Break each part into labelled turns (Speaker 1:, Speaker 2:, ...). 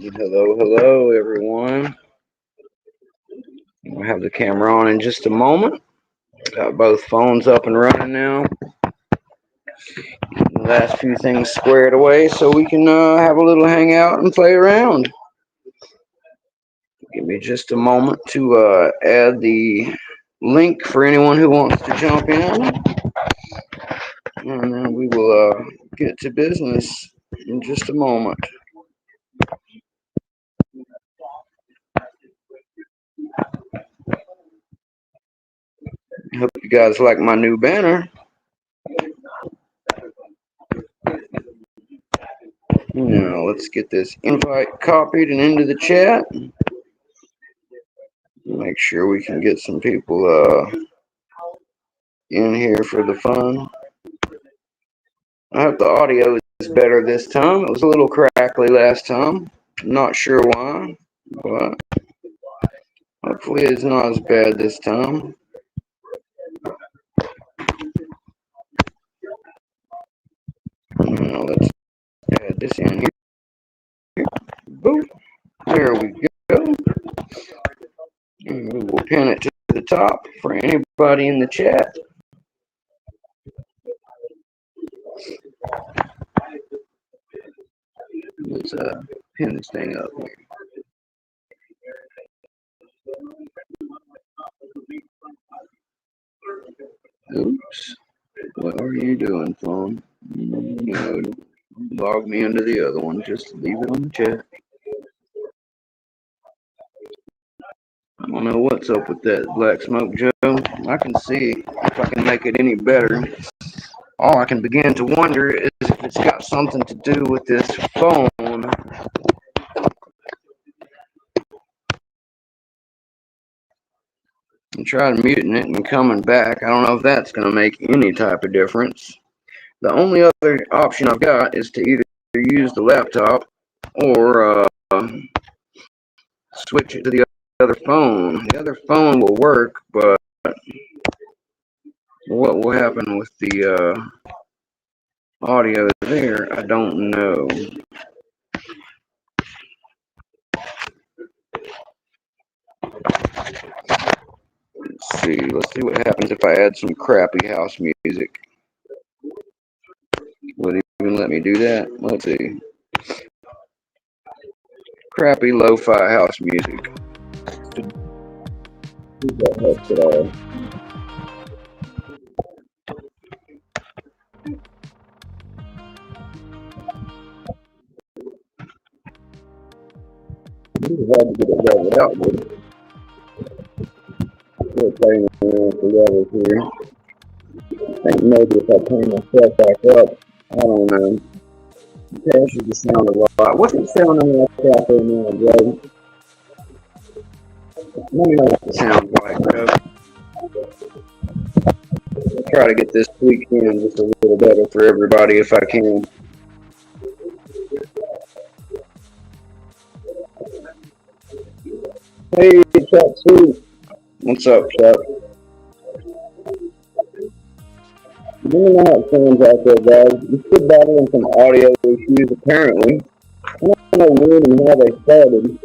Speaker 1: Hello, hello, everyone. We'll have the camera on in just a moment. Got both phones up and running now. The last few things squared away so we can have a little hangout and play around. Give me just a moment to add the link for anyone who wants to jump in. And then we will get to business in just a moment. Hope you guys like my new banner. Now let's get this invite copied and into the chat. Make sure we can get some people in here for the fun. I hope the audio is better this time. It was a little crackly last time. Not sure why, but hopefully it's not as bad this time. Now let's add this in here. Boom. There we go. And we will pin it to the top for anybody in the chat. Let's pin this thing up here. Oops. What are you doing, phone? No, log me into the other one. Just leave it on the chat. I don't know what's up with that Black Smoke Joe. I can see if I can make it any better. All I can begin to wonder is if it's got something to do with this phone. I tried muting it and coming back. I don't know if that's going to make any type of difference. The only other option I've got is to either use the laptop or switch it to the other phone. The other phone will work, but what will happen with the audio there, I don't know. Let's see what happens if I add some crappy house music. Will it even let me do that? Let's see. Crappy lo-fi house music. That helps at all. It's hard to get it right without me. Still playing around with the levels here. I think maybe if I turn myself back up, I don't know. It passes the sound a lot. What's it sounding like out there now, Joe? Let me know what it sounds like, Joe. I'll try to get this tweaked in just a little better for everybody if I can. Hey, Chuck Sweet. What's up, Chuck? Let me know how it sounds out there, guys. We're still battling some audio issues, apparently. I don't know when and how they started,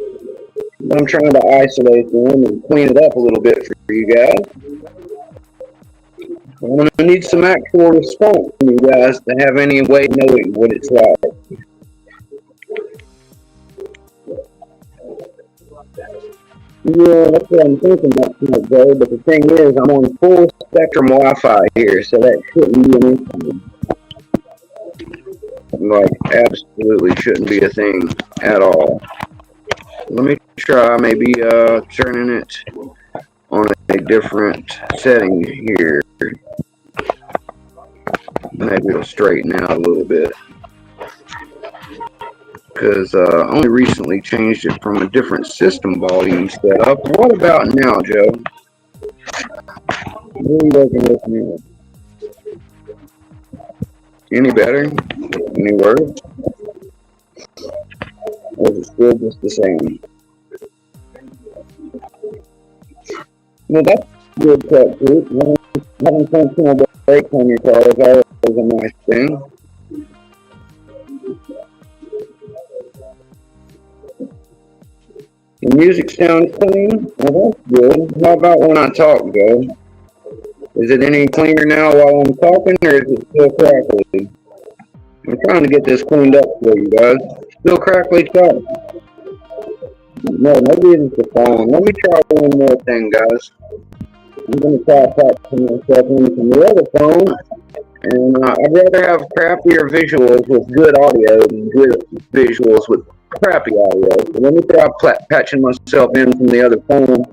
Speaker 1: but I'm trying to isolate them and clean it up a little bit for you guys. I'm going to need some actual response from you guys to have any way of knowing what it's like. Yeah, that's what I'm thinking about tonight, Joe. But the thing is, I'm on full spectrum Wi-Fi here, so that shouldn't be an issue. Like, absolutely shouldn't be a thing at all. Let me try maybe turning it on a different setting here. Maybe it'll straighten out a little bit. Because I only recently changed it from a different system volume setup. What about now, Joe? Really doesn't look new. Any better? Any worse? Or is it still just the same? Well, that's good, Chuck Sweet. Having functional brakes on your car is always a nice thing. The music sounds clean? Well, that's good. How about when I talk, Joe? Is it any cleaner now while I'm talking, or is it still crackly? I'm trying to get this cleaned up for you guys. Still crackly talk? No, maybe it's the phone. Let me try one more thing, guys. I'm going to try patching myself in from the other phone. And I'd rather have crappier visuals with good audio than good visuals with crappy audio. So let me try patching myself in from the other phone.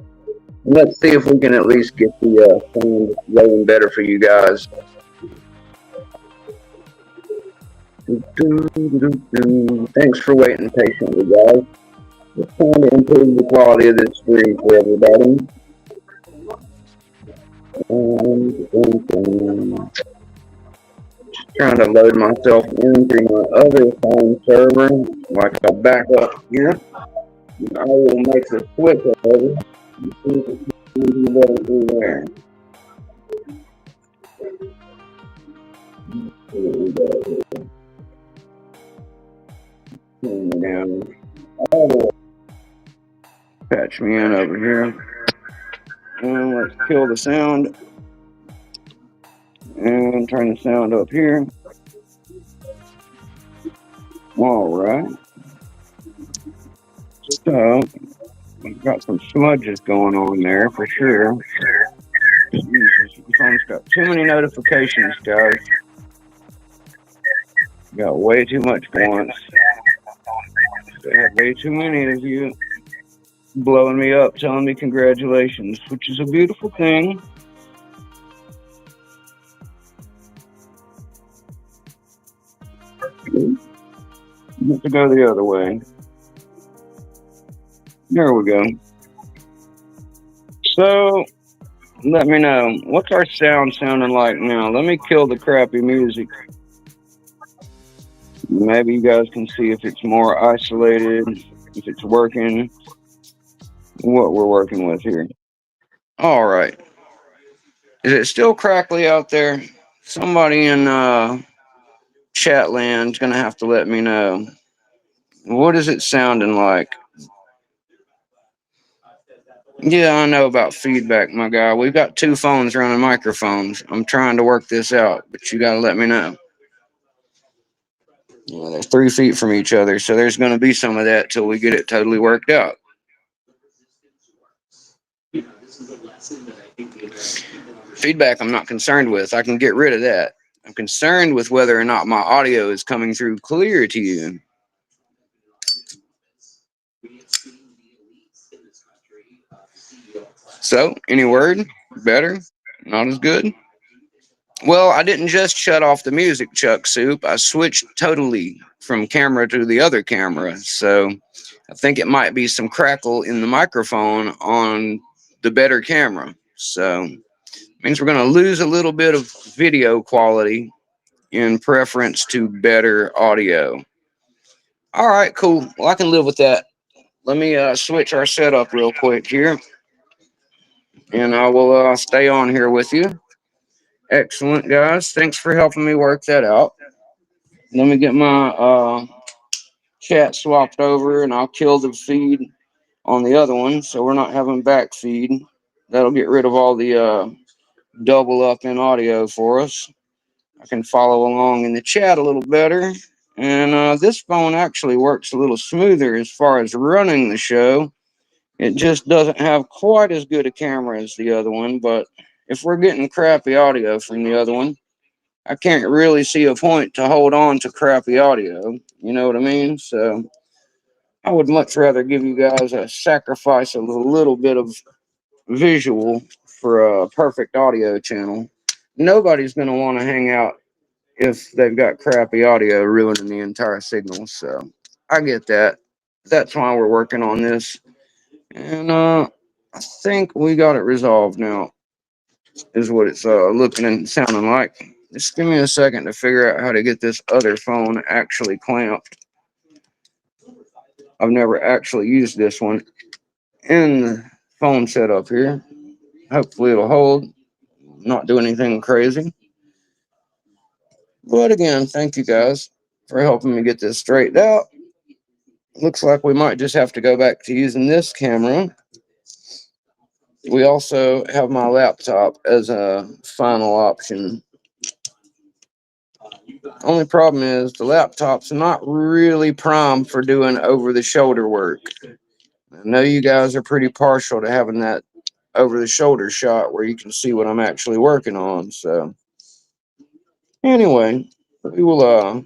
Speaker 1: And let's see if we can at least get the sound rolling better for you guys. Thanks for waiting patiently, guys. Just trying to improve the quality of this stream for everybody. Trying to load myself in through my other phone server, like a backup here. I will make the switch over and see if it's better through there. Turn me down. Patch me in over here. And let's kill the sound. And turn the sound up here. Alright. So, we've got some smudges going on there for sure. Jesus, the phone's got too many notifications, guys. Got way too much once. I have way too many of you blowing me up, telling me congratulations, which is a beautiful thing. You have to go the other way. There we go. So, let me know. What's our sound sounding like now? Let me kill the crappy music. Maybe you guys can see if it's more isolated, if it's working, what we're working with here. All right. Is it still crackly out there? Somebody in chat land's going to have to let me know. What is it sounding like? Yeah, I know about feedback, my guy. We've got two phones running microphones. I'm trying to work this out, but you got to let me know. Yeah, they're 3 feet from each other, so there's going to be some of that till we get it totally worked out. Feedback I'm not concerned with. I can get rid of that. I'm concerned with whether or not my audio is coming through clear to you. So, any word? Better? Not as good? Well, I didn't just shut off the music, Chuck Soup. I switched totally from camera to the other camera. So, I think it might be some crackle in the microphone on the better camera. So, it means we're going to lose a little bit of video quality in preference to better audio. All right, cool. Well, I can live with that. Let me switch our setup real quick here, and I will stay on here with you. Excellent, guys. Thanks for helping me work that out. Let me get my chat swapped over, and I'll kill the feed on the other one, so we're not having back feed. That'll get rid of all the double up in audio for us. I can follow along in the chat a little better. And this phone actually works a little smoother as far as running the show. It just doesn't have quite as good a camera as the other one, but if we're getting crappy audio from the other one, I can't really see a point to hold on to crappy audio. You know what I mean? So I would much rather give you guys a sacrifice of a little bit of visual for a perfect audio channel. Nobody's going to want to hang out if they've got crappy audio ruining the entire signal. So I get that. That's why we're working on this. And I think we got it resolved now, is what it's looking and sounding like. Just give me a second to figure out how to get this other phone actually clamped. I've never actually used this one in the phone setup here. Hopefully it'll hold, not do anything crazy. But again, thank you guys for helping me get this straightened out. looks like we might just have to go back to using this camera. We also have my laptop as a final option. Only problem is the laptop's not really primed for doing over-the-shoulder work. I know you guys are pretty partial to having that over-the-shoulder shot where you can see what I'm actually working on. So anyway, we will,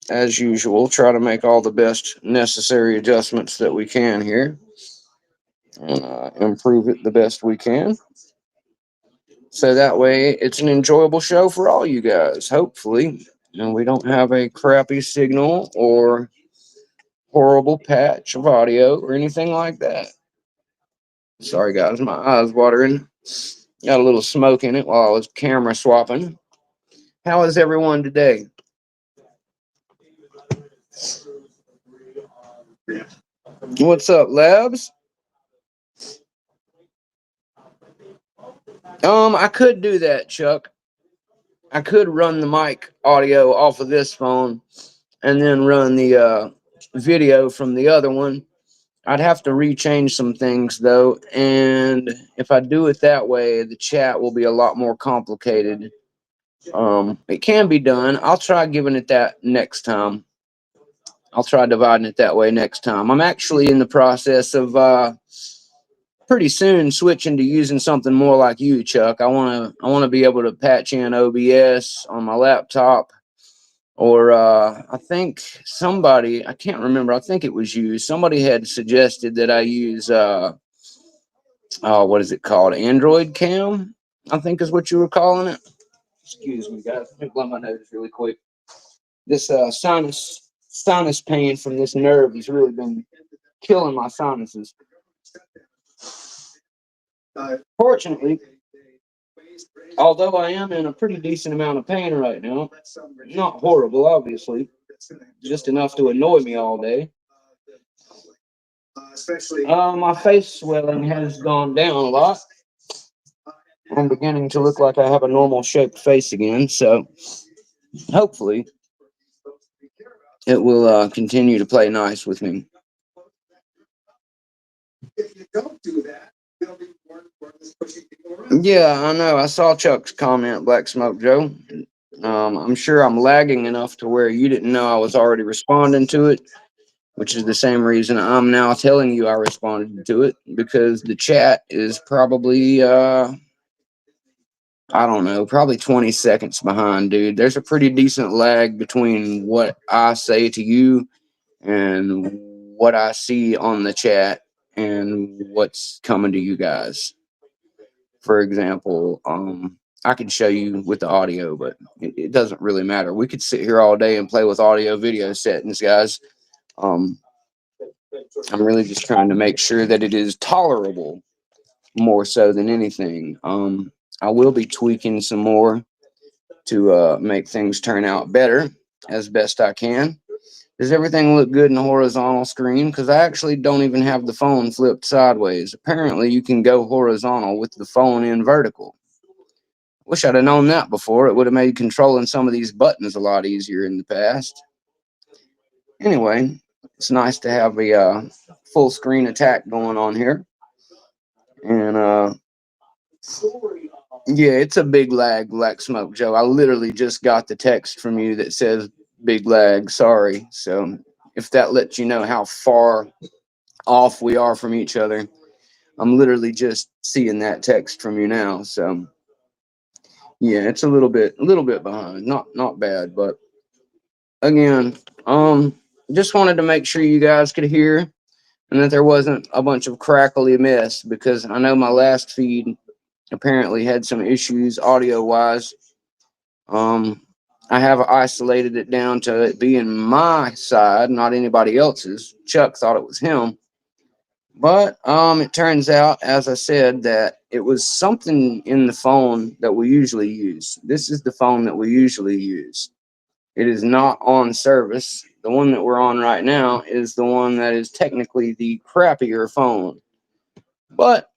Speaker 1: as usual, try to make all the best necessary adjustments that we can here and improve it the best we can. So that way it's an enjoyable show for all you guys, hopefully. And we don't have a crappy signal or horrible patch of audio or anything like that. Sorry, guys, my eyes watering. Got a little smoke in it while I was camera swapping. How is everyone today? What's up, Labs? I could do that, Chuck. I could run the mic audio off of this phone and then run the video from the other one. I'd have to rechange some things though, and if I do it that way, the chat will be a lot more complicated. It can be done. I'll try giving it that next time. I'll try dividing it that way next time. I'm actually in the process of pretty soon switching to using something more like you, Chuck. I wanna be able to patch in OBS on my laptop, or I think somebody, I can't remember. I think it was you. Somebody had suggested that I use what is it called? Android Cam, I think is what you were calling it. Excuse me, guys. Let me blow my nose really quick. This sinus pain from this nerve has really been killing my sinuses. Fortunately, although I am in a pretty decent amount of pain right now, not horrible, obviously, just enough to annoy me all day. My face swelling has gone down a lot. I'm beginning to look like I have a normal shaped face again, so hopefully it will continue to play nice with me. If you don't do that, it'll be more pushing people around. Yeah, I know. I saw Chuck's comment, Black Smoke Joe. I'm sure I'm lagging enough to where you didn't know I was already responding to it, which is the same reason I'm now telling you I responded to it, because the chat is probably, I don't know, probably 20 seconds behind, dude. There's a pretty decent lag between what I say to you and what I see on the chat and what's coming to you guys. For example, I could show you with the audio, but it doesn't really matter. We could sit here all day and play with audio video settings, guys. I'm really just trying to make sure that it is tolerable more so than anything. I will be tweaking some more to make things turn out better as best I can. Does everything look good in the horizontal screen? Because I actually don't even have the phone flipped sideways. Apparently, you can go horizontal with the phone in vertical. Wish I'd have known that before. It would have made controlling some of these buttons a lot easier in the past. Anyway, it's nice to have a full screen attack going on here. And yeah, it's a big lag, Black Smoke Joe. I literally just got the text from you that says big lag. Sorry. So if that lets you know how far off we are from each other, I'm literally just seeing that text from you now. So yeah, it's a little bit behind. Not bad, but again, just wanted to make sure you guys could hear and that there wasn't a bunch of crackly mess, because I know my last feed apparently had some issues audio wise. I have isolated it down to it being my side, not anybody else's. Chuck thought it was him. But it turns out, as I said, that it was something in the phone that we usually use. This is the phone that we usually use. It is not on service. The one that we're on right now is the one that is technically the crappier phone. But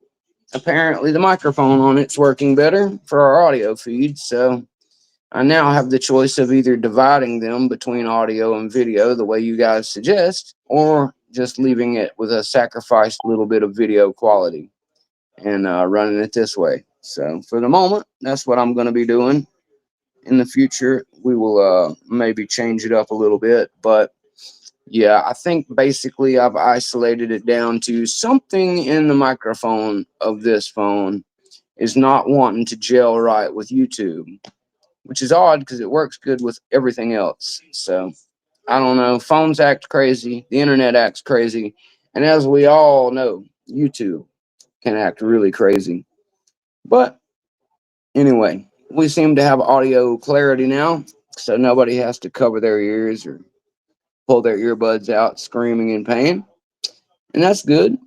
Speaker 1: apparently the microphone on it's working better for our audio feed, so I now have the choice of either dividing them between audio and video the way you guys suggest, or just leaving it with a sacrificed little bit of video quality and running it this way. So for the moment, that's what I'm going to be doing. In the future, we will maybe change it up a little bit, but yeah, I think basically I've isolated it down to something in the microphone of this phone is not wanting to gel right with YouTube, which is odd because it works good with everything else. So I don't know. Phones act crazy, the internet acts crazy, and as we all know, YouTube can act really crazy. But anyway, we seem to have audio clarity now, so nobody has to cover their ears or pull their earbuds out screaming in pain, and that's good.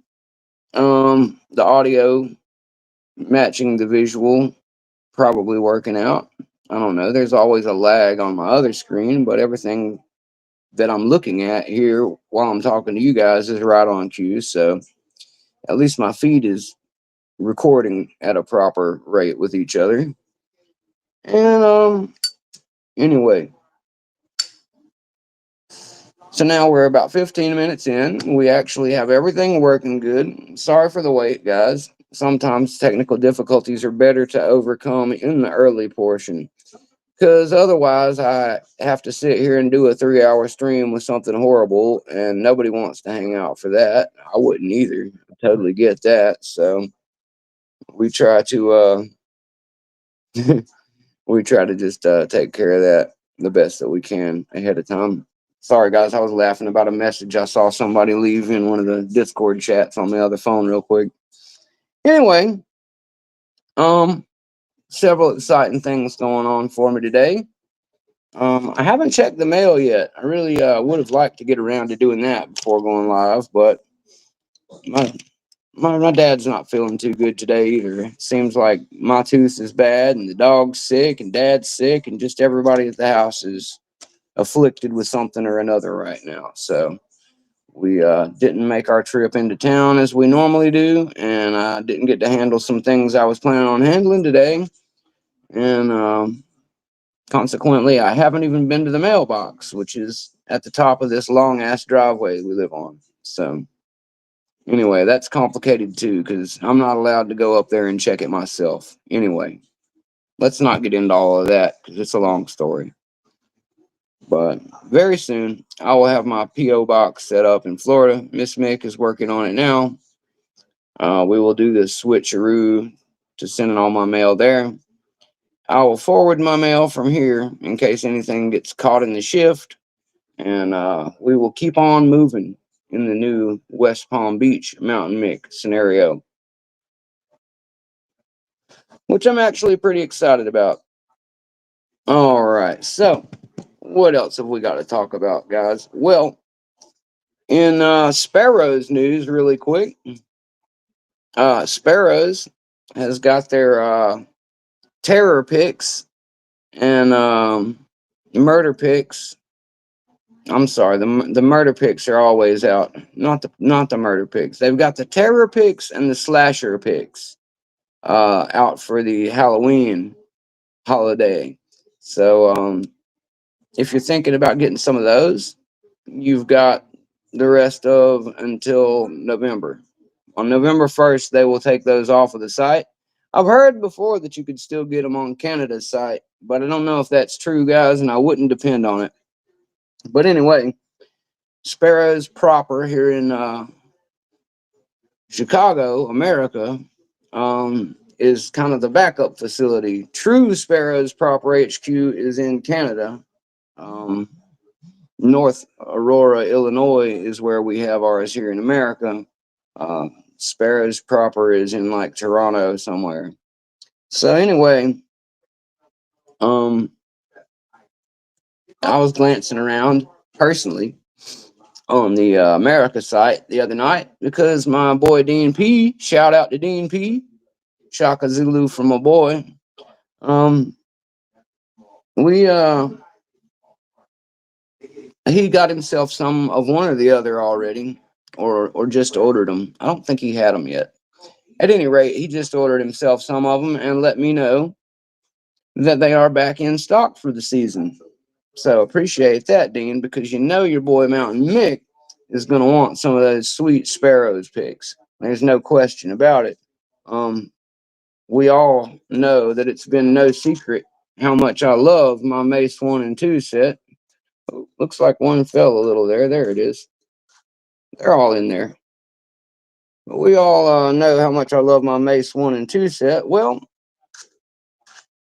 Speaker 1: The audio matching the visual probably working out. I don't know. There's always a lag on my other screen, but everything that I'm looking at here while I'm talking to you guys is right on cue. So at least my feed is recording at a proper rate with each other. And anyway, so now we're about 15 minutes in. We actually have everything working good. Sorry for the wait, guys. Sometimes technical difficulties are better to overcome in the early portion. Because otherwise, I have to sit here and do a 3-hour stream with something horrible, and nobody wants to hang out for that. I wouldn't either. I totally get that. So we try to we try to just take care of that the best that we can ahead of time. Sorry, guys, I was laughing about a message I saw somebody leave in one of the Discord chats on the other phone real quick. Anyway, um, several exciting things going on for me today. I haven't checked the mail yet. I really would have liked to get around to doing that before going live, but my, my dad's not feeling too good today either. It seems like my tooth is bad, and the dog's sick, and dad's sick, and just everybody at the house is afflicted with something or another right now. So we didn't make our trip into town as we normally do, and I didn't get to handle some things I was planning on handling today. And consequently, I haven't even been to the mailbox, which is at the top of this long ass driveway we live on. So, anyway, that's complicated too because I'm not allowed to go up there and check it myself. Anyway, let's not get into all of that because it's a long story. But very soon, I will have my P.O. box set up in Florida. Miss Mick is working on it now. We will do the switcheroo to sending all my mail there. I will forward my mail from here in case anything gets caught in the shift, and we will keep on moving in the new West Palm Beach Mountain Mick scenario, which I'm actually pretty excited about. All right, so what else have we got to talk about, guys? Well, in Sparrows news, really quick, Sparrows has got their terror picks and murder picks. I'm sorry, the murder picks are always out, not the murder picks. They've got the terror picks and the slasher picks out for the Halloween holiday. So if you're thinking about getting some of those, you've got the rest of until November. On November 1st, they will take those off of the site. I've heard before that you could still get them on Canada's site, but I don't know if that's true, guys, and I wouldn't depend on it. But anyway, Sparrows proper here in Chicago, America, is kind of the backup facility. True Sparrows proper HQ is in Canada. North Aurora, Illinois is where we have ours here in America. Sparrows proper is in like Toronto somewhere. So anyway, I was glancing around personally on the America site the other night because my boy Dean P, shout out to Dean P, Shaka Zulu for my boy. We he got himself some of one or the other already, or just ordered them. I don't think he had them yet. At any rate, he just ordered himself some of them and let me know that they are back in stock for the season. So appreciate that, Dean, because you know your boy Mountain Mick is going to want some of those sweet Sparrows picks. There's no question about it. Um, we all know that it's been no secret how much I love my Mace 1 and 2 set. Oh, looks like one fell a little there. There it is. They're all in there. But we all know how much I love my Mace 1 and 2 set. Well,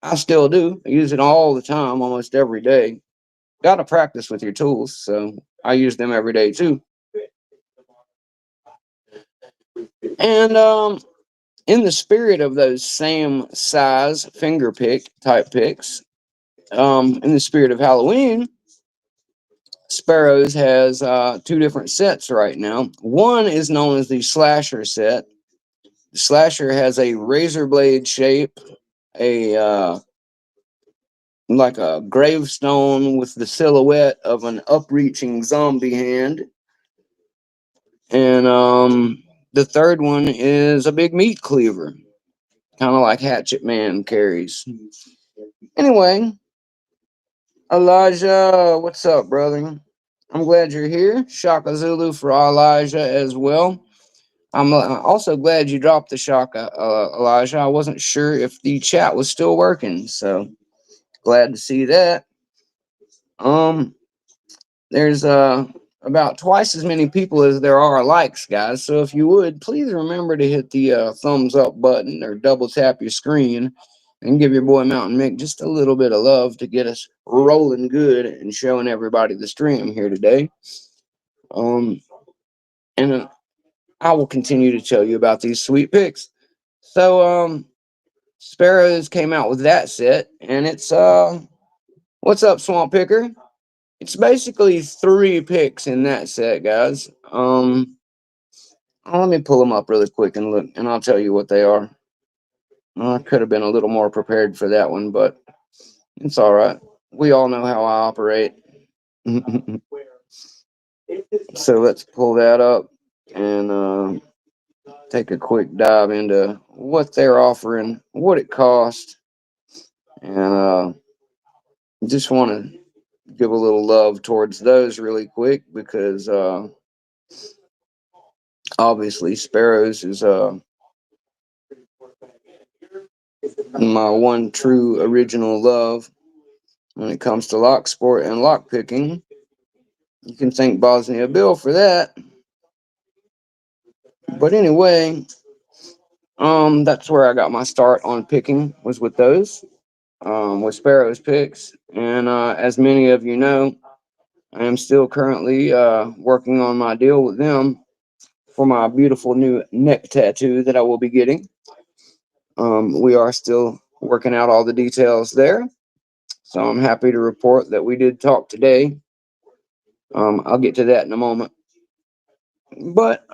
Speaker 1: I still do. I use it all the time, almost every day. Got to practice with your tools, so I use them every day too. And in the spirit of those same size finger pick type picks, in the spirit of Halloween, Sparrows has two different sets right now. One is known as the Slasher set. The Slasher has a razor blade shape, a like a gravestone with the silhouette of an upreaching zombie hand. And the third one is a big meat cleaver, kind of like Hatchet Man carries. Anyway, Elijah, what's up, brother? I'm glad you're here. Shaka Zulu for Elijah as well. I'm also glad you dropped the Shaka, Elijah. I wasn't sure if the chat was still working, so glad to see that. There's about twice as many people as there are likes, guys. So if you would, please remember to hit the thumbs up button or double tap your screen and give your boy Mountain Mick just a little bit of love to get us rolling good and showing everybody the stream here today. And I will continue to tell you about these sweet picks. So Sparrows came out with that set, and it's what's up, Swamp Picker? It's basically 3 picks in that set, guys. Let me pull them up really quick and look, and I'll tell you what they are. I could have been a little more prepared for that one, but it's all right. We all know how I operate. So let's pull that up and take a quick dive into what they're offering, what it costs, and just want to give a little love towards those really quick because obviously Sparrows is my one true original love when it comes to lock sport and lock picking. You can thank Bosnia Bill for that. But anyway, that's where I got my start on picking, was with those, with Sparrows picks. And as many of you know, I am still currently working on my deal with them for my beautiful new neck tattoo that I will be getting. We are still working out all the details there. So I'm happy to report that we did talk today. I'll get to that in a moment. But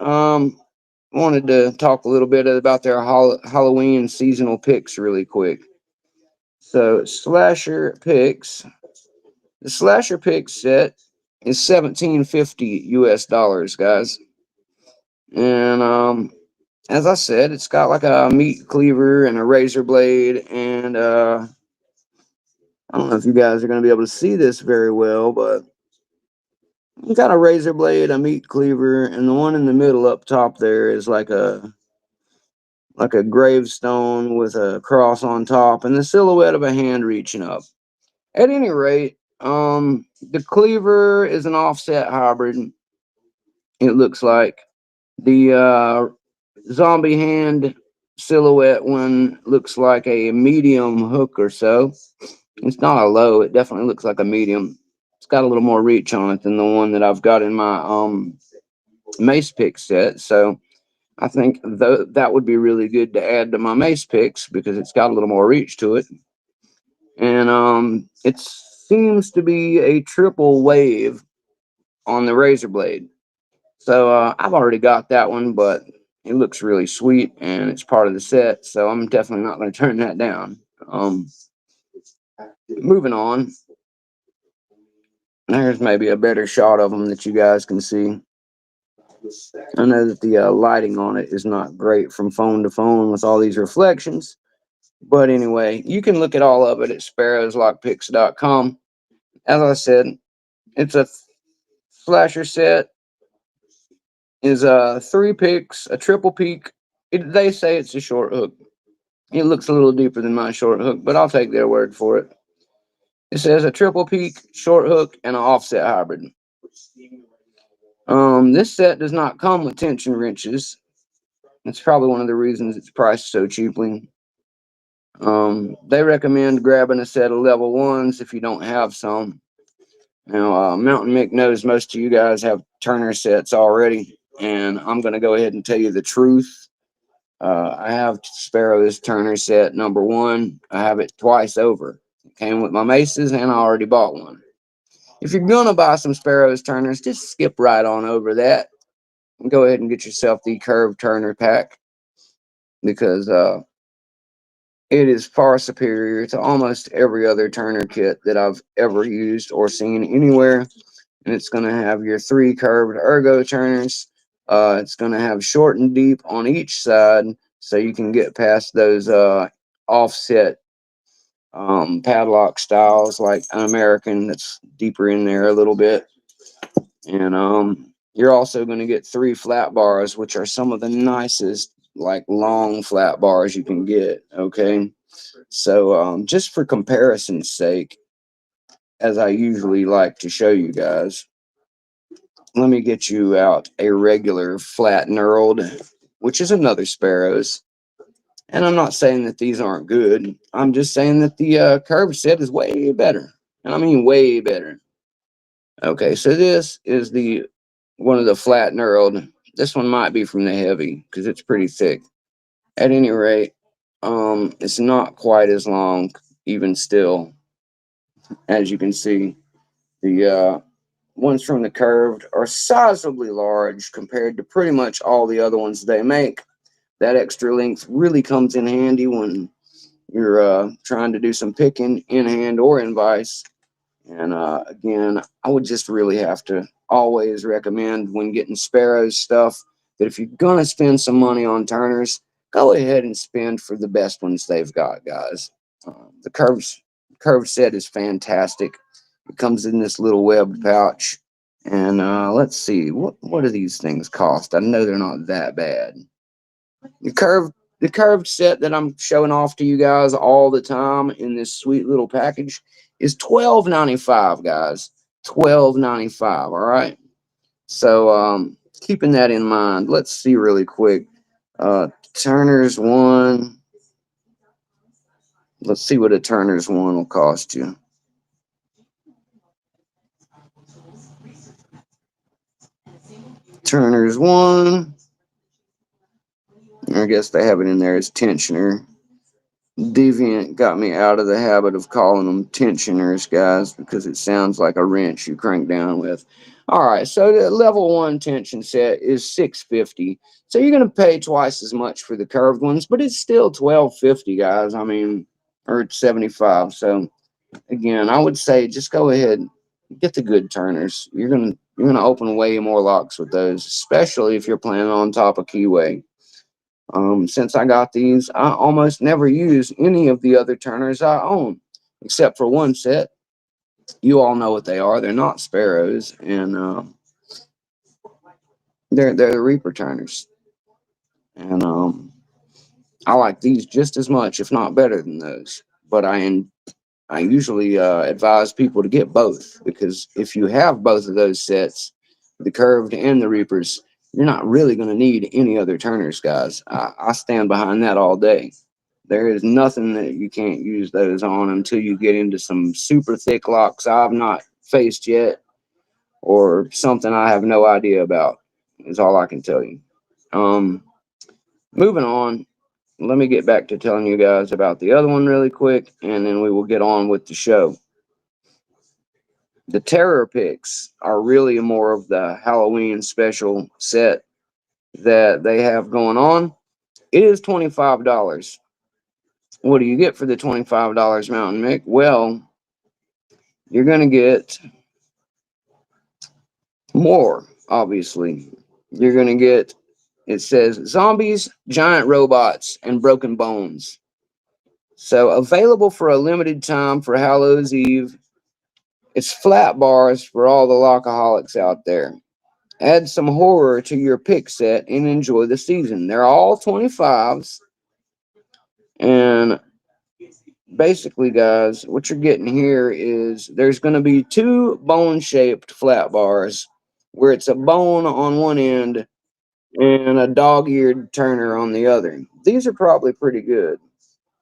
Speaker 1: wanted to talk a little bit about their Halloween seasonal picks really quick. So Slasher picks. The Slasher pick set is $17.50 US, guys. And as I said, it's got like a meat cleaver and a razor blade, and I don't know if you guys are going to be able to see this very well, but you got a razor blade, a meat cleaver, and the one in the middle up top there is like a gravestone with a cross on top and the silhouette of a hand reaching up. At any rate, the cleaver is an offset hybrid. It looks like the zombie hand silhouette one looks like a medium hook or so. It's not a low. It definitely looks like a medium. It's got a little more reach on it than the one that I've got in my mace pick set. So I think that would be really good to add to my mace picks because it's got a little more reach to it. And it seems to be a triple wave on the razor blade. So I've already got that one, but it looks really sweet and it's part of the set. So I'm definitely not going to turn that down. Moving on. There's maybe a better shot of them that you guys can see. I know that the lighting on it is not great from phone to phone with all these reflections. But anyway, you can look at all of it at sparrowslockpicks.com. As I said, it's a slasher set. is 3 picks, a triple peak. They say it's a short hook. It looks a little deeper than my short hook, but I'll take their word for it. It says a triple peak, short hook, and an offset hybrid. This set does not come with tension wrenches. That's probably one of the reasons it's priced so cheaply. They recommend grabbing a set of level ones if you don't have some. Now, Mountain Mick knows most of you guys have Turner sets already, and I'm going to go ahead and tell you the truth. I have Sparrow's Turner set number 1. I have it twice over. It came with my maces, and I already bought one. If you're going to buy some Sparrow's Turners, just skip right on over that. And go ahead and get yourself the curved Turner pack, because it is far superior to almost every other Turner kit that I've ever used or seen anywhere. And it's going to have your 3 curved ergo turners. It's going to have short and deep on each side, so you can get past those offset padlock styles, like an American that's deeper in there a little bit. And you're also going to get 3 flat bars, which are some of the nicest, like, long flat bars you can get. Okay, so just for comparison's sake, as I usually like to show you guys, let me get you out a regular flat knurled, which is another Sparrow's. And I'm not saying that these aren't good. I'm just saying that the curved set is way better. And I mean way better. Okay, so this is the one of the flat knurled. This one might be from the heavy because it's pretty thick. At any rate, it's not quite as long, even still. As you can see, the ones from the curved are sizably large compared to pretty much all the other ones they make. That extra length really comes in handy when you're trying to do some picking in hand or in vise. And again, I would just really have to always recommend, when getting Sparrow's stuff, that if you're going to spend some money on Turners, go ahead and spend for the best ones they've got, guys. The curved set is fantastic. It comes in this little webbed pouch. And let's see, what do these things cost? I know they're not that bad. The curved set that I'm showing off to you guys all the time in this sweet little package is $12.95, guys. $12.95. All right. So keeping that in mind, let's see really quick. Turner's one. Let's see what a Turner's one will cost you. Turner's one. I guess they have it in there as tensioner. Deviant got me out of the habit of calling them tensioners, guys, because it sounds like a wrench you crank down with. All right, so the level 1 tension set is $6.50. So you're going to pay twice as much for the curved ones, but it's still $12.50, guys. I mean, or $75. So again, I would say just go ahead, get the good turners. You're gonna open way more locks with those, especially if you're planning on top of keyway. Since I got these, I almost never use any of the other turners I own, except for one set. You all know what they are. They're not Sparrows, and they're the Reaper turners. And I like these just as much, if not better than those. But I usually advise people to get both, because if you have both of those sets, the curved and the Reapers, you're not really going to need any other turners, guys. I stand behind that all day. There is nothing that you can't use those on until you get into some super thick locks I've not faced yet, or something I have no idea about, is all I can tell you. Moving on, let me get back to telling you guys about the other one really quick, and then we will get on with the show. The Terror Picks are really more of the Halloween special set that they have going on. It is $25. What do you get for the $25, Mountain Mick? Well, you're going to get more, obviously. You're going to get, it says, zombies, giant robots, and broken bones. So, available for a limited time for Hallows Eve. It's flat bars for all the lockaholics out there. Add some horror to your pick set and enjoy the season. They're all 25s. And basically, guys, what you're getting here is there's going to be two bone shaped flat bars where it's a bone on one end and a dog eared Turner on the other. These are probably pretty good.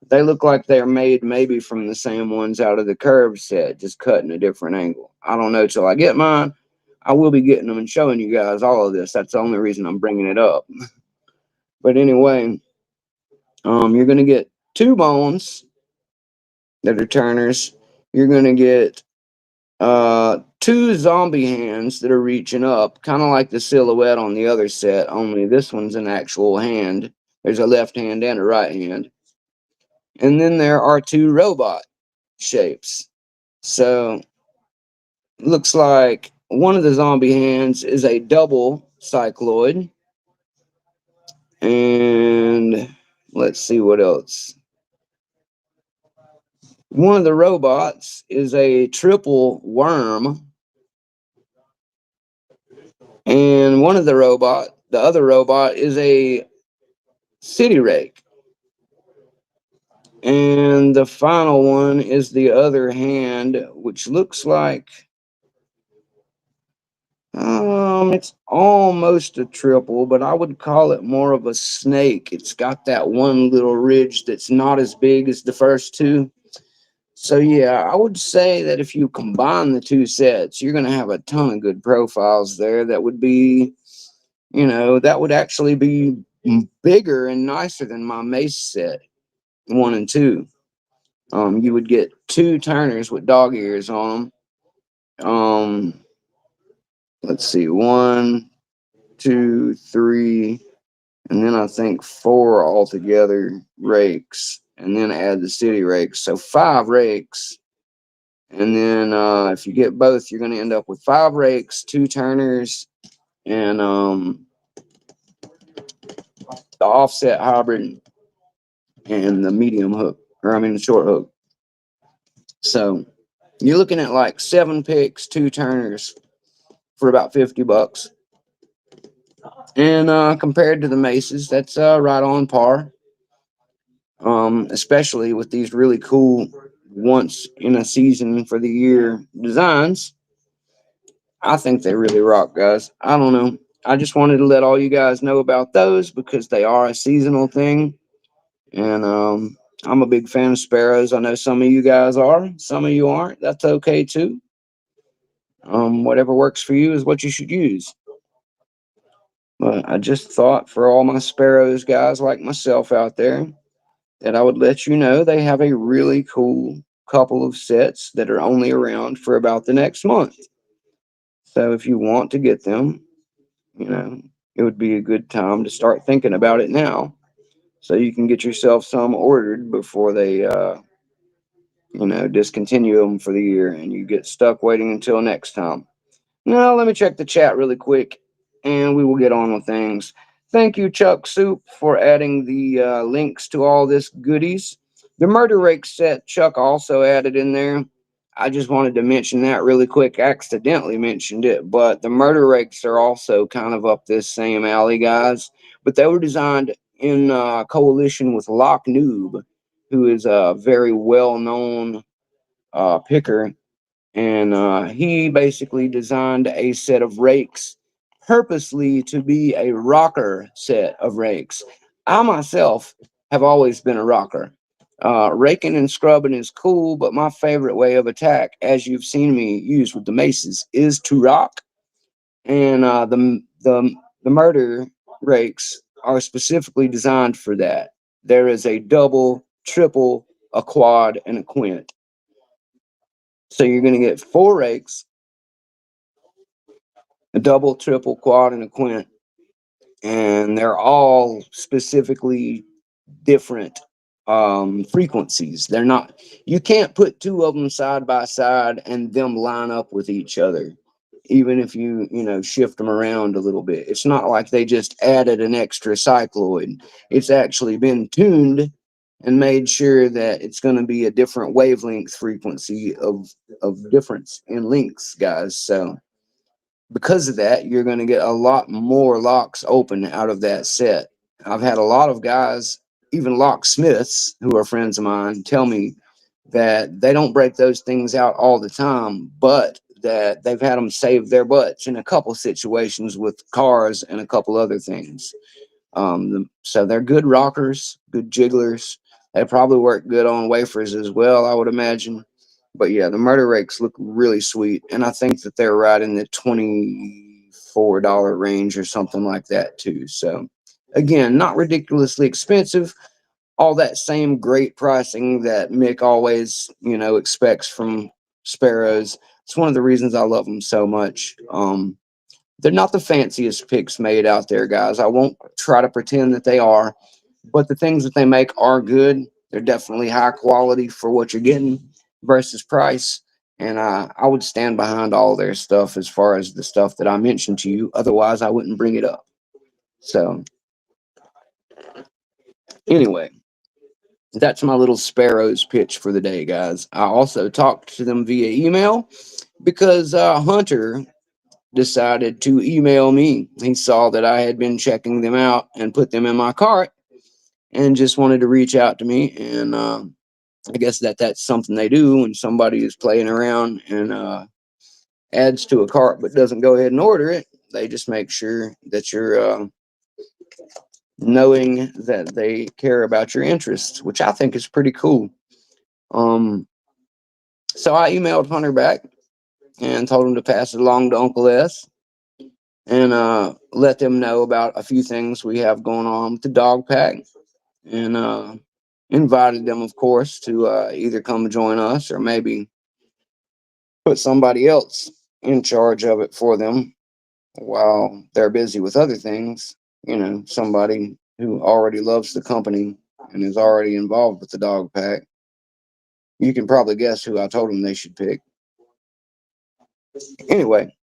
Speaker 1: They look like they're made maybe from the same ones out of the curved set, just cut in a different angle. I don't know till I get mine. I will be getting them and showing you guys all of this. That's the only reason I'm bringing it up. But anyway, you're going to get two bones that are Turners. You're going to get two zombie hands that are reaching up, kind of like the silhouette on the other set, only this one's an actual hand. There's a left hand and a right hand. And then there are two robot shapes. So looks like one of the zombie hands is a double cycloid. And let's see what else. One of the robots is a triple worm. And the other robot is a city rake. And the final one is the other hand, which looks like it's almost a triple, but I would call it more of a snake. It's got that one little ridge that's not as big as the first two. So yeah, I would say that if you combine the two sets, you're going to have a ton of good profiles there that would be, that would actually be bigger and nicer than my Mace set 1 and 2. You would get two Turners with dog ears on them. Let's see, 1, 2, 3, and then I think 4 altogether rakes, and then add the city rakes. So 5 rakes. And then if you get both, you're going to end up with 5 rakes, 2 Turners, and the offset hybrid and the medium hook, the short hook. So you're looking at like 7 picks, 2 Turners for about $50. And compared to the Maces, that's right on par. Especially with these really cool once in a season for the year designs. I think they really rock, guys. I don't know. I just wanted to let all you guys know about those because they are a seasonal thing. And I'm a big fan of sparrows. I know some of you guys are. Some of you aren't. That's okay too. Whatever works for you is what you should use. But I just thought for all my sparrows guys like myself out there that I would let you know they have a really cool couple of sets that are only around for about the next month. So if you want to get them, it would be a good time to start thinking about it now so you can get yourself some ordered before they discontinue them for the year and you get stuck waiting until next time. Now, let me check the chat really quick and we will get on with things. Thank you, Chuck Soup, for adding the links to all this goodies. The Murder Rake set, Chuck also added in there. I just wanted to mention that really quick. Accidentally mentioned it, but the Murder Rakes are also kind of up this same alley, guys. But they were designed in coalition with Loch Noob, who is a very well-known picker, and he basically designed a set of rakes purposely to be a rocker set of rakes. I myself have always been a rocker. Raking and scrubbing is cool, but my favorite way of attack, as you've seen me use with the maces, is to rock. And the murder rakes are specifically designed for that. There is a double, triple, a quad, and a quint. So you're going to get 4 rakes, a double, triple, quad, and a quint. And they're all specifically different frequencies. They're not, you can't put 2 of them side by side and them line up with each other, even if you shift them around a little bit. It's not like they just added an extra cycloid. It's actually been tuned and made sure that it's going to be a different wavelength frequency of difference in lengths, guys. So
Speaker 2: because of that, you're going to get a lot more locks open out of that set. I've had a lot of guys, even locksmiths who are friends of mine, tell me that they don't break those things out all the time, but that they've had them save their butts in a couple situations with cars and a couple other things. So they're good rockers, good jigglers. They probably work good on wafers as well, I would imagine. But yeah, the murder rakes look really sweet, and I think that they're right in the $24 range or something like that too. So again, not ridiculously expensive. All that same great pricing that Mick always, expects from Sparrows. It's one of the reasons I love them so much. They're not the fanciest picks made out there, guys. I won't try to pretend that they are, but the things that they make are good. They're definitely high quality for what you're getting versus price. And I would stand behind all their stuff as far as the stuff that I mentioned to you. Otherwise, I wouldn't bring it up. So, anyway, that's my little Sparrows pitch for the day, guys. I also talked to them via email because Hunter decided to email me. He saw that I had been checking them out and put them in my cart and just wanted to reach out to me. And I guess that's something they do when somebody is playing around and adds to a cart but doesn't go ahead and order it. They just make sure that you're knowing that they care about your interests, which I think is pretty cool. Um, so I emailed Hunter back and told him to pass it along to Uncle S and let them know about a few things we have going on with the dog pack, and invited them, of course, to either come join us or maybe put somebody else in charge of it for them while they're busy with other things. Somebody who already loves the company and is already involved with the dog pack. You can probably guess who I told them they should pick. Anyway,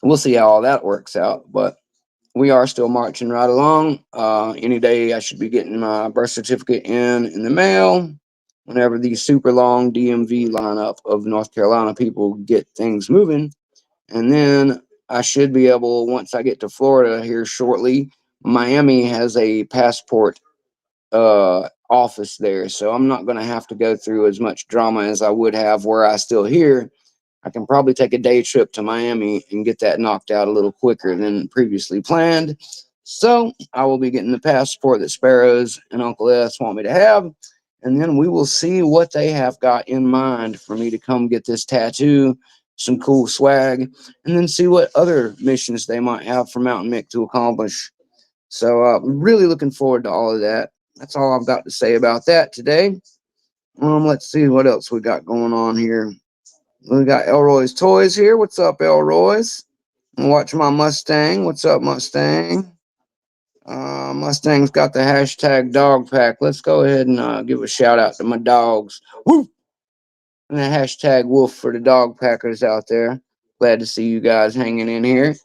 Speaker 2: we'll see how all that works out, but we are still marching right along. Any day I should be getting my birth certificate in the mail. Whenever the super long DMV lineup of North Carolina people get things moving, and then I should be able, once I get to Florida here shortly. Miami has a passport office there, so I'm not going to have to go through as much drama as I would have were I still here. I can probably take a day trip to Miami and get that knocked out a little quicker than previously planned. So I will be getting the passport that Sparrows and Uncle S want me to have, and then we will see what they have got in mind for me to come get this tattoo, some cool swag, and then see what other missions they might have for Mountain Mick to accomplish. So really looking forward to all of that. That's all I've got to say about that today. Let's see what else we got going on here. We got Elroy's Toys here. What's up, Elroy's? Watch my Mustang. What's up, Mustang? Mustang's got the hashtag dog pack. Let's go ahead and give a shout out to my dogs. Woo! And the hashtag wolf for the dog packers out there. Glad to see you guys hanging in here.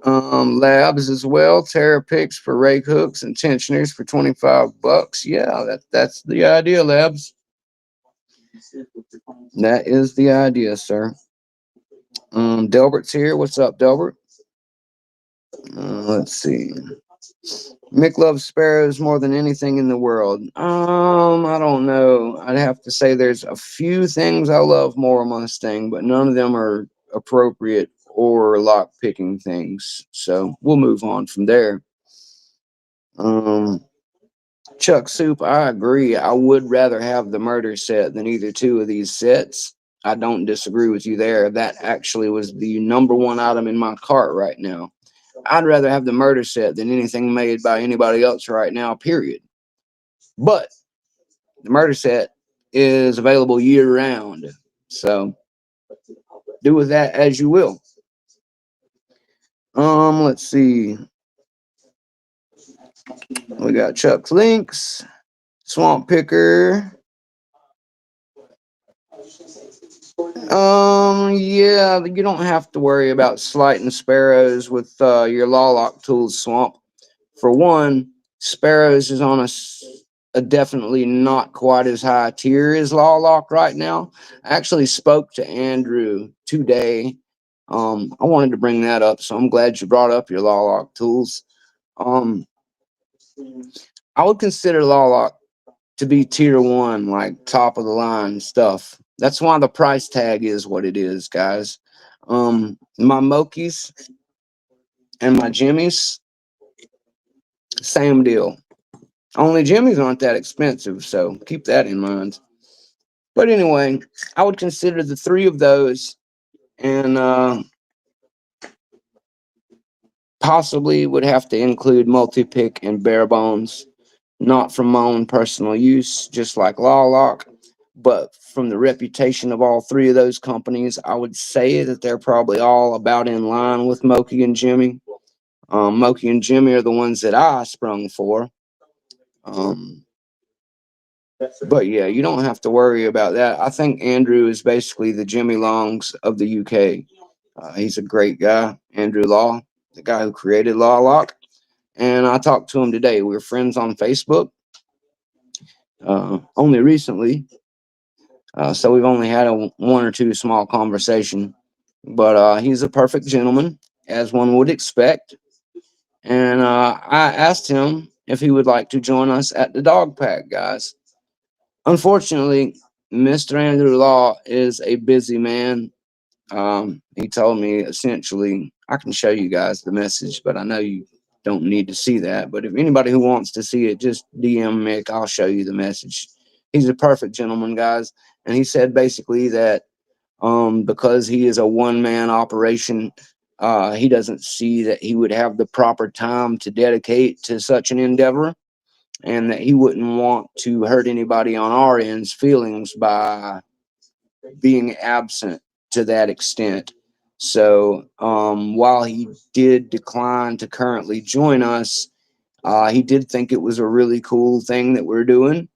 Speaker 2: Labs as well. Terra picks for rake hooks and tensioners for $25. Yeah, that's the idea, Labs. That is the idea, sir. Delbert's here. What's up, Delbert? Let's see. Mick loves sparrows more than anything in the world. I don't know. I'd have to say there's a few things I love more on Mustang, but none of them are appropriate or lock picking things. So we'll move on from there. Um, Chuck Soup, I agree. I would rather have the murder set than either two of these sets. I don't disagree with you there. That actually was the number one item in my cart right now. I'd rather have the murder set than anything made by anybody else right now, period. But the murder set is available year round. So do with that as you will. Let's see. We got Chuck's Links, Swamp Picker. Yeah, you don't have to worry about slighting sparrows with your law lock tools, Swamp. For one, Sparrows is on a definitely not quite as high tier as Law Lock right now. I actually spoke to Andrew today I wanted to bring that up, so I'm glad you brought up your law lock tools. Um, I would consider law lock to be tier one, like top of the line stuff. That's why the price tag is what it is, guys. My Mokies and my Jimmies, same deal. Only Jimmies aren't that expensive, so keep that in mind. But anyway, I would consider the three of those, and possibly would have to include multi pick and bare bones, not from my own personal use, just like Law Lock, but from the reputation of all three of those companies. I would say that they're probably all about in line with Moki and Jimmy. Moki and Jimmy are the ones that I sprung for. Um, but yeah, you don't have to worry about that. I think Andrew is basically the Jimmy Longs of the UK. He's a great guy, Andrew Law, the guy who created Law Lock. And I talked to him today. We were friends on Facebook only recently. So we've only had a one or two small conversation. But he's a perfect gentleman, as one would expect. And I asked him if he would like to join us at the dog pack, guys. Unfortunately, Mr. Andrew Law is a busy man. He told me essentially, I can show you guys the message, but I know you don't need to see that. But if anybody who wants to see it, just DM Mick. I'll show you the message. He's a perfect gentleman, guys. And he said basically that because he is a one man operation, he doesn't see that he would have the proper time to dedicate to such an endeavor, and that he wouldn't want to hurt anybody on our end's feelings by being absent to that extent. So while he did decline to currently join us, he did think it was a really cool thing that we're doing.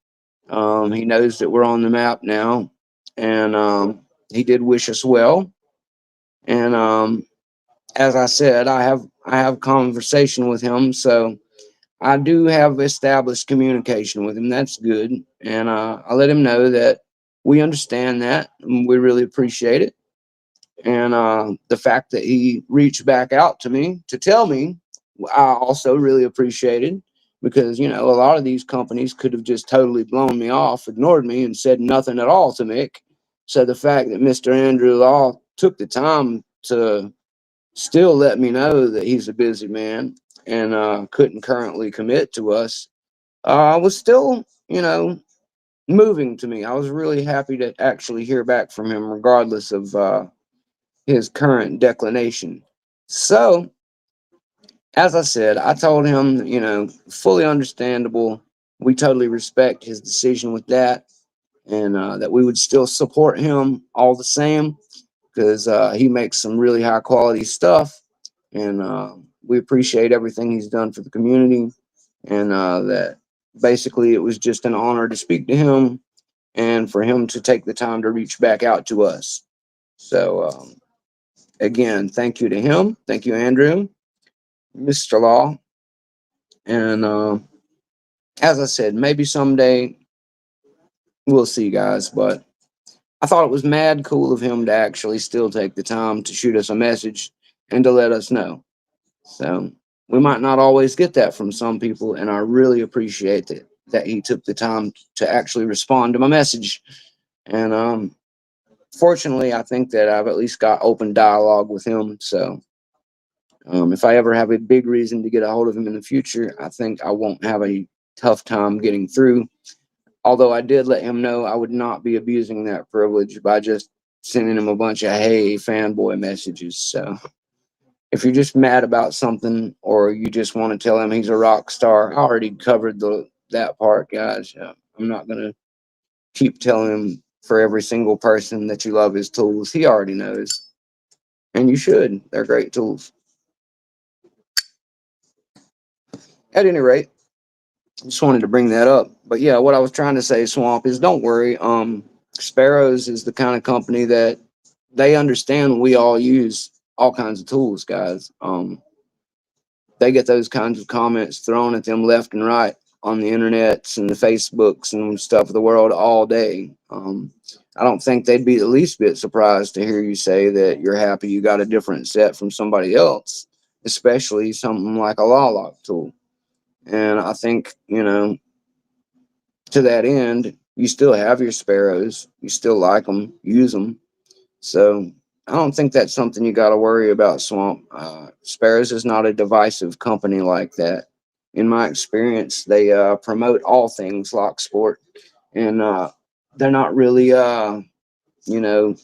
Speaker 2: He knows that we're on the map now, and he did wish us well. And as I said, I have conversation with him, so I do have established communication with him. That's good, and I let him know that we understand that and we really appreciate it. And the fact that he reached back out to me to tell me, I also really appreciated, because a lot of these companies could have just totally blown me off, ignored me, and said nothing at all to Mick. So the fact that Mr. Andrew Law took the time to still let me know that he's a busy man and couldn't currently commit to us was still, moving to me. I was really happy to actually hear back from him, regardless of his current declination. So, as I said, I told him, fully understandable. We totally respect his decision with that, and that we would still support him all the same, because he makes some really high quality stuff, and we appreciate everything he's done for the community, and that basically it was just an honor to speak to him and for him to take the time to reach back out to us. So, again, thank you to him. Thank you, Andrew, Mr. Law. And as I said, maybe someday we'll see, guys. But I thought it was mad cool of him to actually still take the time to shoot us a message and to let us know. So we might not always get that from some people, and I really appreciate that he took the time to actually respond to my message. And fortunately, I think that I've at least got open dialogue with him. So if I ever have a big reason to get a hold of him in the future, I think I won't have a tough time getting through. Although I did let him know I would not be abusing that privilege by just sending him a bunch of hey fanboy messages. So if you're just mad about something, or you just want to tell him he's a rock star, I already covered that part, guys. I'm not gonna keep telling him for every single person that you love his tools. He already knows, and you should. They're great tools. At any rate, just wanted to bring that up. But yeah, what I was trying to say, Swamp, is don't worry. Sparrows is the kind of company that they understand we all use all kinds of tools, guys. They get those kinds of comments thrown at them left and right on the internets and the Facebooks and stuff of the world all day. I don't think they'd be the least bit surprised to hear you say that you're happy you got a different set from somebody else, especially something like a law lock tool. And I think, to that end, you still have your sparrows, you still like them, use them. So I don't think that's something you got to worry about, Swamp. Sparrows is not a divisive company like that. In my experience, they promote all things lock sport, and they're not really, you know,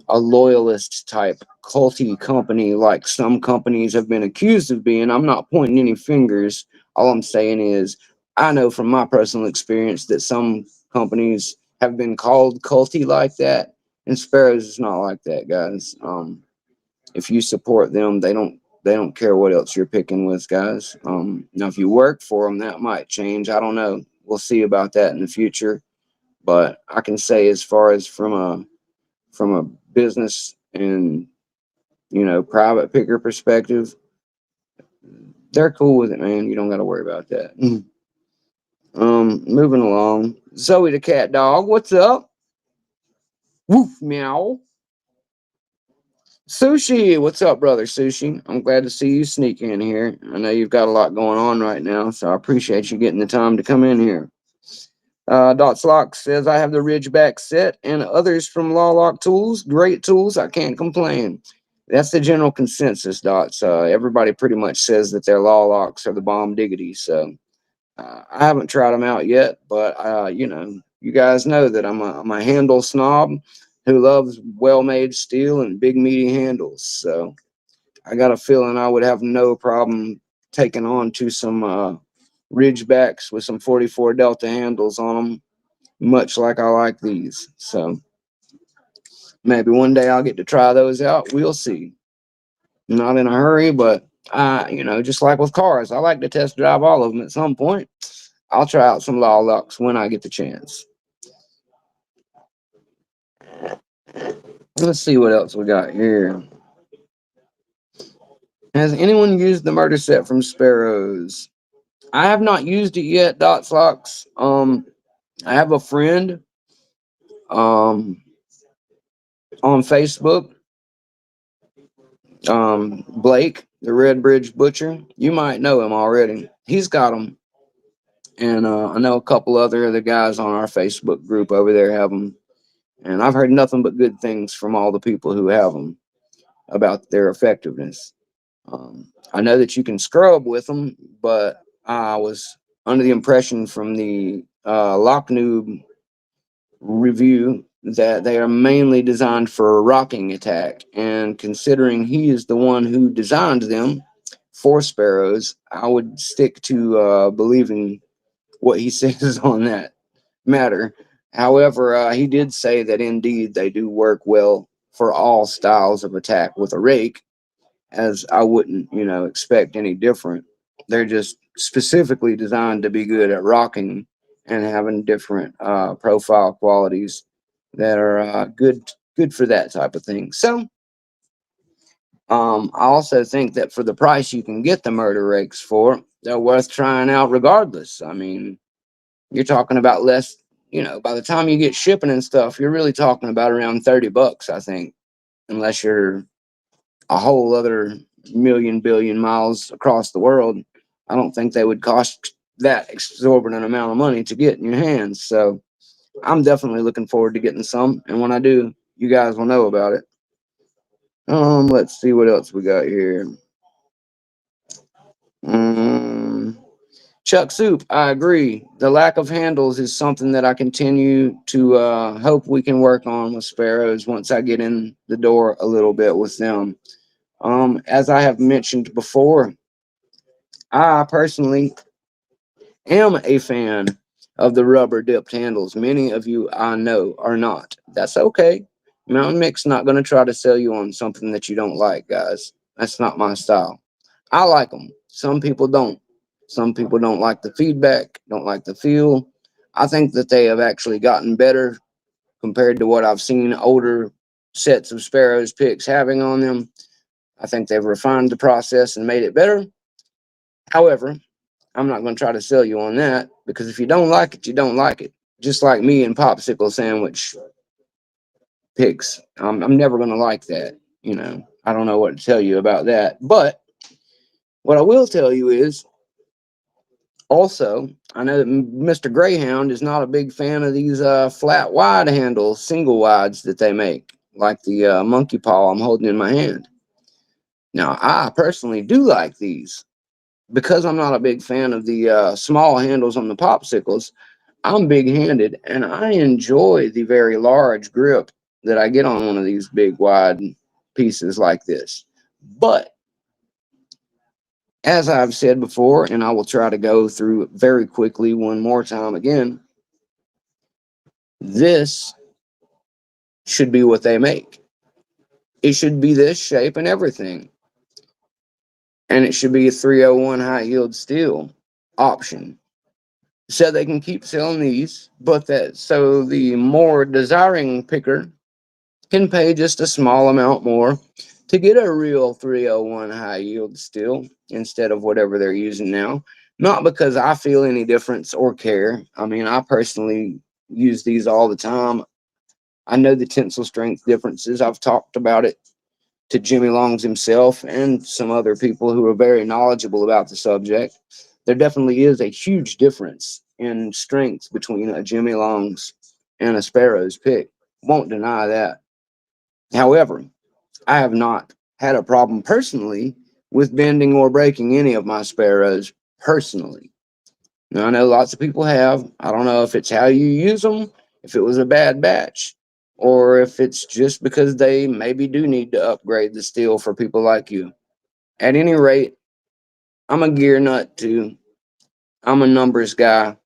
Speaker 2: a loyalist type culty company like some companies have been accused of being. I'm not pointing any fingers. All I'm saying is I know from my personal experience that some companies have been called culty like that, and Sparrows is not like that, guys. If you support them, they don't care what else you're picking with, guys. Now if you work for them, that might change. I don't know. We'll see about that in the future. But I can say, as far as from a business and private picker perspective, they're cool with it, man. You don't got to worry about that. Moving along, Zoe the cat dog, what's up? Woof meow. Sushi, what's up, brother? Sushi, I'm glad to see you sneak in here. I know you've got a lot going on right now, so I appreciate you getting the time to come in here. Dots Lock says, I have the Ridgeback set and others from Law Lock Tools. Great tools. I can't complain. That's the general consensus, Dots. Everybody pretty much says that their Law Locks are the bomb diggity. So I haven't tried them out yet, but, you guys know that I'm a handle snob who loves well-made steel and big, meaty handles. So I got a feeling I would have no problem taking on to some Ridgebacks with some 44 Delta handles on them, much like I like these. So maybe one day I'll get to try those out. We'll see. Not in a hurry, but just like with cars, I like to test drive all of them at some point. I'll try out some Law Locks when I get the chance. Let's see what else we got here. Has anyone used the murder set from Sparrows? I have not used it yet, Dots Locks. I have a friend um on Facebook, Blake, the Red Bridge Butcher. You might know him already. He's got them, and I know a couple other guys on our Facebook group over there have them, and I've heard nothing but good things from all the people who have them about their effectiveness. I know that you can scrub with them, but I was under the impression from the Lock Noob review that they are mainly designed for a rocking attack. And considering he is the one who designed them for Sparrows, I would stick to believing what he says on that matter. However, he did say that indeed they do work well for all styles of attack with a rake, as I wouldn't, expect any different. They're just specifically designed to be good at rocking and having different profile qualities that are good for that type of thing. So, I also think that for the price you can get the murder rakes for, they're worth trying out regardless. I mean, you're talking about less. By the time you get shipping and stuff, you're really talking about around $30, I think, unless you're a whole other million billion miles across the world. I don't think they would cost that exorbitant amount of money to get in your hands. So I'm definitely looking forward to getting some, and when I do, you guys will know about it. Let's see what else we got here. um Chuck Soup, I agree. The lack of handles is something that I continue to hope we can work on with Sparrows once I get in the door a little bit with them. As I have mentioned before, I personally am a fan of the rubber dipped handles. Many of you I know are not. That's okay. Mountain Mix not going to try to sell you on something that you don't like, guys. That's not my style. I like them. Some people don't. Some people don't like the feedback, don't like the feel. I think that they have actually gotten better compared to what I've seen older sets of Sparrows picks having on them. I think they've refined the process and made it better. However, I'm not going to try to sell you on that, because if you don't like it, you don't like it. just like me and popsicle sandwich picks. I'm never going to like that. I don't know what to tell you about that. But what I will tell you is also, I know that Mr. Greyhound is not a big fan of these flat wide handle single wides that they make, like the monkey paw I'm holding in my hand. Now, I personally do like these because I'm not a big fan of the small handles on the popsicles. I'm big handed and I enjoy the very large grip that I get on one of these big wide pieces like this. But as I've said before, and I will try to go through it very quickly one more time again, this should be what they make. It should be this shape and everything. And it should be a 301 high yield steel option. So they can keep selling these, but that so the more desiring picker can pay just a small amount more to get a real 301 high yield steel instead of whatever they're using now. Not because I feel any difference or care. I mean, I personally use these all the time. I know the tensile strength differences. I've talked about it to Jimmy Longs himself and some other people who are very knowledgeable about the subject. There definitely is a huge difference in strength between a Jimmy Longs and a Sparrow's pick. Won't deny that. However, I have not had a problem personally with bending or breaking any of my Sparrows personally. Now, I know lots of people have. I don't know if it's how you use them, if it was a bad batch, or if it's just because they maybe do need to upgrade the steel for people like you. At any rate, I'm a gear nut too. I'm a numbers guy.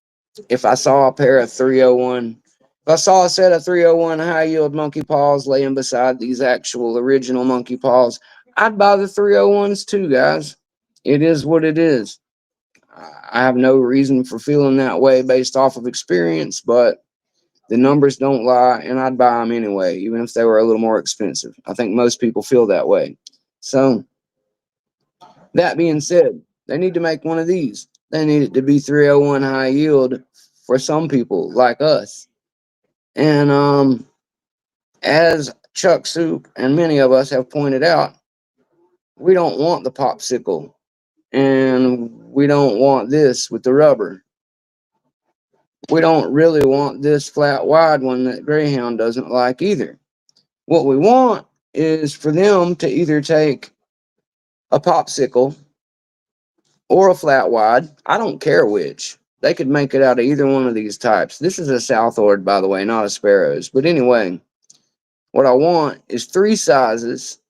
Speaker 2: If I saw a pair of 301, if I saw a set of 301 high yield monkey paws laying beside these actual original monkey paws, I'd buy the 301s too, guys. It is what it is. I have no reason for feeling that way based off of experience, but the numbers don't lie, and I'd buy them anyway, even if they were a little more expensive. I think most people feel that way. So, that being said, they need to make one of these. They need it to be 301 high yield for some people like us. And as Chuck Soup and many of us have pointed out, we don't want the popsicle, and we don't want this with the rubber. We don't really want this flat wide one that Greyhound doesn't like either. What we want is for them to either take a popsicle or a flat wide. I don't care which. They could make it out of either one of these types. This is a Southord, by the way, not a Sparrows. But anyway, what I want is three sizes.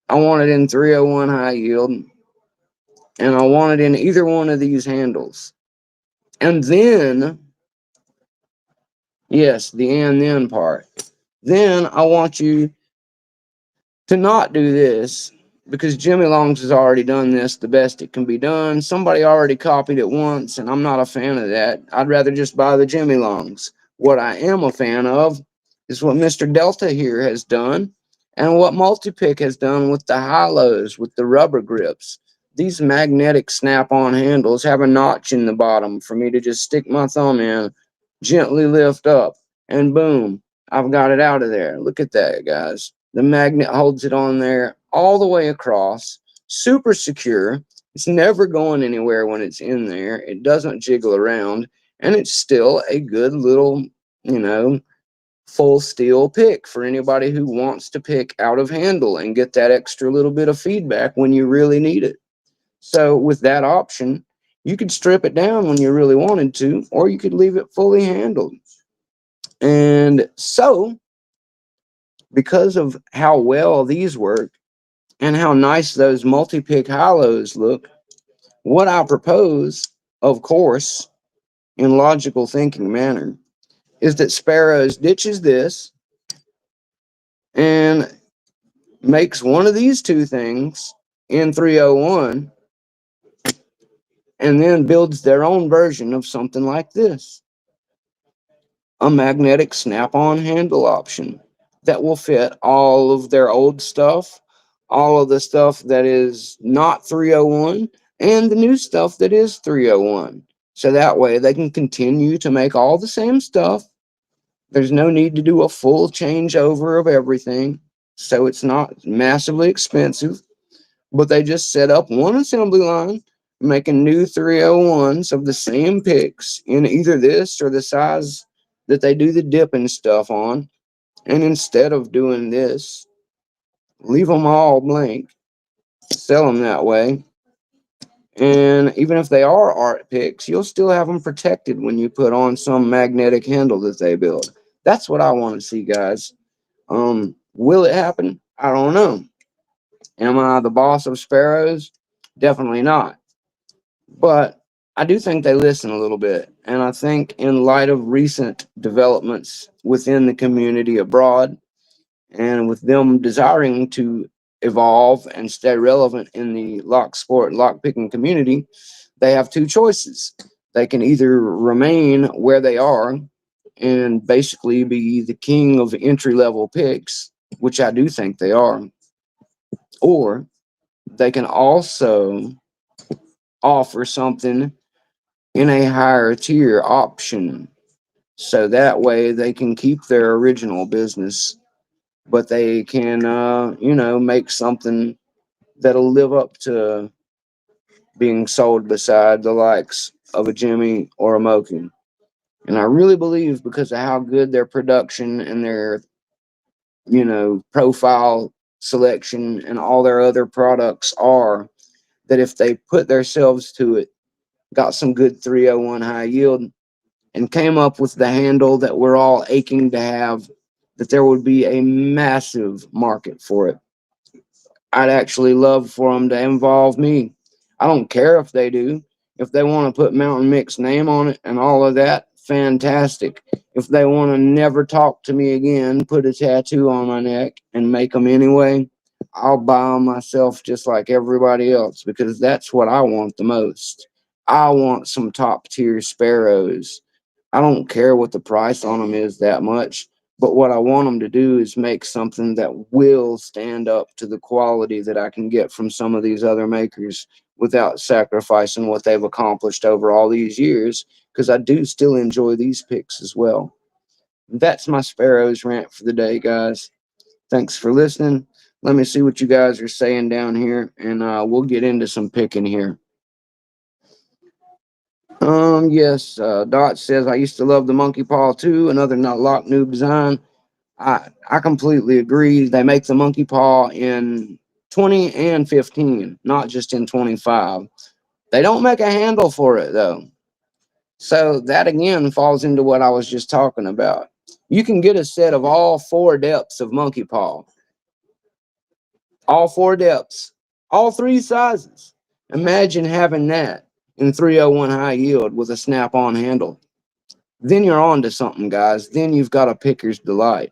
Speaker 2: I want it in 301 high yield, and I want it in either one of these handles. And then, yes, the and then part. Then I want you to not do this because Jimmy Longs has already done this the best it can be done. Somebody already copied it once, and I'm not a fan of that. I'd rather just buy the Jimmy Longs. What I am a fan of is what Mr. Delta here has done and what Multipick has done with the high-lows, with the rubber grips. These magnetic snap-on handles have a notch in the bottom for me to just stick my thumb in, gently lift up, and boom, I've got it out of there. Look at that, guys. The magnet holds it on there all the way across, super secure. It's never going anywhere when it's in there. It doesn't jiggle around, and it's still a good little, you know, full steel pick for anybody who wants to pick out of handle and get that extra little bit of feedback when you really need it. So with that option, you could strip it down when you really wanted to, or you could leave it fully handled. And so, because of how well these work and how nice those multi-pick hollows look, what I propose, of course, in logical thinking manner, is that Sparrows ditches this and makes one of these two things in 301 and then builds their own version of something like this, a magnetic snap-on handle option that will fit all of their old stuff, all of the stuff that is not 301, and the new stuff that is 301. So that way they can continue to make all the same stuff. There's no need to do a full changeover of everything. So it's not massively expensive, but they just set up one assembly line, making new 301s of the same picks in either this or the size that they do the dipping stuff on. And instead of doing this, leave them all blank, sell them that way. And even if they are art picks, you'll still have them protected when you put on some magnetic handle that they build. That's what I want to see, guys. Will it happen? I don't know. Am I the boss of sparrows? Definitely not. But I do think they listen a little bit. And I think, in light of recent developments within the community abroad, and with them desiring to evolve and stay relevant in the lock sport, lock picking community, they have two choices. They can either remain where they are and basically be the king of entry level picks, which I do think they are, or they can also offer something in a higher tier option. So that way they can keep their original business, but they can, make something that'll live up to being sold beside the likes of a Jimmy or a Moken. And I really believe, because of how good their production and their, profile selection and all their other products are, that if they put themselves to it, got some good 301 high yield, and came up with the handle that we're all aching to have, that there would be a massive market for it. I'd actually love for them to involve me. I don't care if they do. If they want to put Mountain Mix name on it and all of that, fantastic. If they want to never talk to me again, put a tattoo on my neck and make them anyway, I'll buy them myself just like everybody else, because that's what I want the most. I want some top tier sparrows. I don't care what the price on them is that much. But what I want them to do is make something that will stand up to the quality that I can get from some of these other makers without sacrificing what they've accomplished over all these years, because I do still enjoy these picks as well. That's my Sparrows rant for the day, guys. Thanks for listening. Let me see what you guys are saying down here, and we'll get into some picking here. Yes, Dot says, I used to love the monkey paw too, another not lock noob design. I completely agree. They make the monkey paw in 20 and 15, not just in 25. They don't make a handle for it though. So that again falls into what I was just talking about. You can get a set of all four depths of monkey paw, all four depths, all three sizes. Imagine having that in 301 high yield with a snap on handle. Then you're on to something, guys. Then you've got a picker's delight.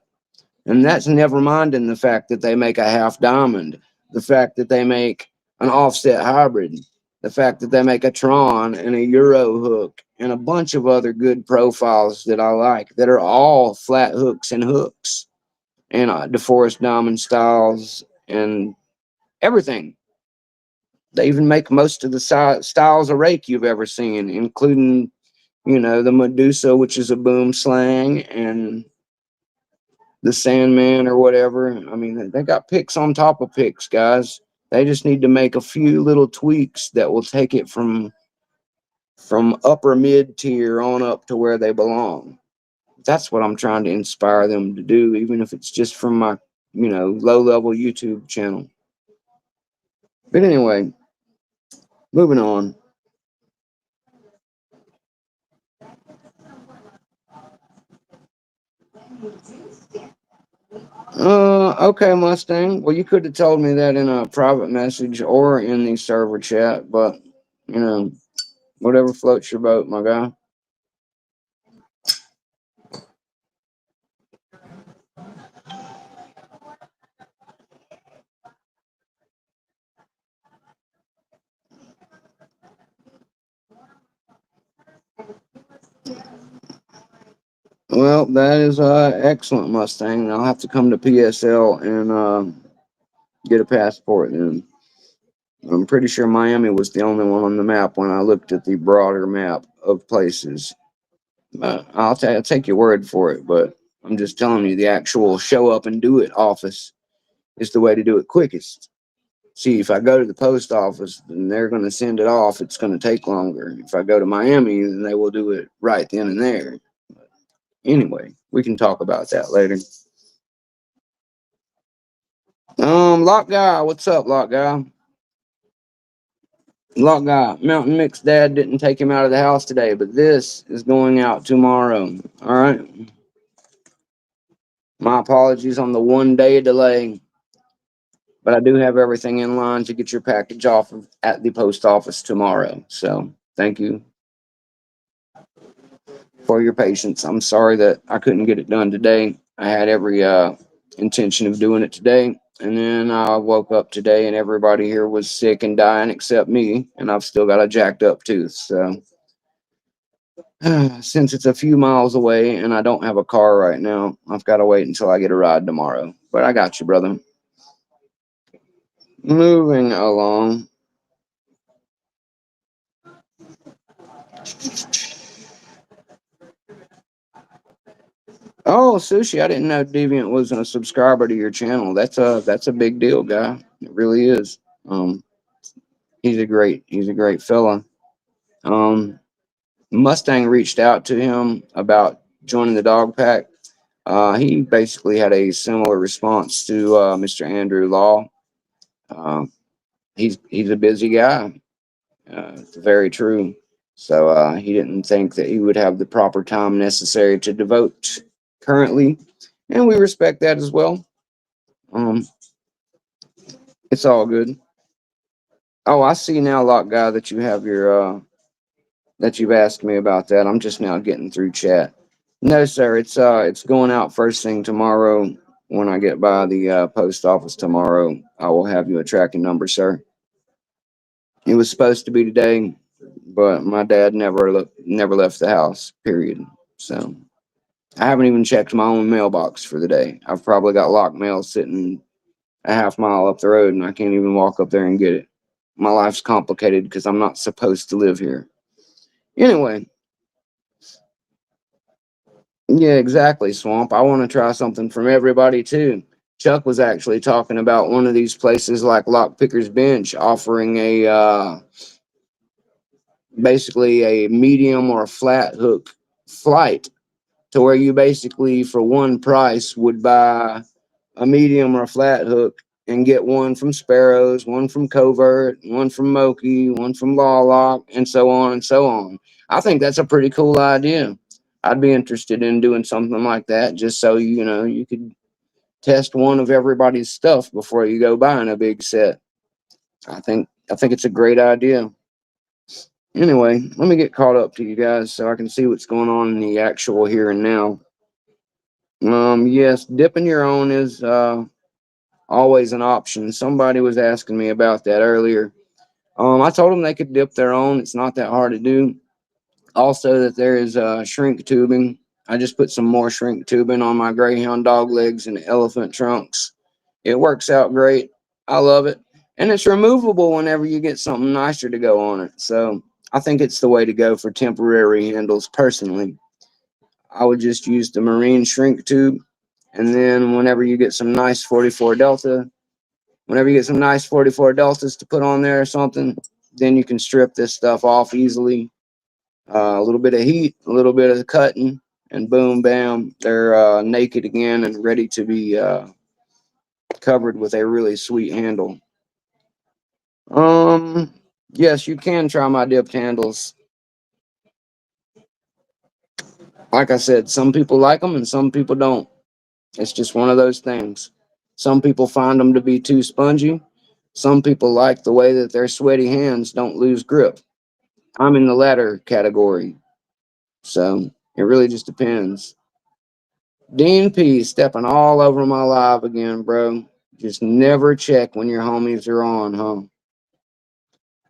Speaker 2: And that's never minding the fact that they make a half diamond, the fact that they make an offset hybrid, the fact that they make a Tron and a Euro hook, and a bunch of other good profiles that I like that are all flat hooks and hooks, and DeForest diamond styles and everything. They even make most of the styles of rake you've ever seen, including, the Medusa, which is a boom slang, and the Sandman or whatever. I mean, they got picks on top of picks, guys. They just need to make a few little tweaks that will take it from upper mid tier on up to where they belong. That's what I'm trying to inspire them to do, even if it's just from my, low level YouTube channel. But anyway, moving on. Okay, Mustang. Well, you could have told me that in a private message or in the server chat, but you know, whatever floats your boat, my guy. Well, that is excellent, Mustang. I'll have to come to PSL and get a passport then. I'm pretty sure Miami was the only one on the map when I looked at the broader map of places. But I'll take your word for it. But I'm just telling you, the actual show up and do it office is the way to do it quickest. See, if I go to the post office, then they're going to send it off. It's going to take longer. If I go to Miami, then they will do it right then and there. Anyway, we can talk about that later. Lock guy, what's up, lock guy? Lock guy, Mountain Mix dad didn't take him out of the house today, but this is going out tomorrow. All right. My apologies on the 1 day delay, but I do have everything in line to get your package off at the post office tomorrow. So thank you for your patience. I'm sorry that I couldn't get it done today. I had every intention of doing it today. And then I woke up today and everybody here was sick and dying except me. And I've still got a jacked up tooth. So since it's a few miles away and I don't have a car right now, I've got to wait until I get a ride tomorrow. But I got you, brother. Moving along. Oh, Sushi, I didn't know Deviant was a subscriber to your channel. That's a big deal, guy. It really is. Um, he's a great fella. Um, Mustang reached out to him about joining the dog pack. He basically had a similar response to Mr. Andrew Law. Uh, he's a busy guy. It's very true. So he didn't think that he would have the proper time necessary to devote currently, and we respect that as well. Um, it's all good. Oh, I see now, Lock Guy, that you have your that you've asked me about that. I'm just now getting through chat. No, sir, it's going out first thing tomorrow. When I get by the post office tomorrow, I will have you a tracking number, sir. It was supposed to be today, but my dad never left the house. Period. So I haven't even checked my own mailbox for the day. I've probably got locked mail sitting a half mile up the road, and I can't even walk up there and get it. My life's complicated because I'm not supposed to live here. Anyway, yeah, exactly, Swamp. I want to try something from everybody too. Chuck was actually talking about one of these places like Lockpicker's Bench offering a basically a medium or a flat hook flight to where you basically for one price would buy a medium or a flat hook and get one from Sparrows, one from Covert, one from Moki, one from Law Lock, and so on and so on. I think that's a pretty cool idea. I'd be interested in doing something like that just so you know you could test one of everybody's stuff before you go buying a big set. I think it's a great idea. Anyway, let me get caught up to you guys so I can see what's going on in the actual here and now. Yes, dipping your own is always an option. Somebody was asking me about that earlier. I told them they could dip their own. It's not that hard to do. Also, that there is shrink tubing. I just put some more shrink tubing on my Greyhound dog legs and elephant trunks. It works out great. I love it. And it's removable whenever you get something nicer to go on it. So I think it's the way to go for temporary handles personally. I would just use the marine shrink tube. And then whenever you get some nice 44 deltas to put on there or something, then you can strip this stuff off easily. A little bit of heat, a little bit of cutting, and boom, bam, they're naked again and ready to be covered with a really sweet handle. Um, yes, you can try my dipped handles. Like I said, some people like them and some people don't. It's just one of those things. Some people find them to be too spongy. Some people like the way that their sweaty hands don't lose grip. I'm in the latter category. So it really just depends. Dean P stepping all over my live again, bro. Just never check when your homies are on, huh?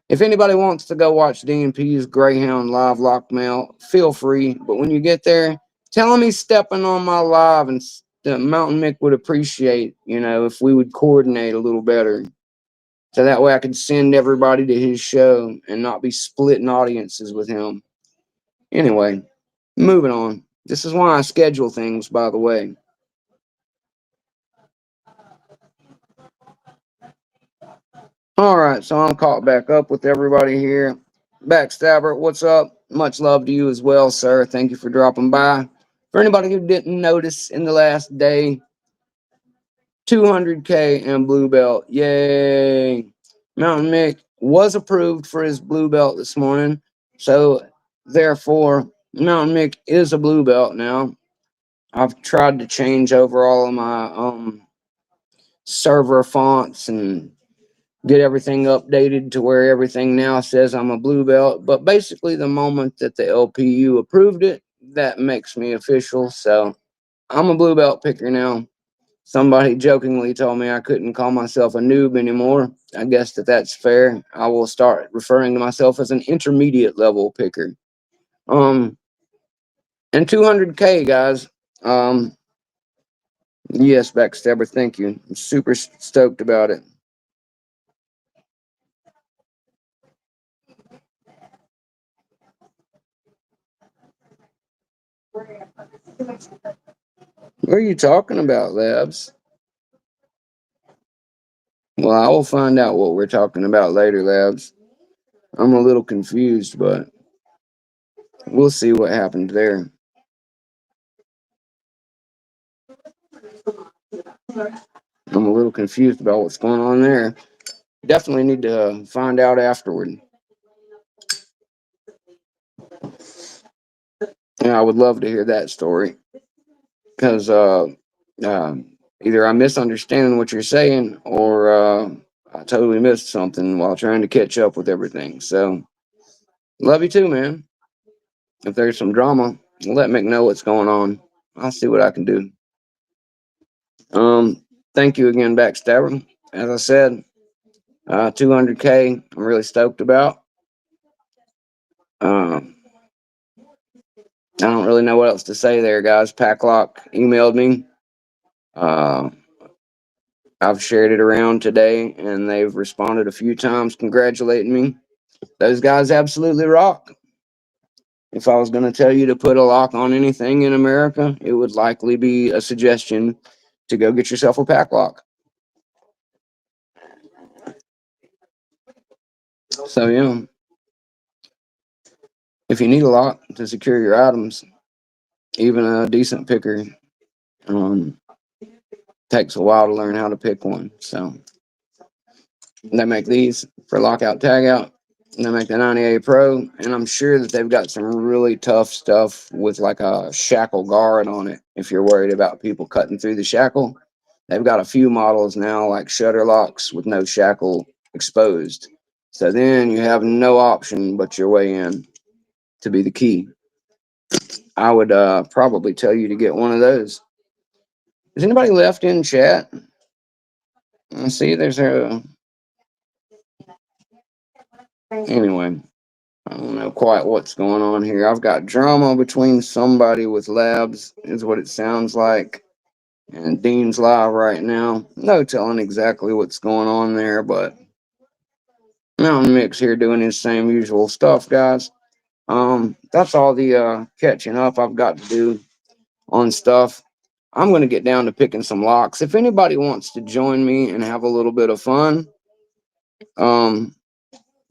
Speaker 2: If anybody wants to go watch Dean P's Greyhound live lock mail, feel free. But when you get there, tell him he's stepping on my live, and Mountain Mick would appreciate, if we would coordinate a little better. So that way I can send everybody to his show and not be splitting audiences with him. Anyway, moving on. This is why I schedule things, by the way. All right, so I'm caught back up with everybody here. Backstabber, what's up? Much love to you as well, sir. Thank you for dropping by. For anybody who didn't notice in the last day, 200K and blue belt. Yay. Mountain Mick was approved for his blue belt this morning. So, therefore, Mountain Mick is a blue belt now. I've tried to change over all of my server fonts and get everything updated to where everything now says I'm a blue belt. But basically, the moment that the LPU approved it, that makes me official. So, I'm a blue belt picker now. Somebody jokingly told me I couldn't call myself a noob anymore. I guess that's fair. I will start referring to myself as an intermediate level picker. And 200K, guys. Yes, Backstabber, thank you. I'm super stoked about it. What are you talking about, Labs? Well, I will find out what we're talking about later, Labs. I'm a little confused, but we'll see what happened there. I'm a little confused about what's going on there. Definitely need to find out afterward. Yeah, I would love to hear that story because either I'm misunderstanding what you're saying or I totally missed something while trying to catch up with everything. So, love you too, man. If there's some drama, let Mick know what's going on. I'll see what I can do. Thank you again, Backstabber. As I said, 200K, I'm really stoked about. I don't really know what else to say there, guys. Packlock emailed me. Uh, I've shared it around today, and they've responded a few times congratulating me. Those guys absolutely rock. If I was going to tell you to put a lock on anything in America, it would likely be a suggestion to go get yourself a pack lock. So, yeah, if you need a lock to secure your items, even a decent picker takes a while to learn how to pick one. So, they make these for lockout tagout. And they make the 98 Pro, and I'm sure that they've got some really tough stuff with like a shackle guard on it. If you're worried about people cutting through the shackle, they've got a few models now like shutter locks with no shackle exposed. So then you have no option but your way in to be the key. I would probably tell you to get one of those. Is anybody left in chat? I see there's a. Anyway, I don't know quite what's going on here. I've got drama between somebody with Labs, is what it sounds like. And Dean's live right now. No telling exactly what's going on there, but Mountain Mix here doing his same usual stuff, guys. That's all the catching up I've got to do on stuff. I'm going to get down to picking some locks. If anybody wants to join me and have a little bit of fun,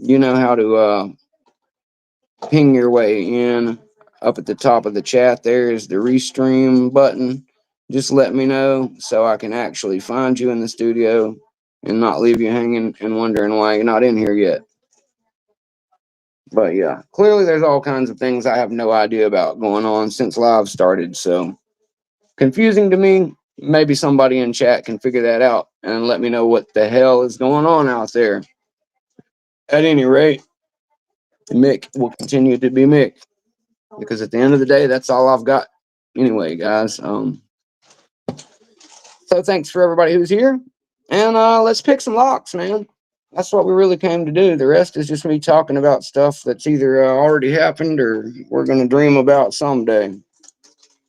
Speaker 2: you know how to ping your way in. Up at the top of the chat, there is the restream button. Just let me know so I can actually find you in the studio and not leave you hanging and wondering why you're not in here yet. But yeah, clearly there's all kinds of things I have no idea about going on since live started. So confusing to me. Maybe somebody in chat can figure that out and let me know what the hell is going on out there. At any rate, Mick will continue to be Mick. Because at the end of the day, that's all I've got. Anyway, guys. So thanks for everybody who's here, and let's pick some locks, man. That's what we really came to do. The rest is just me talking about stuff that's either already happened or we're gonna dream about someday.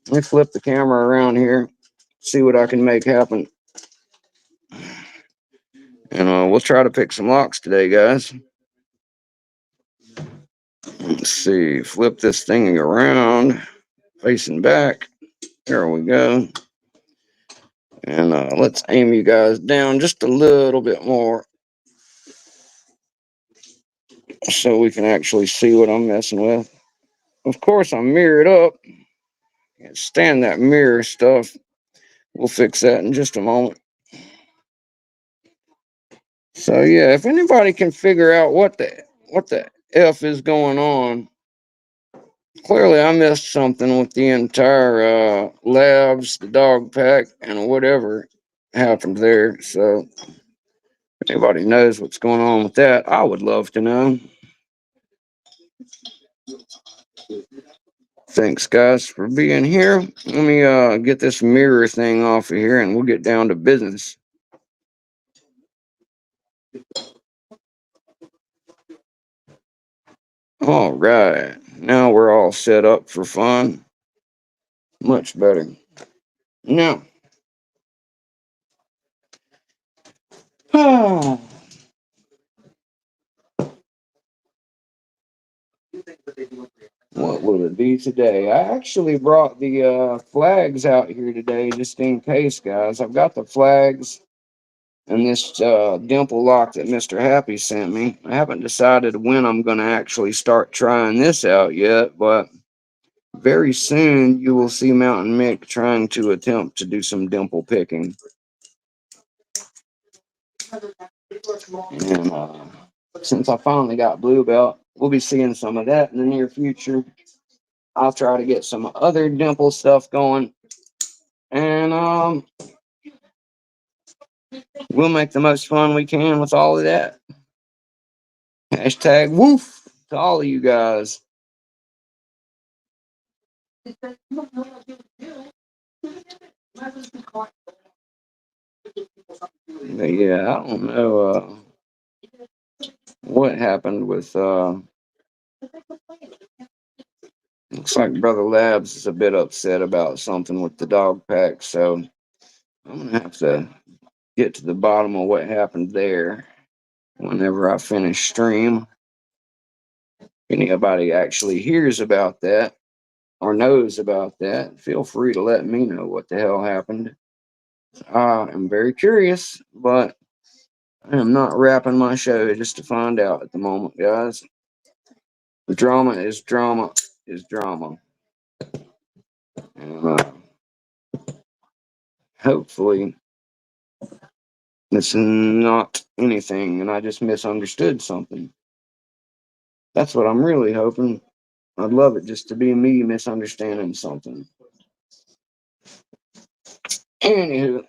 Speaker 2: Let me flip the camera around here, see what I can make happen. And we'll try to pick some locks today, guys. Let's see. Flip this thing around, facing back. There we go. And let's aim you guys down just a little bit more so we can actually see what I'm messing with. Of course, I'm mirrored up. Can't stand that mirror stuff. We'll fix that in just a moment. So yeah, if anybody can figure out what the F is going on, clearly I missed something with the entire labs, the dog pack, and whatever happened there. So if anybody knows what's going on with that, I would love to know. Thanks, guys, for being here. Let me get this mirror thing off of here, and we'll get down to business. All right, now we're all set up for fun. Much better. Now, what will it be today? I actually brought the flags out here today just in case, guys. I've got the flags and this dimple lock that Mr. Happy sent me. I haven't decided when I'm going to actually start trying this out yet, but very soon you will see Mountain Mick trying to attempt to do some dimple picking. And since I finally got blue belt, we'll be seeing some of that in the near future. I'll try to get some other dimple stuff going. And we'll make the most fun we can with all of that. Hashtag woof to all of you guys. But yeah, I don't know what happened with looks like Brother Labs is a bit upset about something with the dog pack, so I'm gonna have to get to the bottom of what happened there whenever I finish stream. If anybody actually hears about that or knows about that, feel free to let me know what the hell happened. I'm very curious, but I am not wrapping my show just to find out at the moment, guys. The drama is drama is drama. And hopefully it's not anything and I just misunderstood something. That's what I'm really hoping. I'd love it just to be me misunderstanding something. Anywho,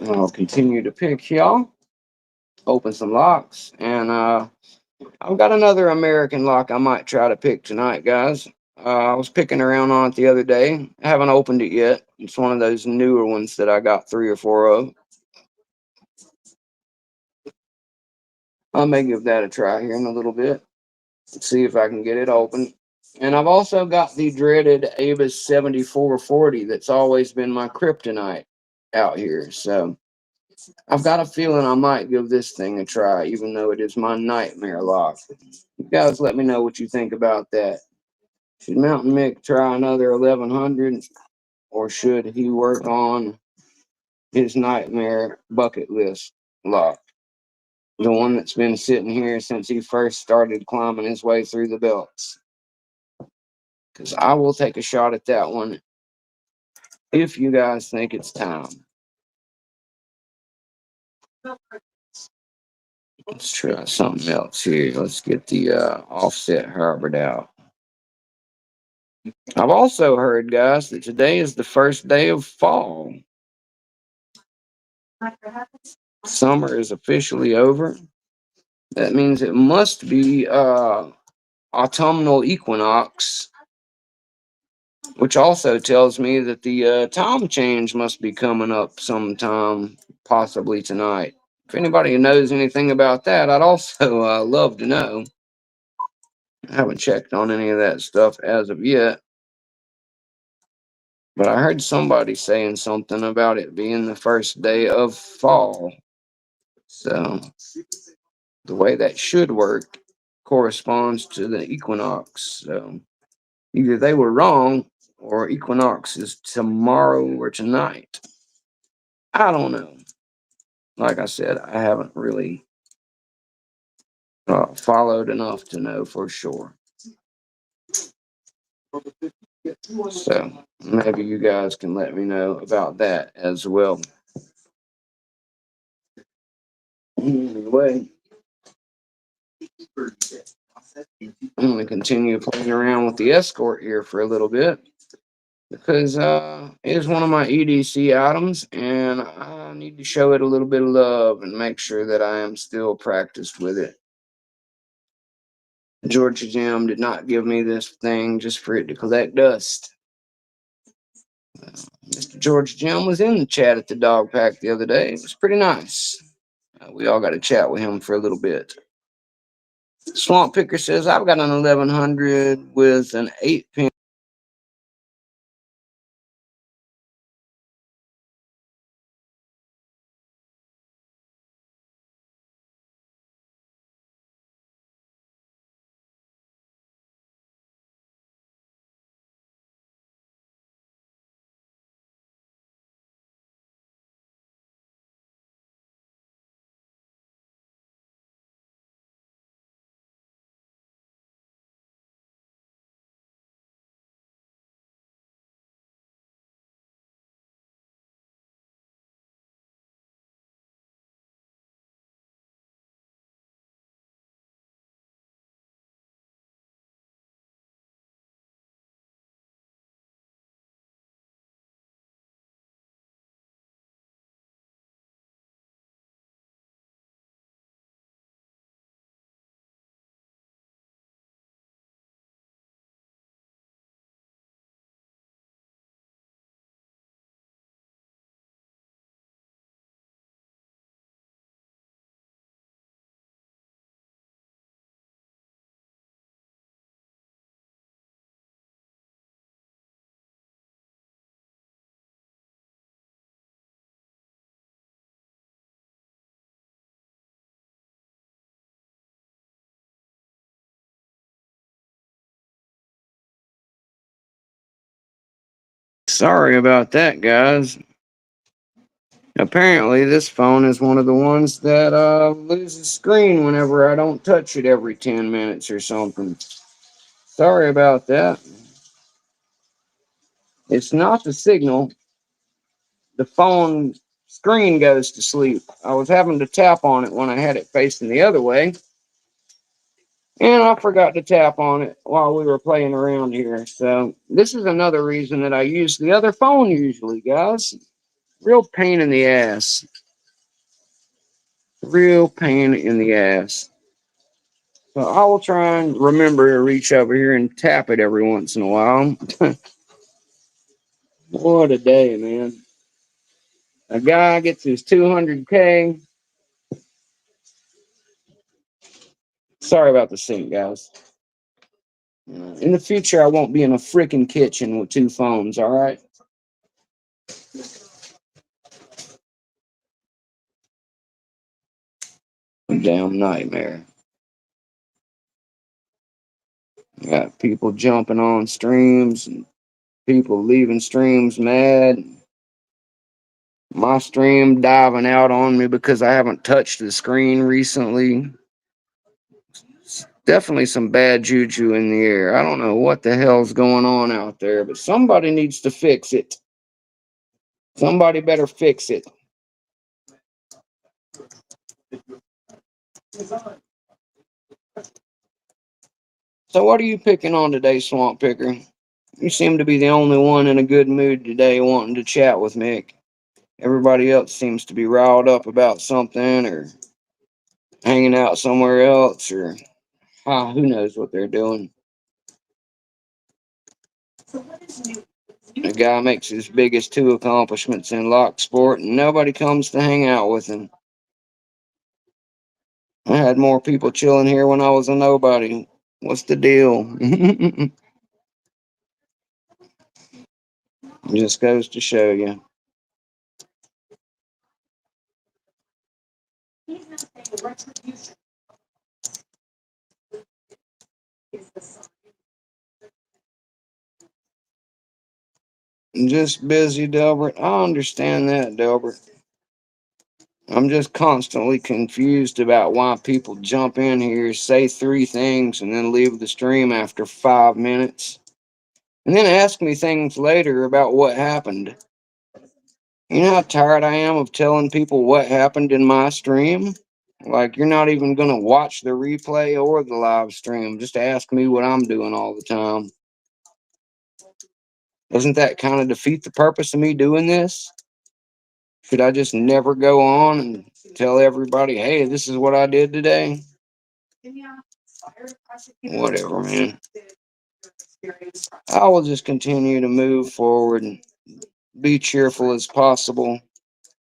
Speaker 2: I'll continue to pick y'all, open some locks, and I've got another American lock I might try to pick tonight, guys. I was picking around on it the other day. I haven't opened it yet. It's one of those newer ones that I got 3 or 4 of. I may give that a try here in a little bit. See if I can get it open. And I've also got the dreaded Avis 7440 that's always been my kryptonite out here. So I've got a feeling I might give this thing a try, even though it is my nightmare lock. You guys let me know what you think about that. Should Mountain Mick try another 1100, or should he work on his nightmare bucket list lock? The one that's been sitting here since he first started climbing his way through the belts. Because I will take a shot at that one if you guys think it's time. Let's try something else here. Let's get the offset hybrid out. I've also heard, guys, that today is the first day of fall. Summer is officially over. That means it must be autumnal equinox, which also tells me that the time change must be coming up sometime, possibly tonight. If anybody knows anything about that, I'd also love to know. I haven't checked on any of that stuff as of yet. But I heard somebody saying something about it being the first day of fall. So the way that should work corresponds to the equinox. So either they were wrong or equinox is tomorrow or tonight. I don't know. Like I said, I haven't really followed enough to know for sure. So maybe you guys can let me know about that as well. Anyway, I'm going to continue playing around with the escort here for a little bit because it is one of my EDC items and I need to show it a little bit of love and make sure that I am still practiced with it. Georgia Jim did not give me this thing just for it to collect dust. Mr. George Jim was in the chat at the dog pack the other day. It was pretty nice. We all got to chat with him for a little bit. Swamp Picker says, I've got an 1100 with an 8-pin. Sorry about that, guys. Apparently, this phone is one of the ones that loses screen whenever I don't touch it every 10 minutes or something. Sorry about that. It's not the signal. The phone screen goes to sleep. I was having to tap on it when I had it facing the other way. And I forgot to tap on it while we were playing around here. So this is another reason that I use the other phone usually, guys. Real pain in the ass. Real pain in the ass. So I will try and remember to reach over here and tap it every once in a while. What a day, man. A guy gets his 200K. Sorry about the sink, guys. In the future, I won't be in a freaking kitchen with two phones, all right? A damn nightmare. You got people jumping on streams and people leaving streams mad. My stream diving out on me because I haven't touched the screen recently. Definitely some bad juju in the air. I don't know what the hell's going on out there, but somebody needs to fix it. Somebody better fix it. So what are you picking on today, Swamp Picker? You seem to be the only one in a good mood today wanting to chat with Mick. Everybody else seems to be riled up about something or hanging out somewhere else or who knows what they're doing. The guy makes his biggest two accomplishments in lock sport and nobody comes to hang out with him. I had more people chilling here when I was a nobody. What's the deal? Just goes to show you. Just busy, Delbert. I understand that, Delbert. I'm just constantly confused about why people jump in here, say three things, and then leave the stream after 5 minutes, and then ask me things later about what happened. You know how tired I am of telling people what happened in my stream? Like, you're not even going to watch the replay or the live stream. Just ask me what I'm doing all the time. Doesn't that kind of defeat the purpose of me doing this? Should I just never go on and tell everybody, hey, this is what I did today? Whatever, man. I will just continue to move forward and be cheerful as possible.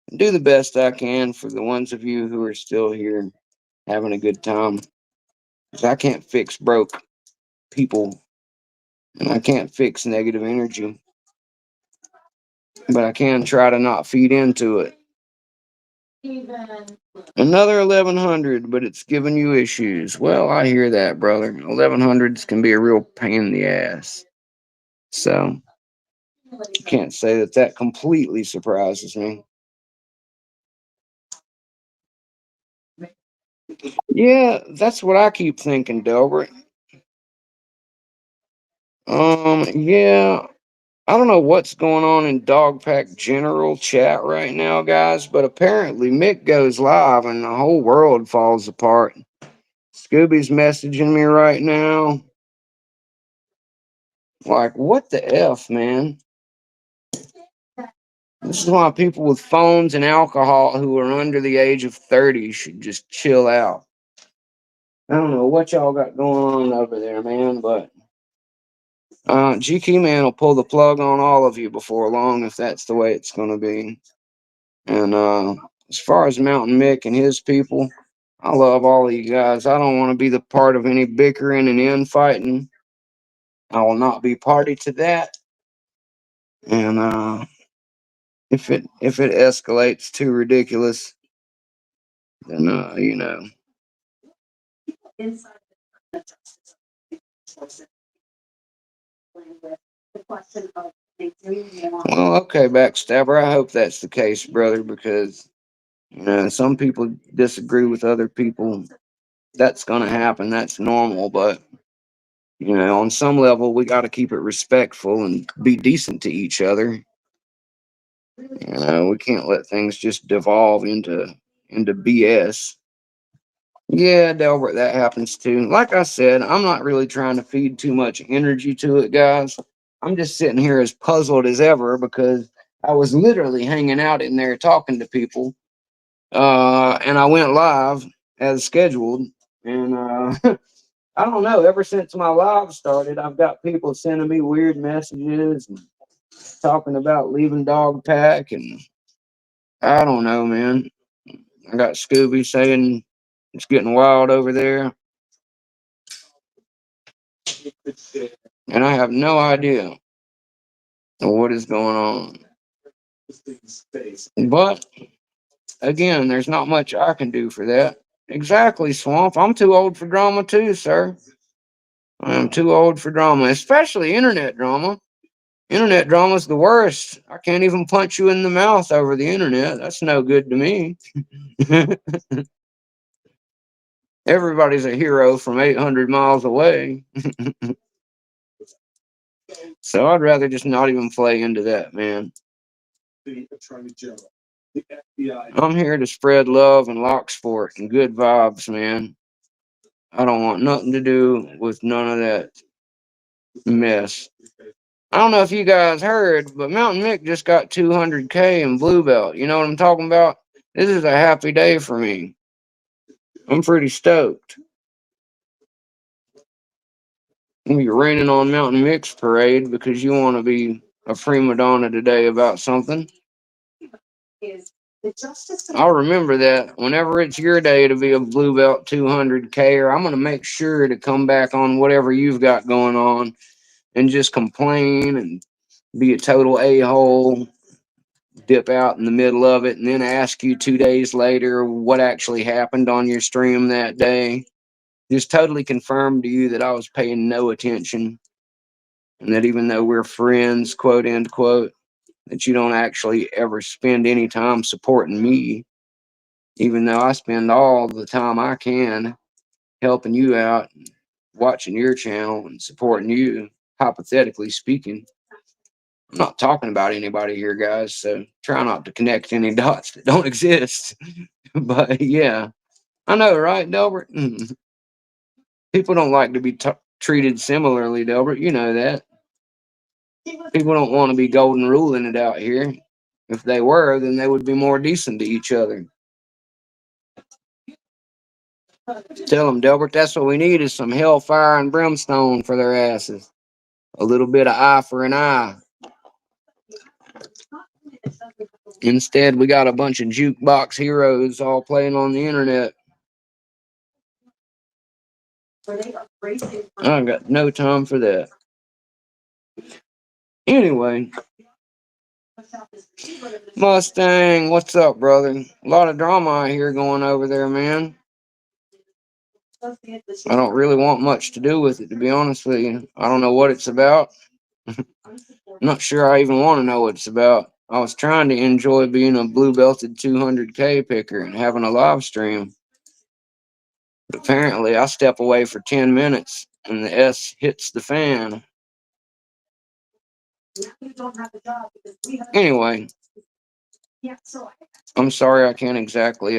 Speaker 2: And do the best I can for the ones of you who are still here and having a good time. 'Cause I can't fix broke people and I can't fix negative energy, but I can try to not feed into it. Another 1100, but it's giving you issues. Well, I hear that, brother. 1100s can be a real pain in the ass. So, can't say that that completely surprises me. Yeah, that's what I keep thinking, Delbert. Yeah, I don't know what's going on in Dogpack General chat right now, guys, but apparently Mick goes live and the whole world falls apart. Scooby's messaging me right now. Like, what the F, man? This is why people with phones and alcohol who are under the age of 30 should just chill out. I don't know what y'all got going on over there, man, but GK Man will pull the plug on all of you before long if that's the way it's going to be. And as far as Mountain Mick and his people, I love all of you guys. I don't want to be the part of any bickering and infighting. I will not be party to that. And if it escalates too ridiculous, then you know. Well, okay, backstabber. I hope that's the case, brother, because some people disagree with other people. That's gonna happen. That's normal, but on some level, we got to keep it respectful and be decent to each other. We can't let things just devolve into BS. Yeah, Delbert, that happens too. Like I said, I'm not really trying to feed too much energy to it, guys. I'm just sitting here as puzzled as ever because I was literally hanging out in there talking to people, and I went live as scheduled, and I don't know. Ever since my live started, I've got people sending me weird messages and talking about leaving Dog Pack, and I don't know, man. I got Scooby saying it's getting wild over there, and I have no idea what is going on. But again, there's not much I can do for that. Exactly, Swamp. I'm too old for drama too, sir. I'm too old for drama, especially internet drama. Internet drama's the worst. I can't even punch you in the mouth over the internet. That's no good to me. Everybody's a hero from 800 miles away. So I'd rather just not even play into that, man. I'm here to spread love and lock sport and good vibes, man. I don't want nothing to do with none of that mess. I don't know if you guys heard, but Mountain Mick just got 200K in Blue Belt. You know what I'm talking about? This is a happy day for me. I'm pretty stoked. You're raining on Mountain Mick's parade because you want to be a prima donna today about something. I'll remember that whenever it's your day to be a Blue Belt 200K, or I'm going to make sure to come back on whatever you've got going on and just complain and be a total a-hole, dip out in the middle of it, and then ask you 2 days later what actually happened on your stream that day. Just totally confirmed to you that I was paying no attention, and that even though we're friends, quote end quote, that you don't actually ever spend any time supporting me, even though I spend all the time I can helping you out, watching your channel, and supporting you, hypothetically speaking. I'm not talking about anybody here, guys, so try not to connect any dots that don't exist. But yeah, I know, right, Delbert? People don't like to be treated similarly, Delbert. You know that. People don't want to be golden ruling it out here. If they were, then they would be more decent to each other. Tell them, Delbert, that's what we need is some hellfire and brimstone for their asses. A little bit of eye for an eye. Instead, we got a bunch of jukebox heroes all playing on the internet. I got no time for that. Anyway, Mustang, what's up, brother? A lot of drama I hear going over there, man. I don't really want much to do with it, to be honest with you. I don't know what it's about. I'm not sure I even want to know what it's about. I was trying to enjoy being a blue belted 200K picker and having a live stream. But apparently, I step away for 10 minutes and the S hits the fan. Anyway, I'm sorry I can't exactly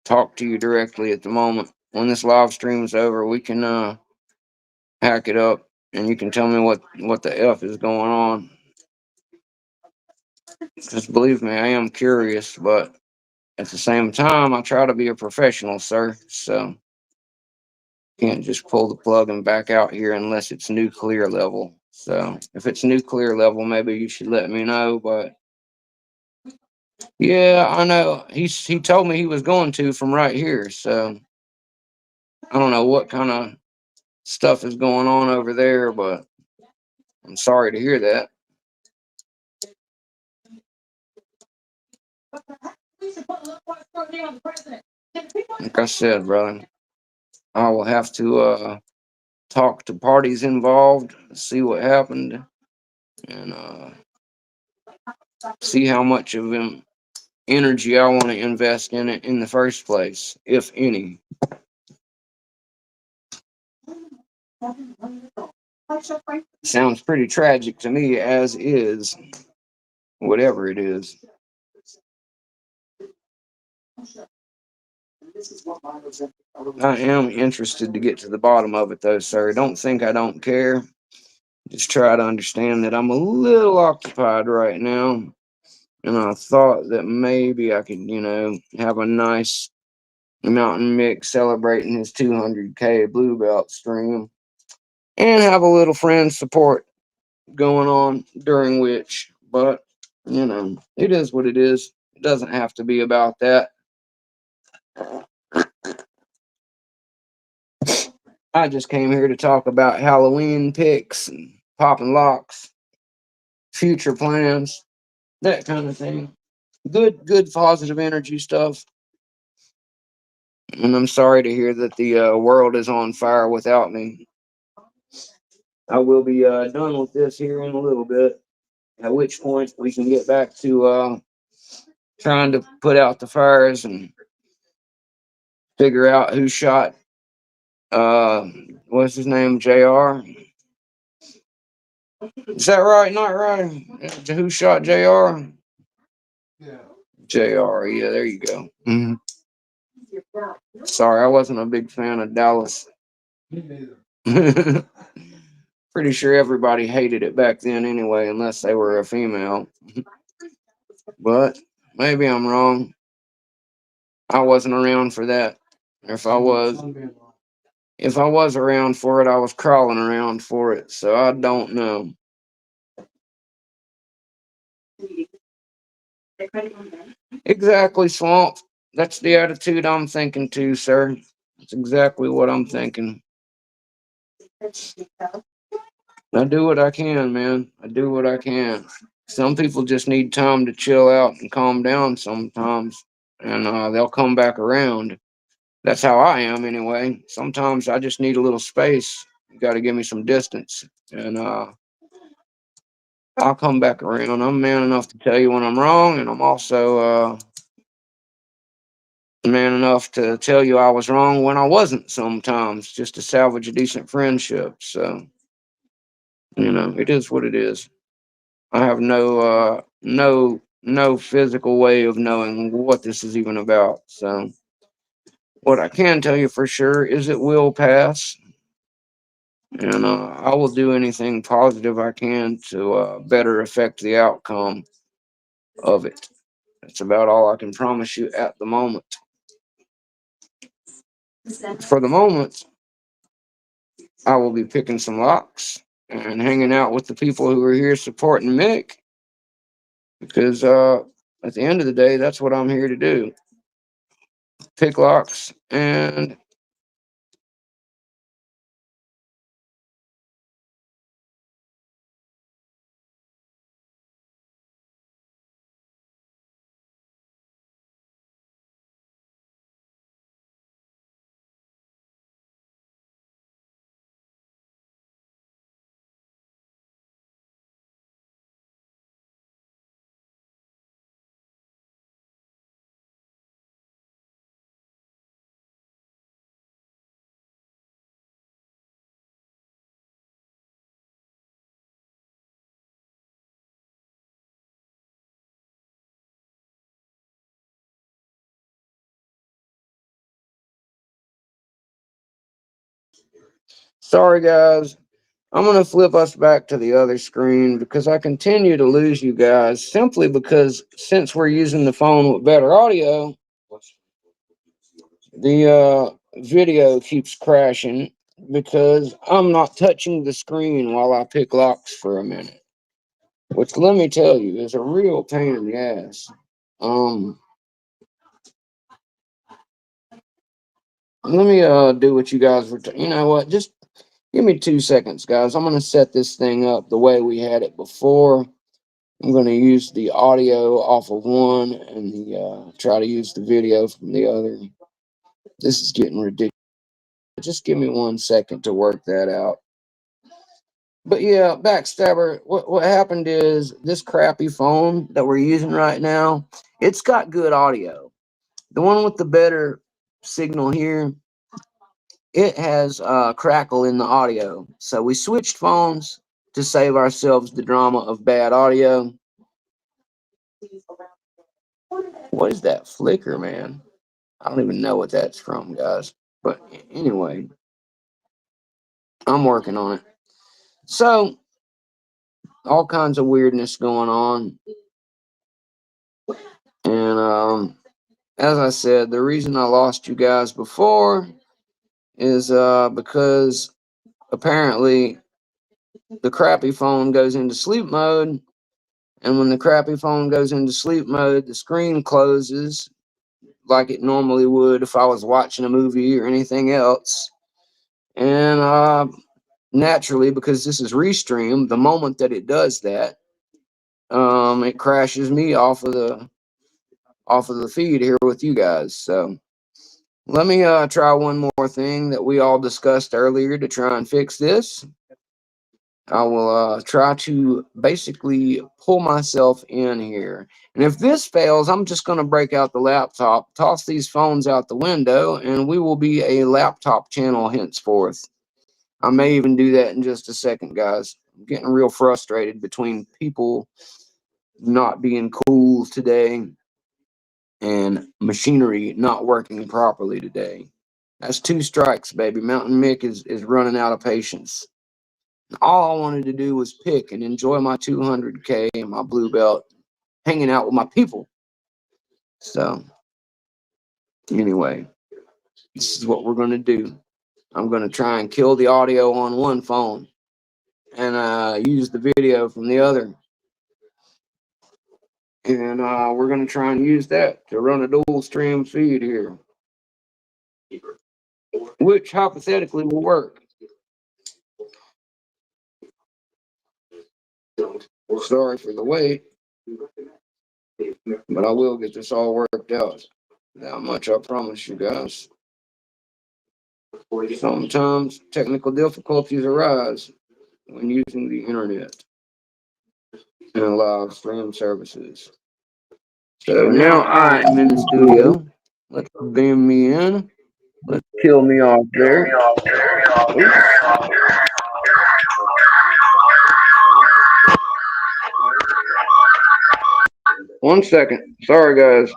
Speaker 2: talk to you directly at the moment. When this live stream is over, we can hack it up and you can tell me what the F is going on. Because believe me, I am curious, but at the same time, I try to be a professional, sir. So can't just pull the plug and back out here unless it's nuclear level. So if it's nuclear level, maybe you should let me know. But yeah, I know he told me he was going to from right here. So I don't know what kind of stuff is going on over there, but I'm sorry to hear that. Like I said, brother, I will have to talk to parties involved, see what happened, and see how much of energy I want to invest in it in the first place, if any. Sounds pretty tragic to me, as is, whatever it is. I am interested to get to the bottom of it, though, sir. Don't think I don't care. Just try to understand that I'm a little occupied right now. And I thought that maybe I could, have a nice mountain mix celebrating his 200K blue belt stream and have a little friend support going on during which, but it is what it is. It doesn't have to be about that. I just came here to talk about Halloween picks and popping locks, future plans, that kind of thing. Good positive energy stuff. And I'm sorry to hear that the world is on fire without me. I will be done with this here in a little bit, at which point we can get back to trying to put out the fires and figure out who shot, what's his name, JR? Is that right? Not right? Who shot JR? Yeah. JR, yeah, there you go. Mm-hmm. Sorry, I wasn't a big fan of Dallas. Me neither. Pretty sure everybody hated it back then anyway, unless they were a female. But maybe I'm wrong. I wasn't around for that. If I was around for it, I was crawling around for it. So I don't know. Exactly, Swamp. That's the attitude I'm thinking too, sir. That's exactly what I'm thinking. I do what I can, man. I do what I can. Some people just need time to chill out and calm down sometimes, and they'll come back around. That's how I am anyway. Sometimes I just need a little space. You got to give me some distance, and I'll come back around. I'm man enough to tell you when I'm wrong, and I'm also man enough to tell you I was wrong when I wasn't sometimes, just to salvage a decent friendship. So, it is what it is. I have no physical way of knowing what this is even about. So what I can tell you for sure is it will pass, and I will do anything positive I can to better affect the outcome of it. That's about all I can promise you at the moment. For the moment, I will be picking some locks and hanging out with the people who are here supporting Mick, because at the end of the day, that's what I'm here to do. Pick locks and sorry guys, I'm going to flip us back to the other screen because I continue to lose you guys simply because since we're using the phone with better audio, the video keeps crashing because I'm not touching the screen while I pick locks for a minute, which let me tell you is a real pain in the ass. Um, Let me do what you guys were. You know what? Just give me 2 seconds, guys. I'm gonna set this thing up the way we had it before. I'm gonna use the audio off of one and the try to use the video from the other. This is getting ridiculous. Just give me 1 second to work that out. But yeah, backstabber. What happened is this crappy phone that we're using right now. It's got good audio. The one with the better signal here, it has crackle in the audio. So we switched phones to save ourselves the drama of bad audio. What is that flicker, man? I don't even know what that's from, guys. But anyway, I'm working on it. So, all kinds of weirdness going on. And as I said, the reason I lost you guys before is because apparently the crappy phone goes into sleep mode. And when the crappy phone goes into sleep mode, the screen closes like it normally would if I was watching a movie or anything else. And naturally, because this is Restream, the moment that it does that, it crashes me off of the feed here with you guys. So let me try one more thing that we all discussed earlier to try and fix this. I will try to basically pull myself in here. And if this fails, I'm just going to break out the laptop, toss these phones out the window, and we will be a laptop channel henceforth. I may even do that in just a second, guys. I'm getting real frustrated between people not being cool today and machinery not working properly today. That's 2 strikes, baby. Mountain Mick is running out of patience. All I wanted to do was pick and enjoy my 200K and my blue belt, hanging out with my people. So, anyway, this is what we're going to do. I'm going to try and kill the audio on one phone and use the video from the other. And we're going to try and use that to run a dual stream feed here, which hypothetically will work. Sorry for the wait, but I will get this all worked out. That much I promise you guys. Sometimes technical difficulties arise when using the internet and live stream services. So now I am in the studio. Let's beam me in. Let's kill me off there. Oops. One second. Sorry, guys.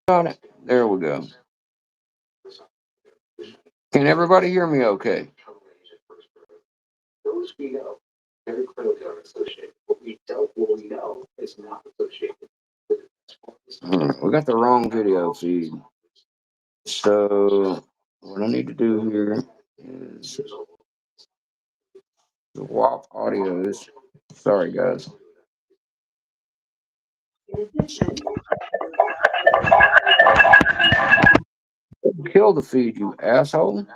Speaker 2: Got it. There we go. Can everybody hear me okay? We got the wrong video feed. So what I need to do here is swap audios. Sorry, guys. Kill the feed, you asshole.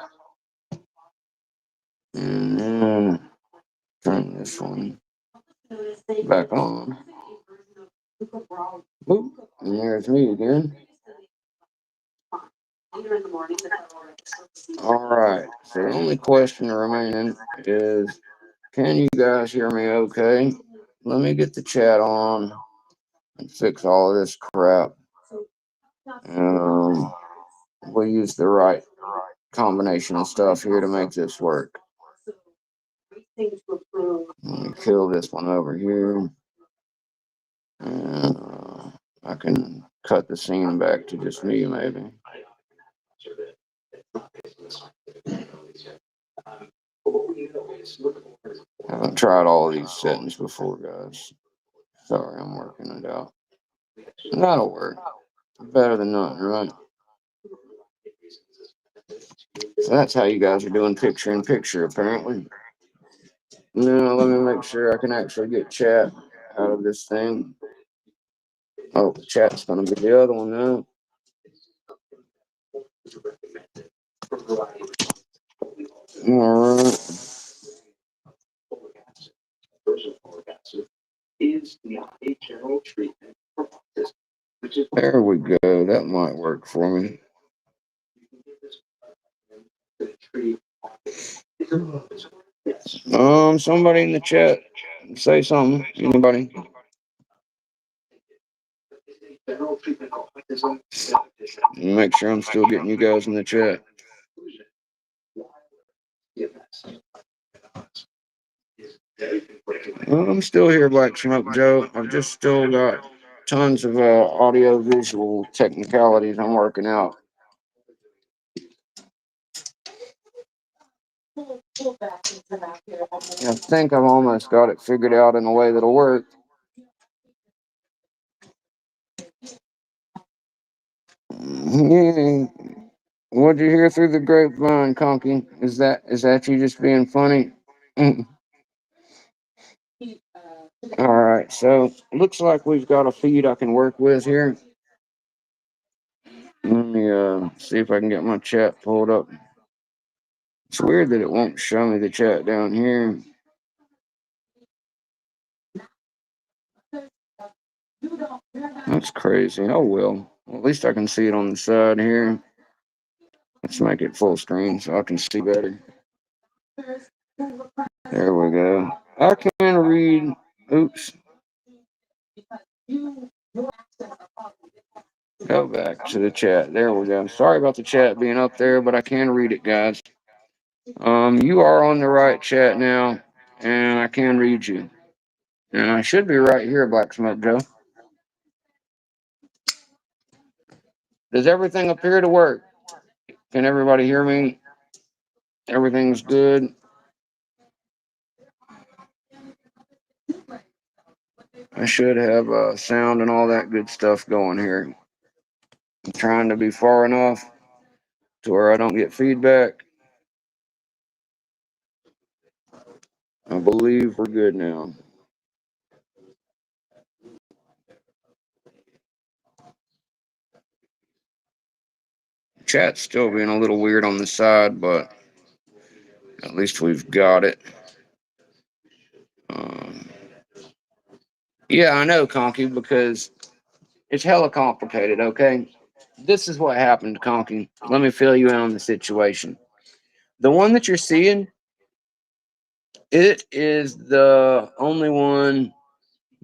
Speaker 2: And then turn this one back on. Boop. And there's me again. All right. So the only question remaining is, can you guys hear me okay? Let me get the chat on and fix all of this crap. And we'll use the right combination of stuff here to make this work. Let me kill this one over here. And I can cut the scene back to just me, maybe. I haven't tried all of these settings before, guys. Sorry, I'm working it out. That'll work. Better than nothing, right? So that's how you guys are doing picture in picture, apparently. Now, let me make sure I can actually get chat out of this thing. Oh, the chat's going to be the other one now. All right. There we go. That might work for me. Somebody in the chat, say something. Anybody? Make sure I'm still getting you guys in the chat. I'm still here, Black Smoke Joe. I've just still got tons of audio visual technicalities I'm working out. I think I've almost got it figured out in a way that'll work. Yeah. What'd you hear through the grapevine, Conky? Is that you just being funny? All right, so looks like we've got a feed I can work with here. Let me see if I can get my chat pulled up. It's weird that it won't show me the chat down here. That's crazy. Oh well. At least I can see it on the side here. Let's make it full screen so I can see better. There we go. I can read. Oops. Go back to the chat. There we go. Sorry about the chat being up there, but I can read it, guys. You are on the right chat now, and I can read you. And I should be right here, Black Smoke Joe. Does everything appear to work? Can everybody hear me? Everything's good. I should have sound and all that good stuff going here. I'm trying to be far enough to where I don't get feedback. I believe we're good now. Chat's still being a little weird on the side, but at least we've got it. Um, yeah, I know, Conky, because it's hella complicated, okay? This is what happened, Conky. Let me fill you in on the situation. The one that you're seeing, it is the only one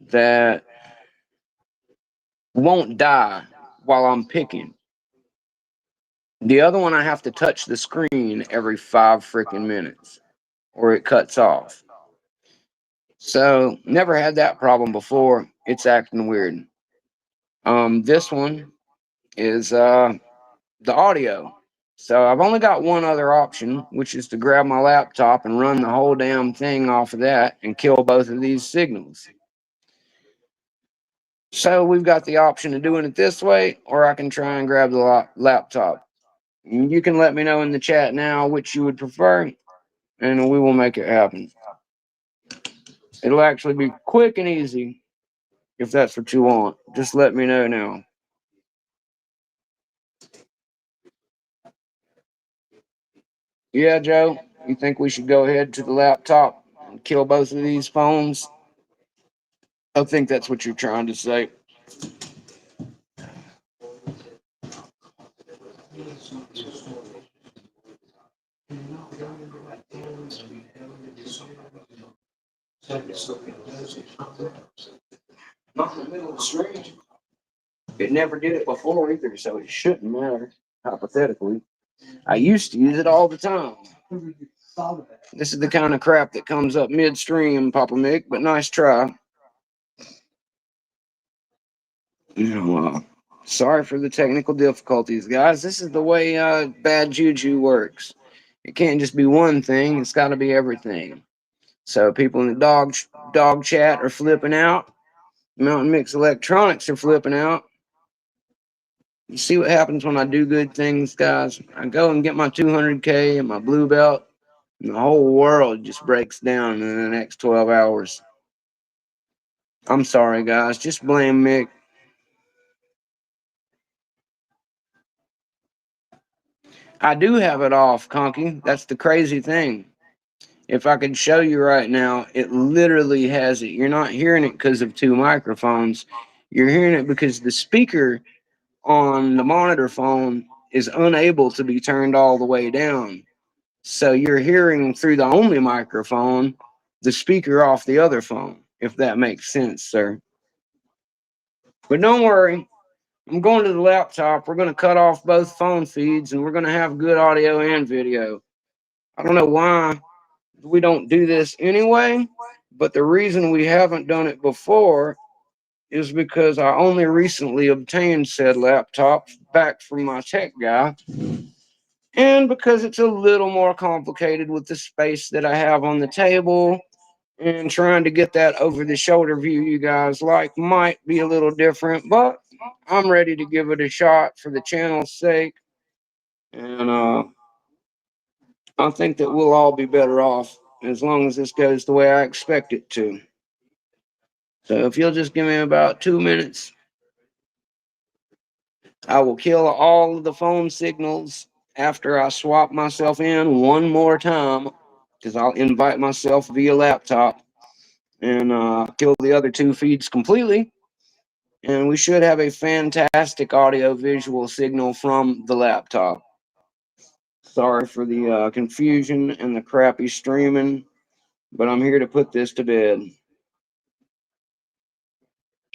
Speaker 2: that won't die while I'm picking. The other one, I have to touch the screen every 5 freaking minutes or it cuts off. So, never had that problem before. It's acting weird. This one is the audio. So I've only got one other option, which is to grab my laptop and run the whole damn thing off of that and kill both of these signals. So we've got the option of doing it this way, or I can try and grab the laptop. You can let me know in the chat now which you would prefer, and we will make it happen. It'll actually be quick and easy if that's what you want. Just let me know now. Yeah, Joe, you think we should go ahead to the laptop and kill both of these phones? I think that's what you're trying to say. Not in the middle of the street. It never did it before either, so it shouldn't matter, hypothetically. I used to use it all the time. This is the kind of crap that comes up midstream, Papa Mick, but nice try. Sorry for the technical difficulties, guys. This is the way bad juju works. It can't just be one thing, it's got to be everything. So people in the dog chat are flipping out. Mountain Mix Electronics are flipping out. You see what happens when I do good things, guys? I go and get my 200K and my blue belt, and the whole world just breaks down in the next 12 hours. I'm sorry, guys. Just blame Mick. I do have it off, Conky. That's the crazy thing. If I could show you right now, it literally has it. You're not hearing it because of two microphones. You're hearing it because the speaker on the monitor phone is unable to be turned all the way down. So you're hearing through the only microphone the speaker off the other phone, if that makes sense, sir. But don't worry, I'm going to the laptop. We're going to cut off both phone feeds and we're going to have good audio and video. I don't know why we don't do this anyway, but the reason we haven't done it before is because I only recently obtained said laptop back from my tech guy, and because it's a little more complicated with the space that I have on the table, and trying to get that over the shoulder view you guys like might be a little different, but I'm ready to give it a shot for the channel's sake, and I think that we'll all be better off as long as this goes the way I expect it to. So if you'll just give me about 2 minutes, I will kill all of the phone signals after I swap myself in one more time, because I'll invite myself via laptop and kill the other two feeds completely. And we should have a fantastic audio visual signal from the laptop. Sorry for the confusion and the crappy streaming, but I'm here to put this to bed.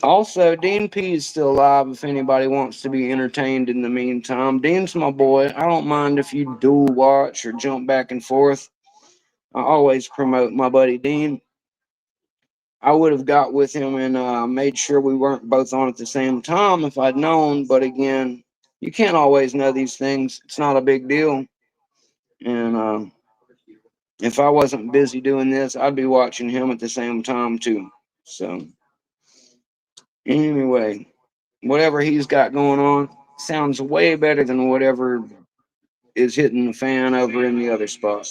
Speaker 2: Also, Dean P is still alive if anybody wants to be entertained in the meantime. Dean's my boy. I don't mind if you dual watch or jump back and forth. I always promote my buddy Dean. I would have got with him and made sure we weren't both on at the same time if I'd known. But again, you can't always know these things. It's not a big deal. And if I wasn't busy doing this, I'd be watching him at the same time too. So anyway, whatever he's got going on sounds way better than whatever is hitting the fan over in the other spot.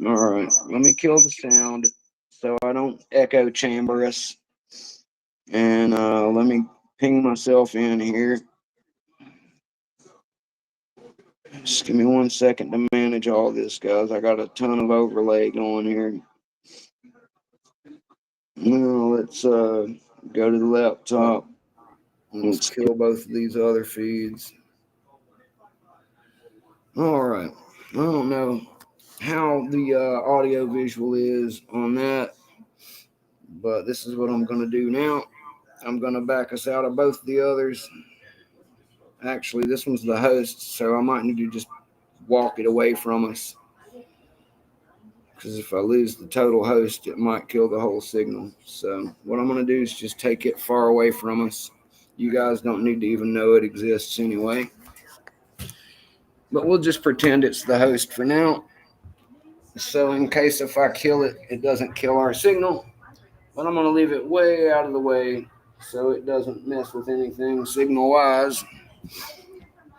Speaker 2: All right, let me kill the sound so I don't echo chamber us. And let me ping myself in here. Just give me 1 second to manage all this, guys. I got a ton of overlay going here. Now let's go to the laptop. Let's kill both of these other feeds. All right. I don't know how the audio visual is on that, but this is what I'm going to do now. I'm going to back us out of both the others. Actually, this one's the host, so I might need to just walk it away from us. Because if I lose the total host, it might kill the whole signal. So what I'm going to do is just take it far away from us. You guys don't need to even know it exists anyway. But we'll just pretend it's the host for now. So in case if I kill it, it doesn't kill our signal. But I'm going to leave it way out of the way so it doesn't mess with anything signal-wise.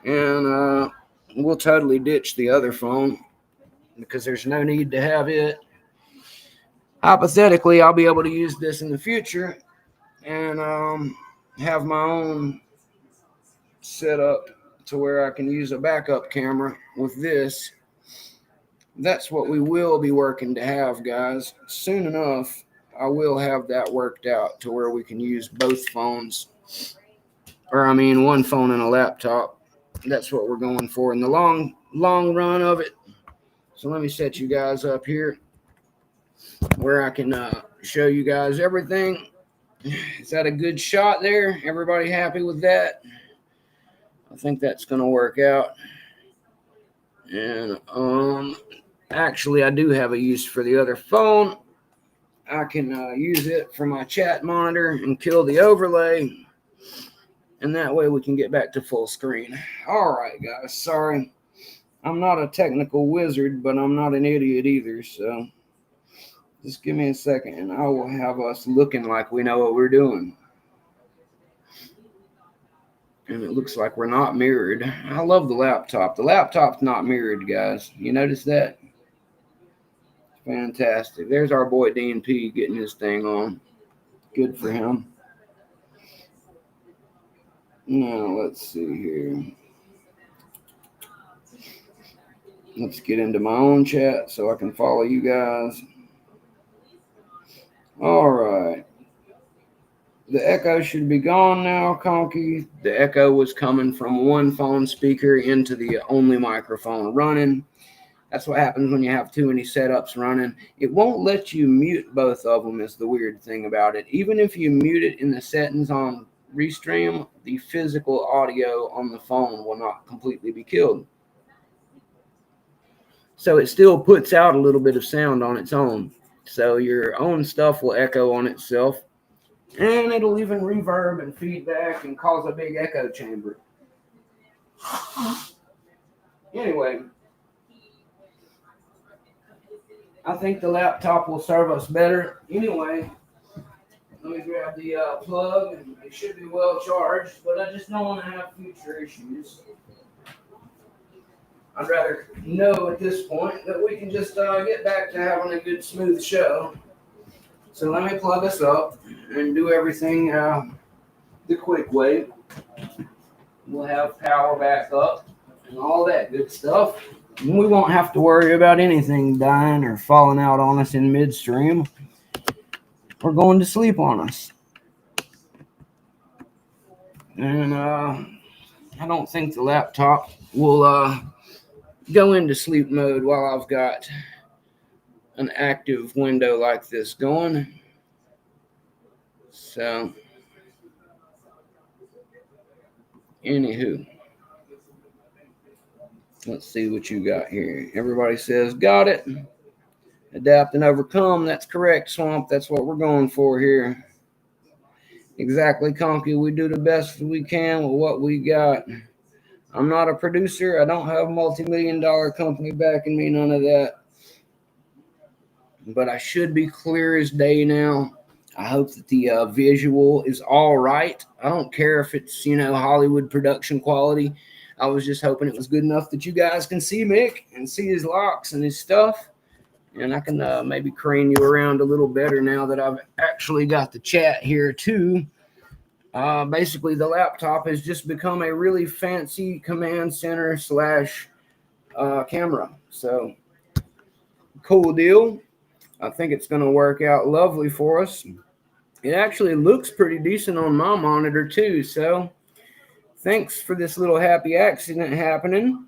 Speaker 2: And we'll totally ditch the other phone because there's no need to have it. Hypothetically, I'll be able to use this in the future and have my own setup to where I can use a backup camera with this. That's what we will be working to have, guys. Soon enough, I will have that worked out to where we can use both phones. Or, I mean, one phone and a laptop. That's what we're going for in the long run of it. So let me set you guys up here where I can show you guys everything. Is that a good shot there? Everybody happy with that? I think that's going to work out. And actually, I do have a use for the other phone. I can use it for my chat monitor and kill the overlay. And that way we can get back to full screen. All right, guys. Sorry. I'm not a technical wizard, but I'm not an idiot either. So just give me a second and I will have us looking like we know what we're doing. And it looks like we're not mirrored. I love the laptop. The laptop's not mirrored, guys. You notice that? Fantastic. There's our boy DNP getting his thing on. Good for him. Now, let's see here. Let's get into my own chat so I can follow you guys. All right. The echo should be gone now, Conky. The echo was coming from one phone speaker into the only microphone running. That's what happens when you have too many setups running. It won't let you mute both of them is the weird thing about it. Even if you mute it in the settings on Restream, the physical audio on the phone will not completely be killed. So it still puts out a little bit of sound on its own. So your own stuff will echo on itself. And it'll even reverb and feedback and cause a big echo chamber. Anyway, I think the laptop will serve us better. Anyway, let me grab the plug, and it should be well charged, but I just don't want to have future issues. I'd rather know at this point that we can just get back to having a good, smooth show. So let me plug us up and do everything the quick way. We'll have power back up and all that good stuff. And we won't have to worry about anything dying or falling out on us in midstream or going to sleep on us. And I don't think the laptop will go into sleep mode while I've got an active window like this going. So, anywho, let's see what you got here. Everybody says, got it. Adapt and overcome. That's correct, Swamp. That's what we're going for here. Exactly, Conky. We do the best we can with what we got. I'm not a producer. I don't have a multi-million-dollar company backing me. None of that. But I should be clear as day now. I hope that the visual is all right. I don't care if it's, Hollywood production quality. I was just hoping it was good enough that you guys can see Mick and see his locks and his stuff. And I can maybe crane you around a little better now that I've actually got the chat here too. Basically, the laptop has just become a really fancy command center slash camera. So, cool deal. I think it's going to work out lovely for us. It actually looks pretty decent on my monitor too. So, thanks for this little happy accident happening.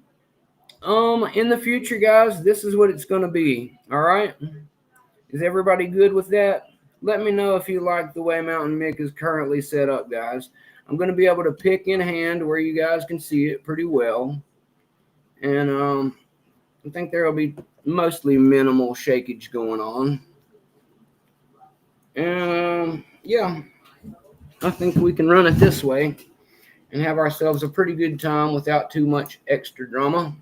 Speaker 2: In the future, guys, this is what it's going to be. All right. Is everybody good with that? Let me know if you like the way Mountain Mick is currently set up, guys. I'm going to be able to pick in hand where you guys can see it pretty well. And I think there will be mostly minimal shakeage going on. And yeah, I think we can run it this way and have ourselves a pretty good time without too much extra drama.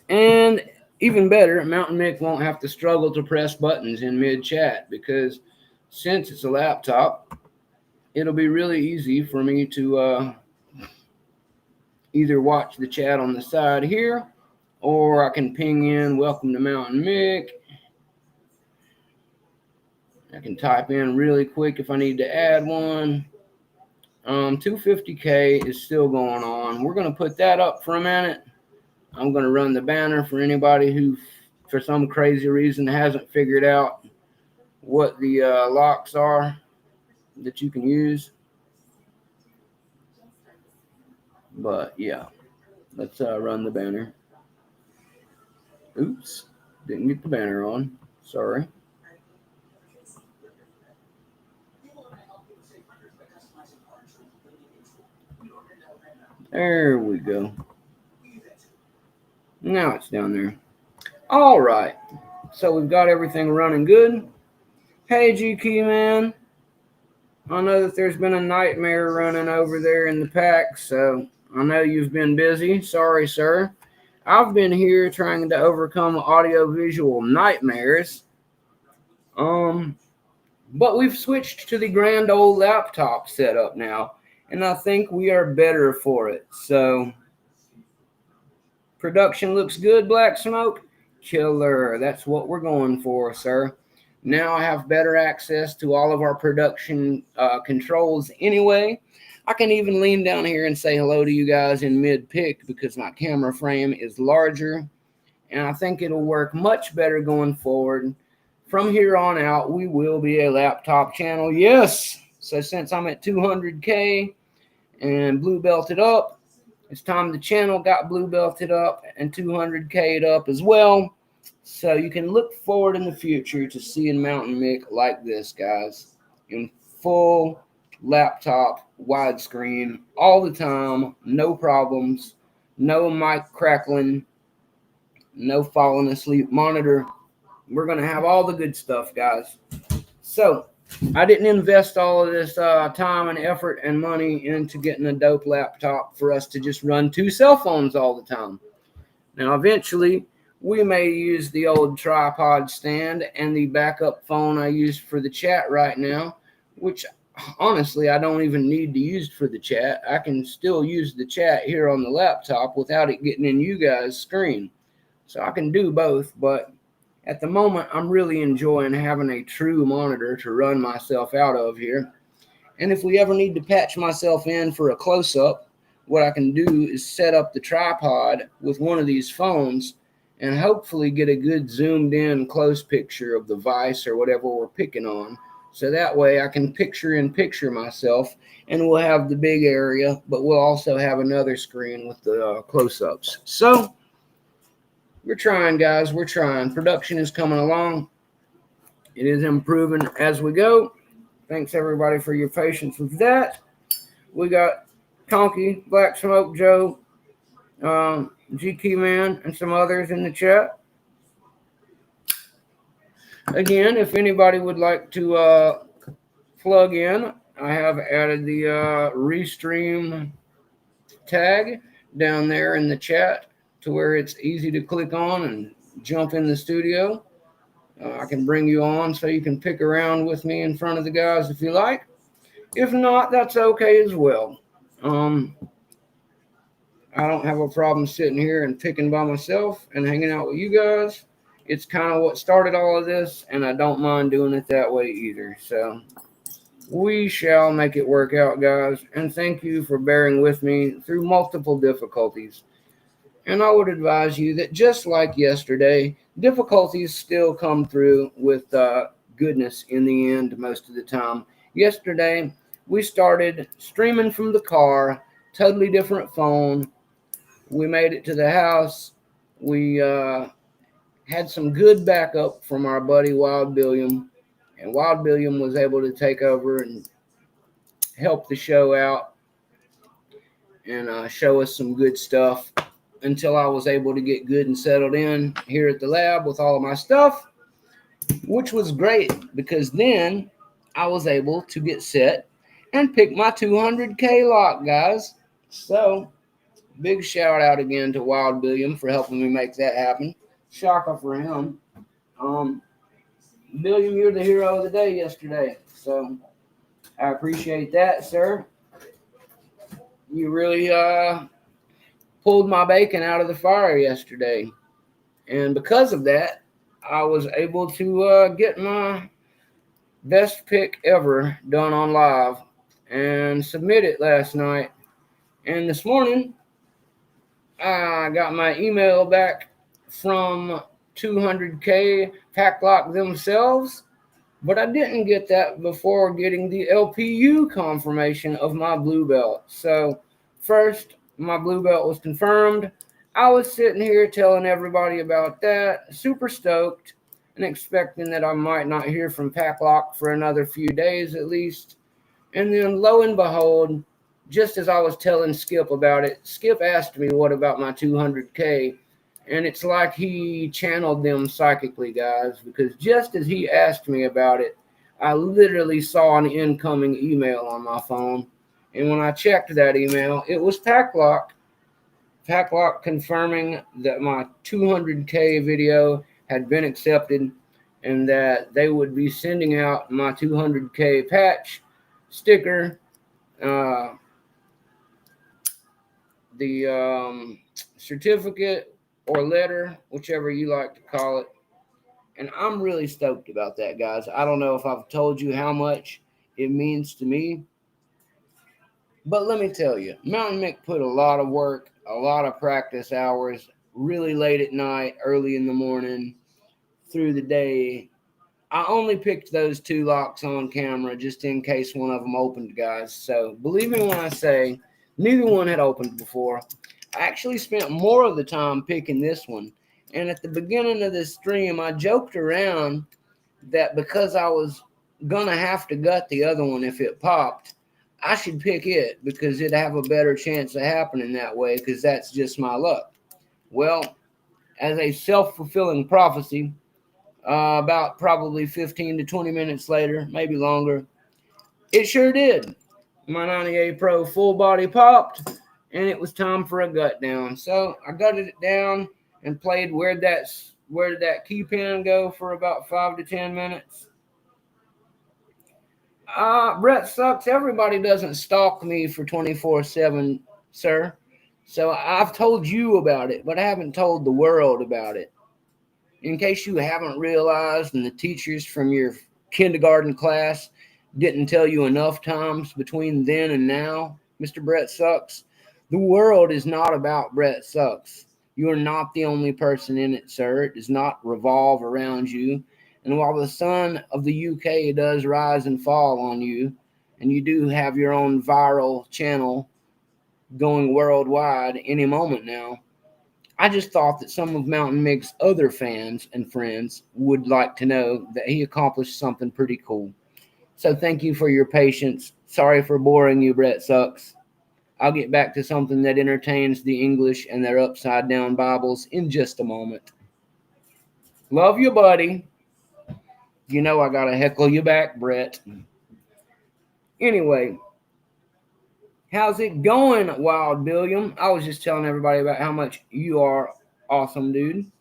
Speaker 2: And even better, Mountain Mick won't have to struggle to press buttons in mid-chat because since it's a laptop, it'll be really easy for me to either watch the chat on the side here, or I can ping in welcome to Mountain Mick. I can type in really quick if I need to add one. 250K is still going on. We're going to put that up for a minute. I'm going to run the banner for anybody who, for some crazy reason, hasn't figured out what the locks are that you can use. But yeah, let's run the banner. Oops, didn't get the banner on. Sorry. There we go. Now it's down there. All right. So we've got everything running good. Hey, GQ man. I know that there's been a nightmare running over there in the pack, so I know you've been busy. Sorry, sir. I've been here trying to overcome audio-visual nightmares. But we've switched to the grand old laptop setup now, and I think we are better for it. So, production looks good, Black Smoke? Killer. That's what we're going for, sir. Now I have better access to all of our production controls anyway. I can even lean down here and say hello to you guys in mid-pick because my camera frame is larger. And I think it'll work much better going forward. From here on out, we will be a laptop channel. Yes! So since I'm at 200K and blue belted up, it's time the channel got blue belted up and 200K'd up as well. So you can look forward in the future to seeing Mountain Mick like this, guys. In full laptop, widescreen, all the time, no problems, no mic crackling, no falling asleep monitor. We're going to have all the good stuff, guys. So I didn't invest all of this time and effort and money into getting a dope laptop for us to just run two cell phones all the time. Now, eventually, we may use the old tripod stand and the backup phone I use for the chat right now, which honestly, I don't even need to use for the chat. I can still use the chat here on the laptop without it getting in you guys' screen. So I can do both, but at the moment, I'm really enjoying having a true monitor to run myself out of here. And if we ever need to patch myself in for a close-up, what I can do is set up the tripod with one of these phones and hopefully get a good zoomed-in close picture of the vise or whatever we're picking on. So that way I can picture myself, and we'll have the big area, but we'll also have another screen with the close-ups. So we're trying, guys. We're trying. Production is coming along. It is improving as we go. Thanks, everybody, for your patience with that. We got Conky, Black Smoke, Joe, GQ Man, and some others in the chat. Again, if anybody would like to plug in, I have added the Restream tag down there in the chat to where it's easy to click on and jump in the studio. I can bring you on so you can pick around with me in front of the guys if you like. If not, that's okay as well. I don't have a problem sitting here and picking by myself and hanging out with you guys. It's kind of what started all of this, and I don't mind doing it that way either. So we shall make it work out, guys. And thank you for bearing with me through multiple difficulties. And I would advise you that just like yesterday, difficulties still come through with goodness in the end most of the time. Yesterday, we started streaming from the car, totally different phone. We made it to the house. We had some good backup from our buddy Wild Billiam, and Wild Billiam was able to take over and help the show out and show us some good stuff until I was able to get good and settled in here at the lab with all of my stuff, which was great because then I was able to get set and pick my 200K lock, guys. So, big shout out again to Wild Billiam for helping me make that happen. Shocker for him. Um, Billiam, you're the hero of the day yesterday. So, I appreciate that, sir. You really pulled my bacon out of the fire yesterday. And because of that, I was able to get my best pick ever done on live and submit it last night. And this morning, I got my email back from 200K Packlock themselves, but I didn't get that before getting the LPU confirmation of my blue belt. So, first, my blue belt was confirmed. I was sitting here telling everybody about that, super stoked, and expecting that I might not hear from Packlock for another few days at least. And then, lo and behold, just as I was telling Skip about it, Skip asked me, "What about my 200K?" And it's like he channeled them psychically, guys, because just as he asked me about it, I literally saw an incoming email on my phone. And when I checked that email, it was Packlock. Packlock confirming that my 200K video had been accepted and that they would be sending out my 200K patch sticker, uh, the certificate or letter, whichever you like to call it. And I'm really stoked about that, guys. I don't know if I've told you how much it means to me, but let me tell you, Mountain Mick put a lot of work, a lot of practice hours, really late at night, early in the morning, through the day. I only picked those two locks on camera just in case one of them opened, guys. So believe me when I say neither one had opened before. I actually spent more of the time picking this one. And at the beginning of this stream, I joked around that because I was going to have to gut the other one if it popped, I should pick it because it'd have a better chance of happening that way because that's just my luck. Well, as a self fulfilling prophecy, about probably 15 to 20 minutes later, maybe longer, it sure did. My 98 Pro full body popped, and it was time for a gut down. So I gutted it down and played where did that key pin go for about 5 to 10 minutes. Brett sucks. Everybody doesn't stalk me for 24/7, sir. So I've told you about it, but I haven't told the world about it. In case you haven't realized, and the teachers from your kindergarten class didn't tell you enough times between then and now, Mr. Brett Sucks, the world is not about Brett Sucks. You are not the only person in it, sir. It does not revolve around you. And while the sun of the UK does rise and fall on you, and you do have your own viral channel going worldwide any moment now, I just thought that some of Mountain Mick's other fans and friends would like to know that he accomplished something pretty cool. So thank you for your patience. Sorry for boring you, Brett Sucks. I'll get back to something that entertains the English and their upside down Bibles in just a moment. Love you, buddy. You know I gotta heckle you back, Brett. Anyway, how's it going, Wild Billiam? I was just telling everybody about how much you are awesome, dude.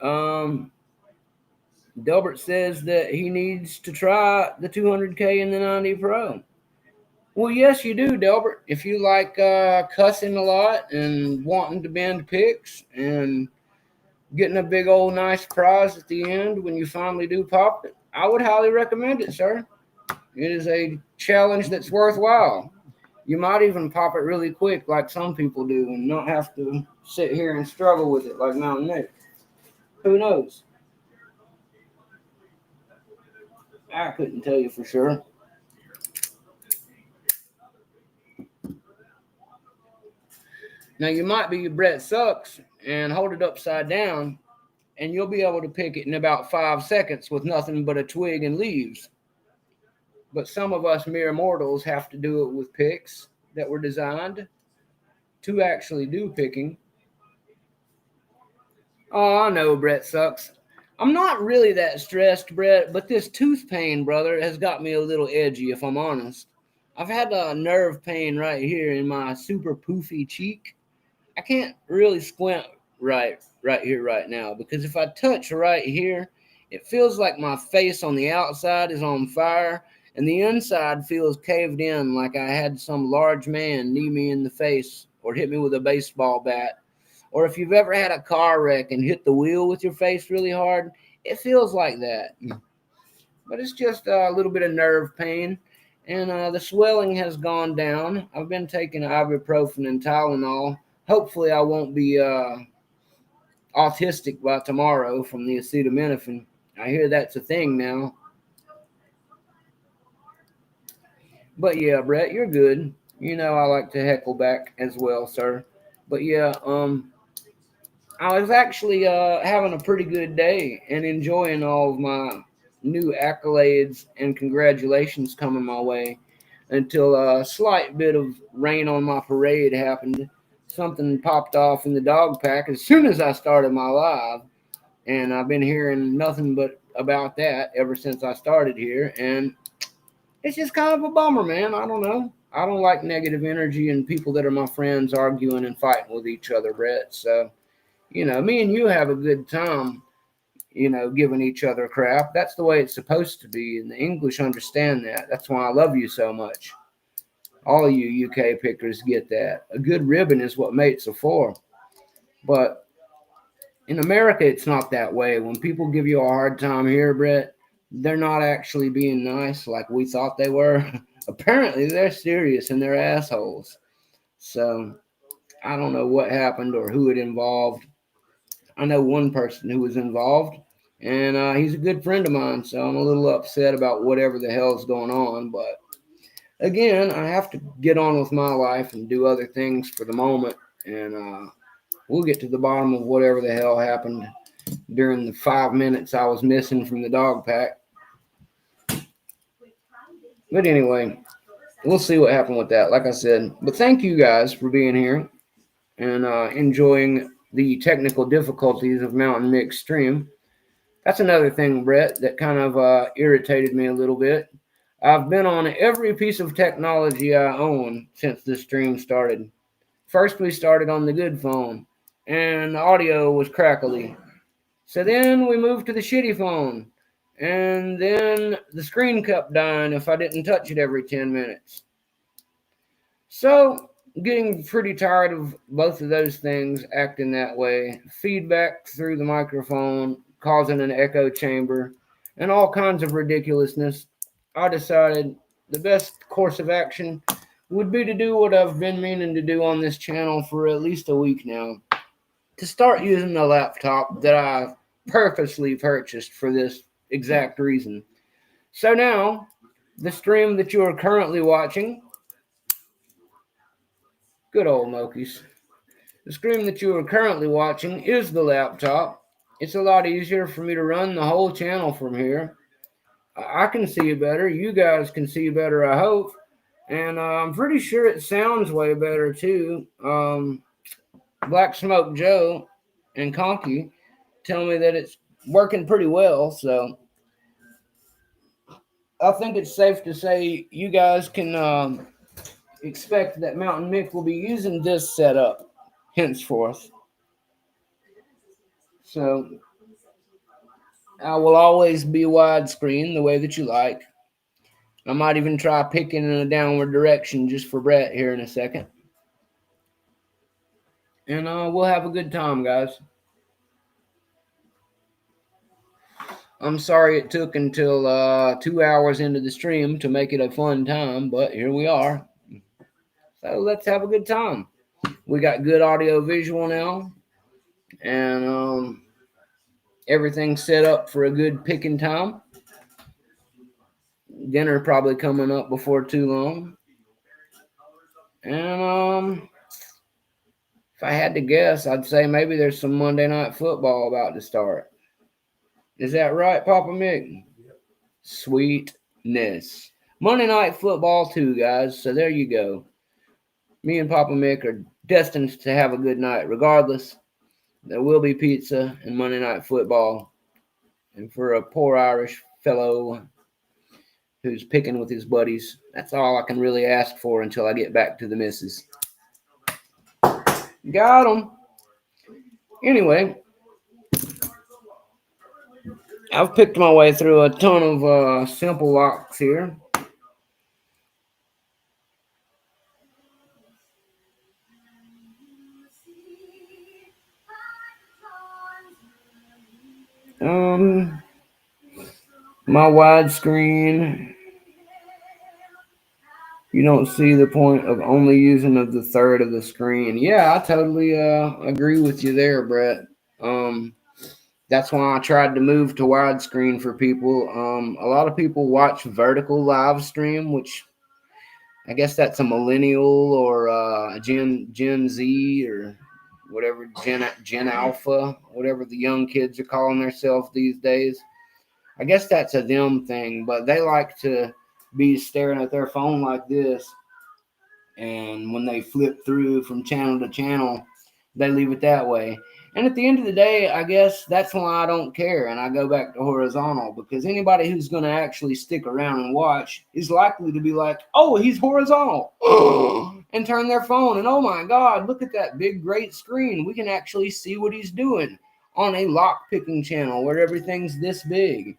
Speaker 2: Um, Delbert says that he needs to try the 200K and the 90 Pro. Well, yes, you do, Delbert. If you like cussing a lot and wanting to bend picks and getting a big old nice prize at the end when you finally do pop it, I would highly recommend it, sir. It is a challenge that's worthwhile. You might even pop it really quick, like some people do, and not have to sit here and struggle with it like Mountain Nick. Who knows? I couldn't tell you for sure. Now, you might be Brett Sucks and hold it upside down, and you'll be able to pick it in about 5 seconds with nothing but a twig and leaves. But some of us mere mortals have to do it with picks that were designed to actually do picking. Oh, I know Brett Sucks. I'm not really that stressed, Brett, but this tooth pain, brother, has got me a little edgy, if I'm honest. I've had a nerve pain right here in my super poofy cheek. I can't really squint right here right now because if I touch right here, it feels like my face on the outside is on fire and the inside feels caved in like I had some large man knee me in the face or hit me with a baseball bat. Or if you've ever had a car wreck and hit the wheel with your face really hard, it feels like that. But it's just a little bit of nerve pain. And the swelling has gone down. I've been taking ibuprofen and Tylenol. Hopefully, I won't be autistic by tomorrow from the acetaminophen. I hear that's a thing now. But yeah, Brett, you're good. You know I like to heckle back as well, sir. But yeah, I was actually having a pretty good day and enjoying all of my new accolades and congratulations coming my way until a slight bit of rain on my parade happened. Something popped off in the dog pack as soon as I started my live, and I've been hearing nothing but about that ever since I started here. And it's just kind of a bummer, man. I don't know. I don't like negative energy and people that are my friends arguing and fighting with each other, Brett. So me and you have a good time, giving each other crap. That's the way it's supposed to be, and the English understand that. That's why I love you so much. All you UK pickers get that. A good ribbon is what mates are for. But in America, it's not that way. When people give you a hard time here, Brett, they're not actually being nice like we thought they were. Apparently, they're serious and they're assholes. So I don't know what happened or who it involved. I know one person who was involved, and he's a good friend of mine. So I'm a little upset about whatever the hell's going on. But again, I have to get on with my life and do other things for the moment. And we'll get to the bottom of whatever the hell happened during the 5 minutes I was missing from the dog pack. But anyway, we'll see what happened with that. Like I said, but thank you guys for being here and enjoying the technical difficulties of Mountain Mix Stream. That's another thing, Brett, that kind of irritated me a little bit. I've been on every piece of technology I own since this stream started. First, we started on the good phone, and the audio was crackly. So then we moved to the shitty phone, and then the screen kept dying if I didn't touch it every 10 minutes. So, getting pretty tired of both of those things acting that way. Feedback through the microphone, causing an echo chamber, and all kinds of ridiculousness. I decided the best course of action would be to do what I've been meaning to do on this channel for at least a week now. To start using the laptop that I purposely purchased for this exact reason. So now, the stream that you are currently watching, good old Mokies. The screen that you are currently watching is the laptop. It's a lot easier for me to run the whole channel from here. I can see better. You guys can see better, I hope. And I'm pretty sure it sounds way better, too. Black Smoke Joe and Conky tell me that it's working pretty well. So I think it's safe to say you guys can expect that Mountain Mick will be using this setup henceforth. So I will always be widescreen the way that you like. I might even try picking in a downward direction just for Brett here in a second. And we'll have a good time, guys. I'm sorry it took until 2 hours into the stream to make it a fun time, but here we are. So let's have a good time. We got good audio visual now, and everything's set up for a good picking time. Dinner probably coming up before too long. And if I had to guess, I'd say maybe there's some Monday Night Football about to start. Is that right, Papa Mick? Sweetness. Monday Night Football too, guys. So there you go. Me and Papa Mick are destined to have a good night. Regardless, there will be pizza and Monday Night Football. And for a poor Irish fellow who's picking with his buddies, that's all I can really ask for until I get back to the missus. Got him. Anyway, I've picked my way through a ton of simple locks here. My widescreen, you don't see the point of only using of the third of the screen. Yeah, I totally agree with you there, Brett. That's why I tried to move to widescreen for people. A lot of people watch vertical live stream, which I guess that's a millennial or Gen Z or whatever, Gen Alpha, whatever the young kids are calling themselves these days. I guess that's a them thing, but they like to be staring at their phone like this, and when they flip through from channel to channel, they leave it that way. And at the end of the day, I guess that's why I don't care and I go back to horizontal, because anybody who's going to actually stick around and watch is likely to be like, oh, he's horizontal, and turn their phone and, oh my God, look at that big, great screen. We can actually see what he's doing on a lock picking channel where everything's this big.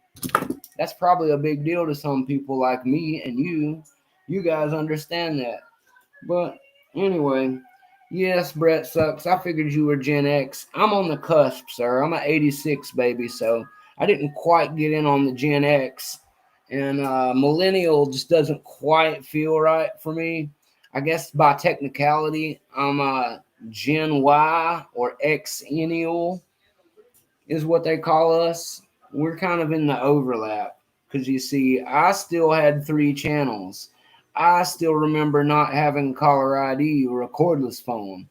Speaker 2: That's probably a big deal to some people like me and you. You guys understand that. But anyway, yes, Brett sucks. I figured you were Gen X. I'm on the cusp, sir. I'm an 86 baby, so I didn't quite get in on the Gen X. And millennial just doesn't quite feel right for me. I guess by technicality, I'm a Gen Y or Xennial is what they call us. We're kind of in the overlap because you see, I still had 3 channels. I still remember not having caller ID or a cordless phone.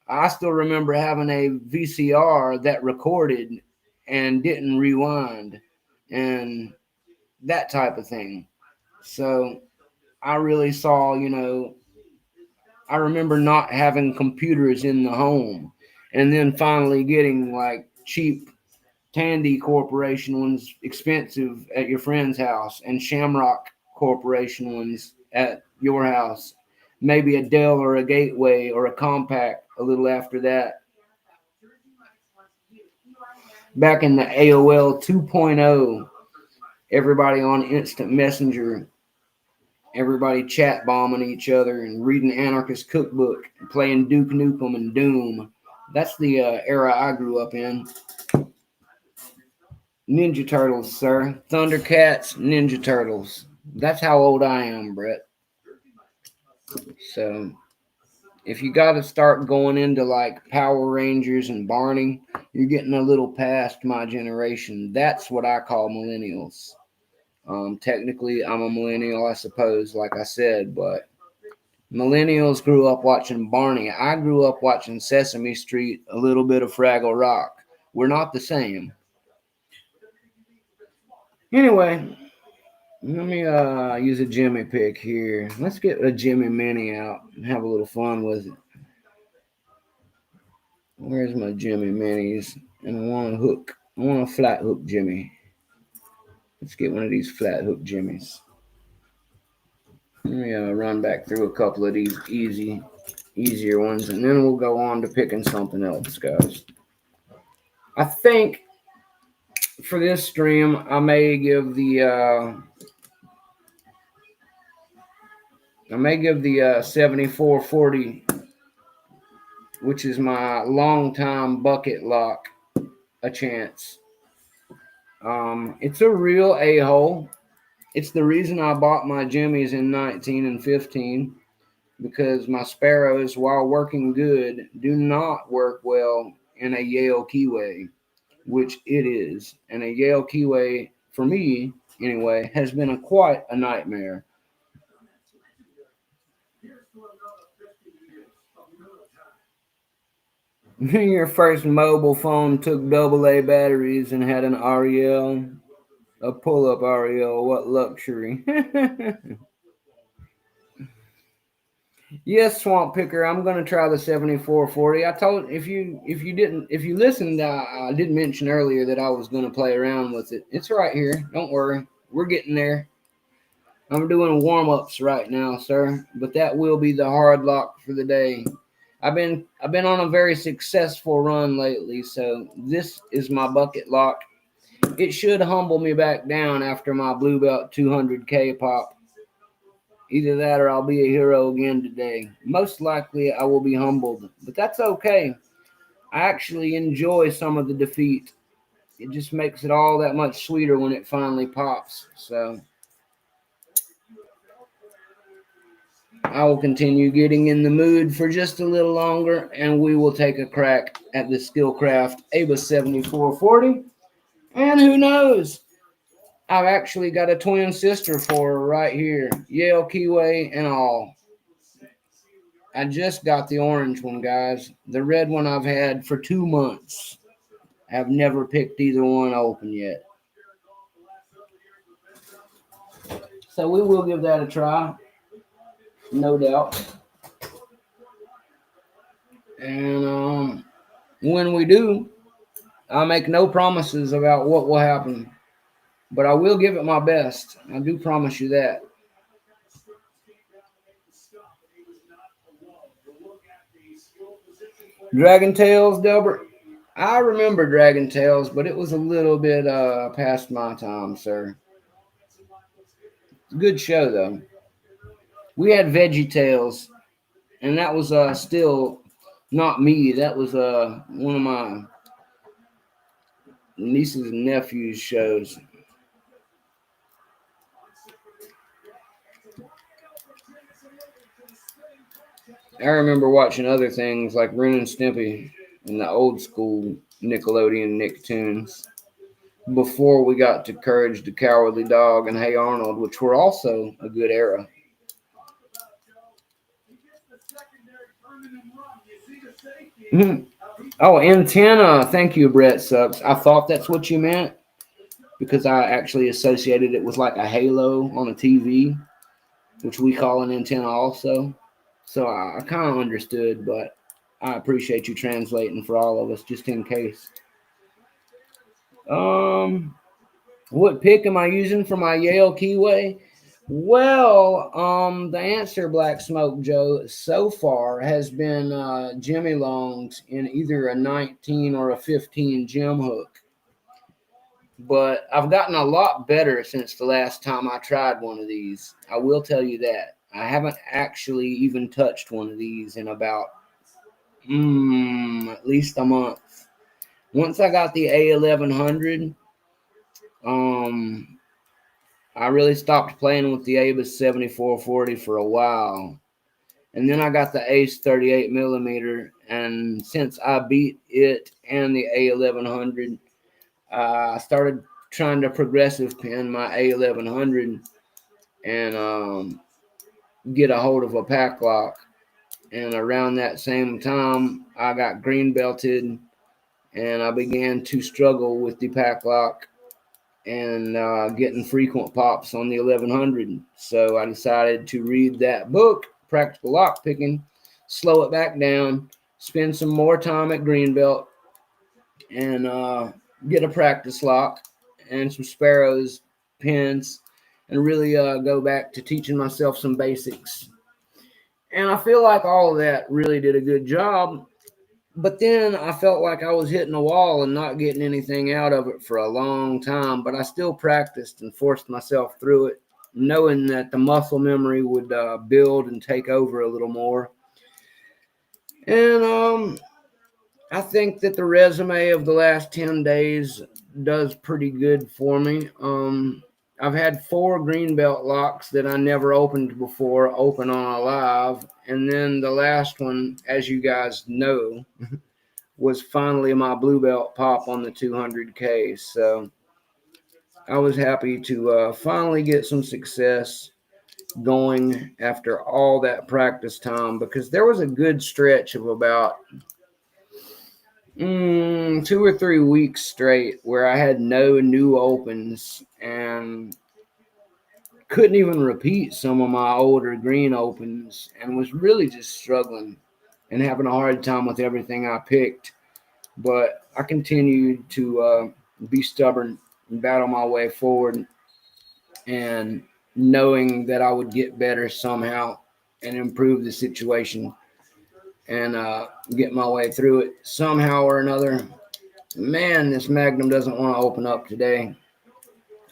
Speaker 2: I still remember having a VCR that recorded and didn't rewind and that type of thing. So I really saw, I remember not having computers in the home and then finally getting like cheap Tandy Corporation ones, expensive, at your friend's house, and Shamrock Corporation ones at your house. Maybe a Dell or a Gateway or a Compact a little after that. Back in the AOL 2.0, everybody on Instant Messenger, everybody chat bombing each other and reading Anarchist Cookbook and playing Duke Nukem and Doom. That's the era I grew up in. Ninja Turtles, sir. Thundercats, Ninja Turtles. That's how old I am, Brett. So, if you got to start going into like Power Rangers and Barney, you're getting a little past my generation. That's what I call millennials. Technically, I'm a millennial, I suppose, like I said, but millennials grew up watching Barney. I grew up watching Sesame Street, a little bit of Fraggle Rock. We're not the same. Anyway, let me use a Jimmy pick here. Let's get a Jimmy Mini out and have a little fun with it. Where's my Jimmy Minis? And I want a hook. I want a flat hook Jimmy. Let's get one of these flat hook Jimmys. Let me run back through a couple of these easier ones, and then we'll go on to picking something else, guys. I think for this stream, I may give the I may give the 7440, which is my long-time bucket lock, a chance. It's a real a-hole. It's the reason I bought my Jimmies in 19 and 15, because my Sparrows, while working good, do not work well in a Yale keyway, which it is. And a Yale keyway, for me anyway, has been quite a nightmare. Your first mobile phone took AA batteries and had an REL, a pull-up REL. What luxury! Yes, Swamp Picker. I'm gonna try the 7440. I told if you listened, I did mention earlier that I was gonna play around with it. It's right here. Don't worry. We're getting there. I'm doing warm-ups right now, sir. But that will be the hard lock for the day. I've been on a very successful run lately, so this is my bucket lock. It should humble me back down after my blue belt 200K pop. Either that or I'll be a hero again today. Most likely I will be humbled, but that's okay. I actually enjoy some of the defeat. It just makes it all that much sweeter when it finally pops. So I will continue getting in the mood for just a little longer, and we will take a crack at the Skillcraft Ava 7440. And who knows? I've actually got a twin sister for her right here, Yale Keyway and all. I just got the orange one, guys. The red one I've had for 2 months. I've never picked either one open yet. So we will give that a try, no doubt. And when we do, I make no promises about what will happen, but I will give it my best. I do promise you that. Dragon Tales, Delbert. I remember Dragon Tales, but it was a little bit past my time, sir. Good show though. We had Veggie Tales, and that was still not me. That was one of my nieces and nephews' shows. I remember watching other things like Ren and Stimpy and the old school Nickelodeon Nicktoons before we got to Courage the Cowardly Dog and Hey Arnold, which were also a good era. Oh, antenna. Thank you, Brett Sucks. I thought that's what you meant because I actually associated it with like a halo on a TV, which we call an antenna also. So I kind of understood, but I appreciate you translating for all of us just in case. Um, what pick am I using for my Yale Keyway? Well, the answer, Black Smoke Joe, so far has been Jimmy Longs in either a 19 or a 15 gem hook. But I've gotten a lot better since the last time I tried one of these. I will tell you that. I haven't actually even touched one of these in about at least a month. Once I got the A1100, um, I really stopped playing with the Avis 7440 for a while. And then I got the Ace 38 millimeter, and since I beat it and the A1100, I started trying to progressive pin my A1100 and get a hold of a pack lock. And around that same time, I got green belted, and I began to struggle with the pack lock and getting frequent pops on the 1100. So I decided to read that book, Practical Lock Picking, slow it back down, spend some more time at Greenbelt, and get a practice lock and some Sparrows pins, and really go back to teaching myself some basics. And I feel like all of that really did a good job. But then I felt like I was hitting a wall and not getting anything out of it for a long time. But I still practiced and forced myself through it. knowing that the muscle memory would build and take over a little more. And I think that the resume of the last 10 days does pretty good for me. I've had 4 green belt locks that I never opened before open on a live. And then the last one, as you guys know, was finally my blue belt pop on the 200K. So I was happy to finally get some success going after all that practice time, because there was a good stretch of about 2 or 3 weeks straight where I had no new opens and couldn't even repeat some of my older green opens, and was really just struggling and having a hard time with everything I picked. But I continued to be stubborn and battle my way forward, and knowing that I would get better somehow and improve the situation and get my way through it somehow or another. Man, this Magnum doesn't want to open up today.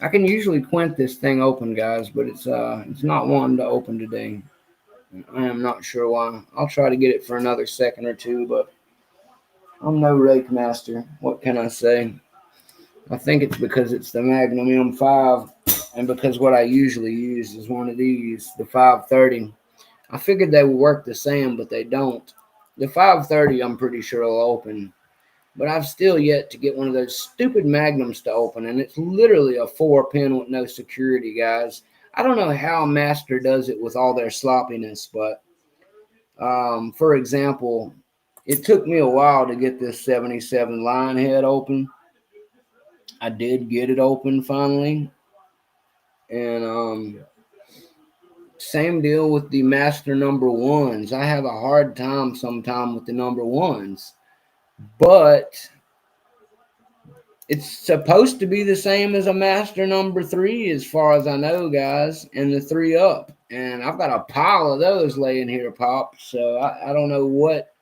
Speaker 2: I can usually quint this thing open, guys, but it's not wanting to open today. I am not sure why. I'll try to get it for another second or two, but I'm no rake master. What can I say? I think it's because it's the Magnum M5, and because what I usually use is one of these, the 530. I figured they would work the same, but they don't. The 530, I'm pretty sure will open, but I've still yet to get one of those stupid Magnums to open, and it's literally a 4-pin with no security, guys. I don't know how Master does it with all their sloppiness, but for example, it took me a while to get this 77 line head open. I did get it open finally, and same deal with the Master number ones. I have a hard time sometimes with the number ones, but it's supposed to be the same as a Master number 3 as far as I know, guys, and the 3 up. And I've got a pile of those laying here, Pop. So I don't know what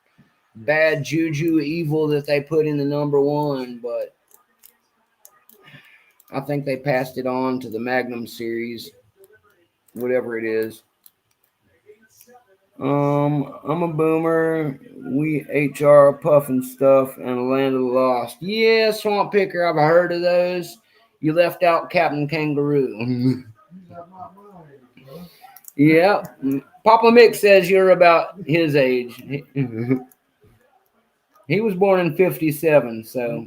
Speaker 2: bad juju evil that they put in the number 1, but I think they passed it on to the Magnum series, whatever it is. I'm a boomer. We HR puffing stuff and land of the lost. Yeah, Swamp Picker, I've heard of those. You left out Captain Kangaroo. Yeah. Papa Mick says you're about his age. He was born in 57, so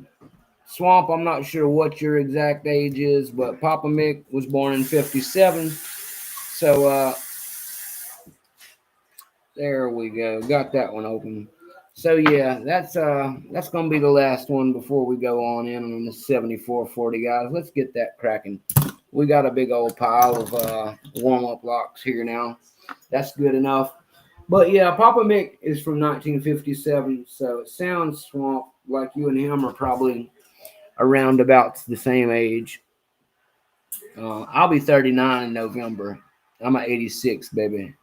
Speaker 2: Swamp, I'm not sure what your exact age is, but Papa Mick was born in 57. So there we go. Got that one open. So yeah, that's gonna be the last one before we go on in on the 7440, guys. Let's get that cracking. We got a big old pile of warm-up locks here now. That's good enough. But yeah, Papa Mick is from 1957, so it sounds, Swamp, like you and him are probably around about the same age. I'll be 39 in November. I'm an 86, baby.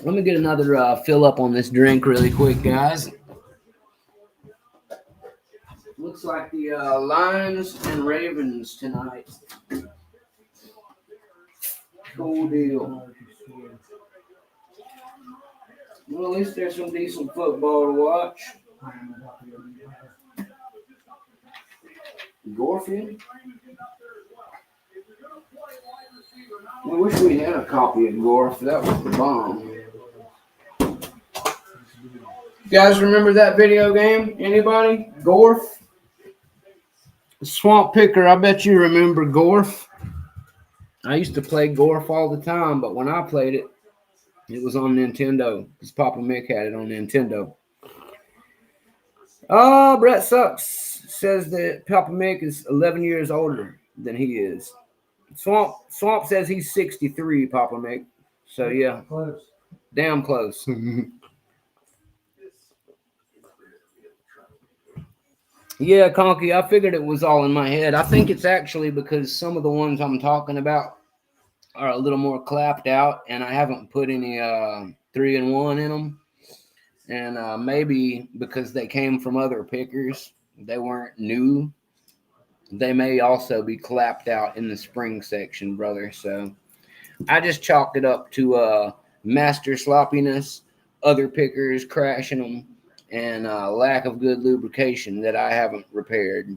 Speaker 2: Let me get another fill up on this drink really quick, guys. Looks like the Lions and Ravens tonight. Cool deal. Well, at least there's some decent football to watch. Gorfield? I wish we had a copy of Gorf. That was the bomb. You guys remember that video game? Anybody? Gorf? Swamp Picker, I bet you remember Gorf. I used to play Gorf all the time, but when I played it, it was on Nintendo, because Papa Mick had it on Nintendo. Oh, Brett Sucks says that Papa Mick is 11 years older than he is. Swamp says he's 63, Papa Mick. So, yeah. Close. Damn close. Yeah, Conky, I figured it was all in my head. I think it's actually because some of the ones I'm talking about are a little more clapped out, and I haven't put any 3-in-1 in them. And maybe because they came from other pickers, they weren't new. they may also be clapped out in the spring section, brother. So I just chalked it up to master sloppiness, other pickers crashing them, and lack of good lubrication that I haven't repaired.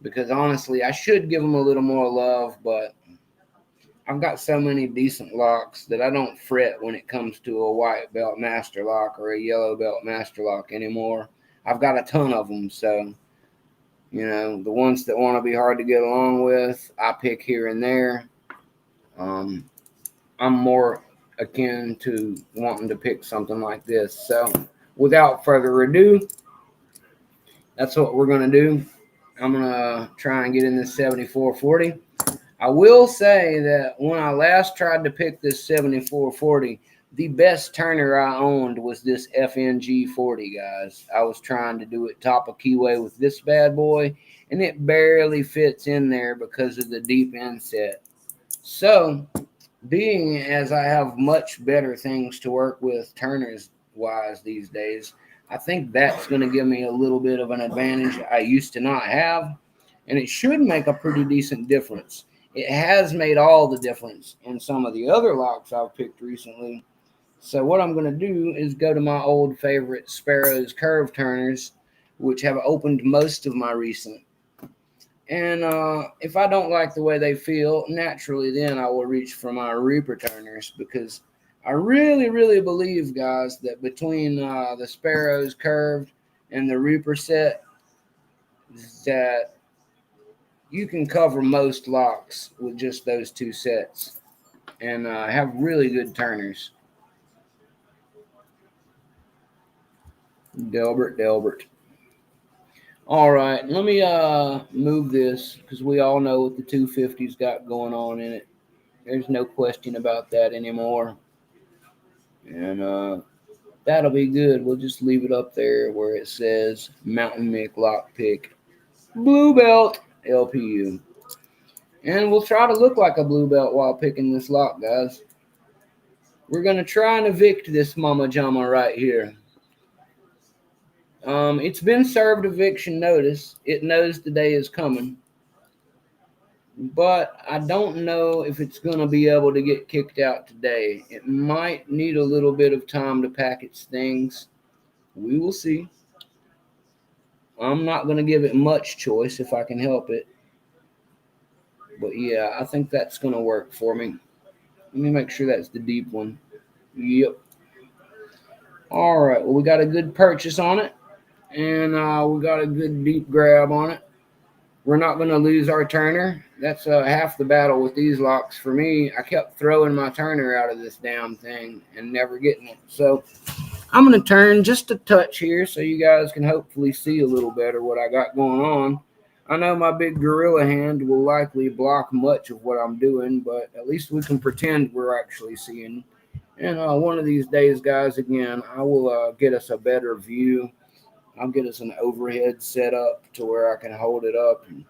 Speaker 2: Because honestly, I should give them a little more love, but I've got so many decent locks that I don't fret when it comes to a white belt master lock or a yellow belt master lock anymore. I've got a ton of them, so the ones that want to be hard to get along with, I pick here and there. Um, I'm more akin to wanting to pick something like this. So, without further ado, that's what we're gonna do. I'm gonna try and get in this 7440. I will say that when I last tried to pick this 7440, the best turner I owned was this FNG 40, guys. I was trying to do it top of keyway with this bad boy, and it barely fits in there because of the deep inset. So, being as I have much better things to work with turners wise these days, I think that's going to give me a little bit of an advantage I used to not have, and it should make a pretty decent difference. It has made all the difference in some of the other locks I've picked recently. So what I'm going to do is go to my old favorite Sparrow's curve turners, which have opened most of my recent. And if I don't like the way they feel, naturally then I will reach for my Reaper turners, because I really, really believe, guys, that between the Sparrows curved and the Reaper set, that you can cover most locks with just those two sets and have really good turners. Delbert. All right, let me move this because we all know what the 250's got going on in it. There's no question about that anymore. And that'll be good. We'll just leave it up there where it says Mountain Mick Lockpick Blue Belt LPU. And we'll try to look like a blue belt while picking this lock, guys. We're going to try and evict this Mama Jama right here. It's been served eviction notice. It knows the day is coming. But I don't know if it's going to be able to get kicked out today. It might need a little bit of time to pack its things. We will see. I'm not going to give it much choice if I can help it. But yeah, I think that's going to work for me. Let me make sure that's the deep one. Yep. All right. Well, we got a good purchase on it. And we got a good deep grab on it. We're not going to lose our turner. That's half the battle with these locks for me. I kept throwing my turner out of this damn thing and never getting it. So I'm going to turn just a touch here so you guys can hopefully see a little better what I got going on. I know my big gorilla hand will likely block much of what I'm doing, but at least we can pretend we're actually seeing. And one of these days, guys, again, I will get us a better view. I'll get us an overhead set up to where I can hold it up and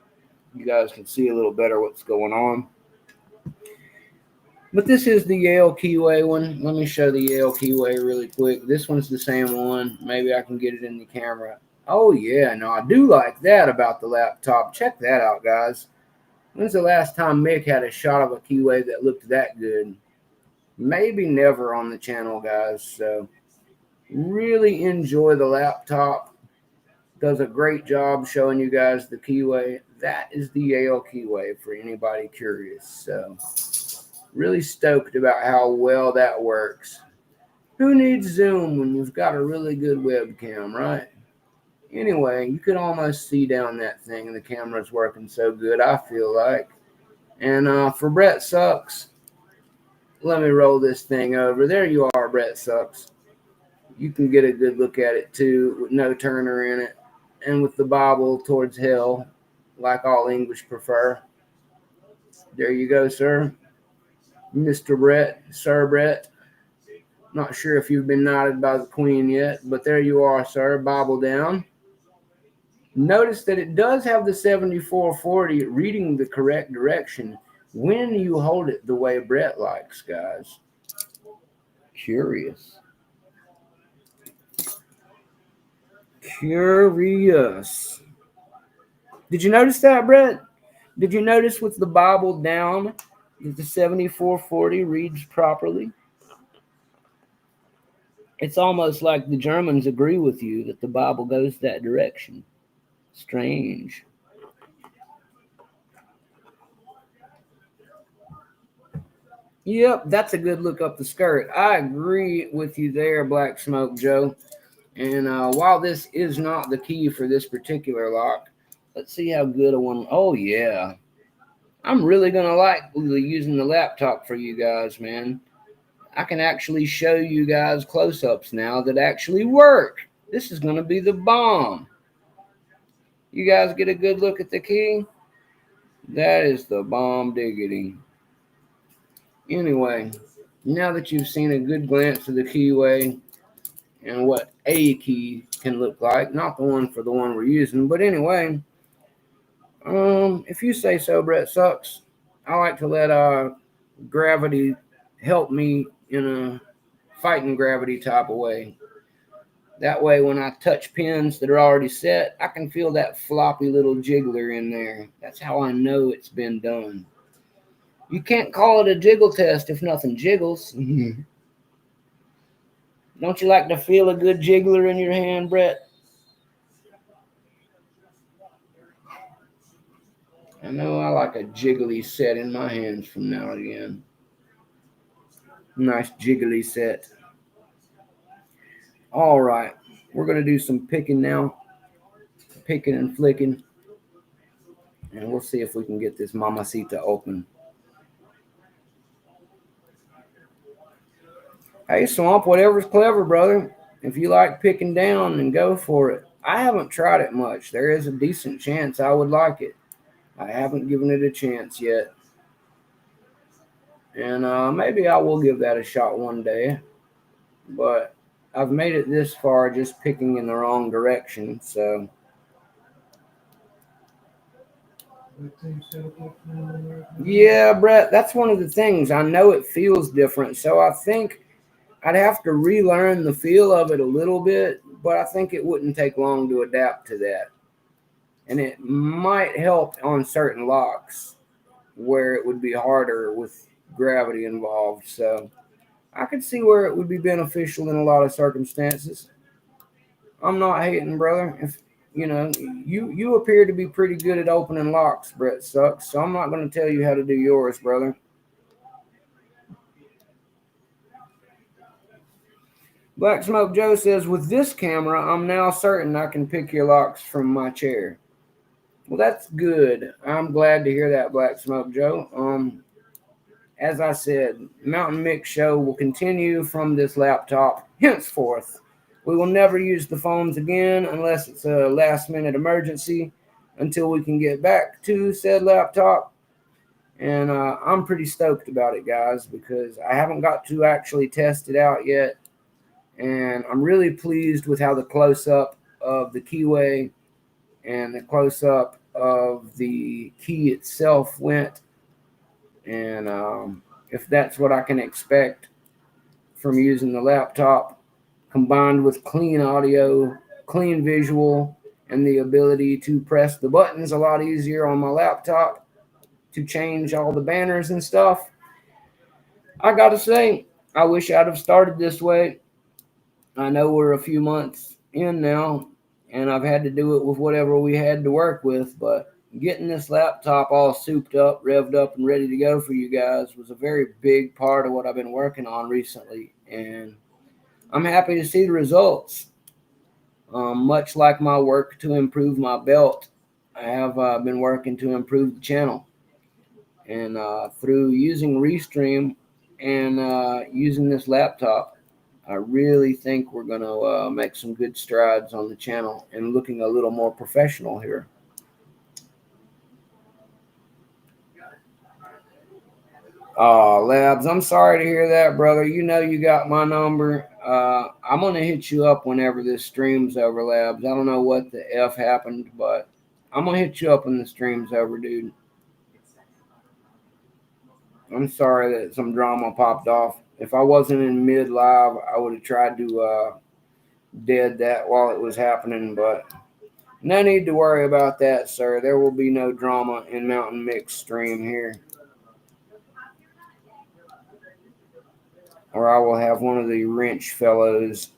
Speaker 2: you guys can see a little better what's going on. But this is the Yale Keyway one. Let me show the Yale Keyway really quick. This one's the same one. Maybe I can get it in the camera. Oh, yeah. No, I do like that about the laptop. Check that out, guys. When's the last time Mick had a shot of a Keyway that looked that good? Maybe never on the channel, guys. So really enjoy the laptop. Does a great job showing you guys the keyway. That is the Yale keyway for anybody curious. So really stoked about how well that works. Who needs Zoom when you've got a really good webcam, right? Anyway, you can almost see down that thing. The camera's working so good, I feel like. And for Brett Sucks, let me roll this thing over. There you are, Brett Sucks. You can get a good look at it too with no turner in it and with the Bible towards hell, like all English prefer. There you go, sir. Mr. Brett, Sir Brett. Not sure if you've been knighted by the Queen yet, but there you are, sir. Bible down. Notice that it does have the 7440 reading the correct direction when you hold it the way Brett likes, guys. Curious. Did you notice that, Brett? Did you notice with the Bible down that the 7440 reads properly? It's almost like the Germans agree with you that the Bible goes that direction. Strange. Yep, that's a good look up the skirt. I agree with you there, Black Smoke Joe. And while this is not the key for this particular lock, let's see how good a one. Oh, yeah. I'm really going to like using the laptop for you guys, man. I can actually show you guys close-ups now that actually work. This is going to be the bomb. You guys get a good look at the key? That is the bomb diggity. Anyway, now that you've seen a good glance of the keyway and what a key can look like, not the one for the one we're using, but anyway, if you say so, Brett Sucks, I like to let gravity help me in a fighting gravity type of way. That way, when I touch pins that are already set, I can feel that floppy little jiggler in there. That's how I know it's been done. You can't call it a jiggle test if nothing jiggles. Don't you like to feel a good jiggler in your hand, Brett? I know I like a jiggly set in my hands from now and again. Nice jiggly set. All right, we're going to do some picking now. Picking and flicking. And we'll see if we can get this mamacita open. Hey, Swamp, whatever's clever, brother. If you like picking down, then go for it. I haven't tried it much. There is a decent chance I would like it. I haven't given it a chance yet. And maybe I will give that a shot one day. But I've made it this far just picking in the wrong direction, so. Yeah, Brett, that's one of the things. I know it feels different, so I think I'd have to relearn the feel of it a little bit, but I think it wouldn't take long to adapt to that. And it might help on certain locks where it would be harder with gravity involved. So I could see where it would be beneficial in a lot of circumstances. I'm not hating, brother. If you appear to be pretty good at opening locks, Brett Sucks. So I'm not going to tell you how to do yours, brother. Black Smoke Joe says, with this camera, I'm now certain I can pick your locks from my chair. Well, that's good. I'm glad to hear that, Black Smoke Joe. As I said, Mountain Mix Show will continue from this laptop henceforth. We will never use the phones again unless it's a last-minute emergency until we can get back to said laptop. And I'm pretty stoked about it, guys, because I haven't got to actually test it out yet. And I'm really pleased with how the close-up of the keyway and the close-up of the key itself went. And if that's what I can expect from using the laptop, combined with clean audio, clean visual, and the ability to press the buttons a lot easier on my laptop to change all the banners and stuff, I gotta say, I wish I'd have started this way. I know we're a few months in now, and I've had to do it with whatever we had to work with, but getting this laptop all souped up, revved up, and ready to go for you guys was a very big part of what I've been working on recently, and I'm happy to see the results. Much like my work to improve my belt, I have been working to improve the channel, and through using Restream and using this laptop, I really think we're going to make some good strides on the channel and looking a little more professional here. Labs, I'm sorry to hear that, brother. You know you got my number. I'm going to hit you up whenever this stream's over, Labs. I don't know what the F happened, but I'm going to hit you up when the stream's over, dude. I'm sorry that some drama popped off. If I wasn't in mid-live, I would have tried to dead that while it was happening, but No need to worry about that, sir. There will be no drama in Mountain Mix stream here. Or I will have one of the wrench fellows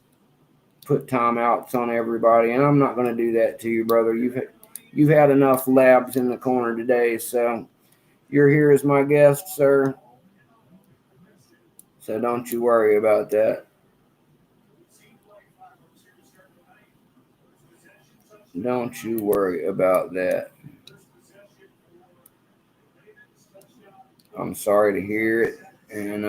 Speaker 2: put timeouts on everybody, and I'm not going to do that to you, brother. You've had enough labs in the corner today, so you're here as my guest, sir. So don't you worry about that. Don't you worry about that. I'm sorry to hear it, and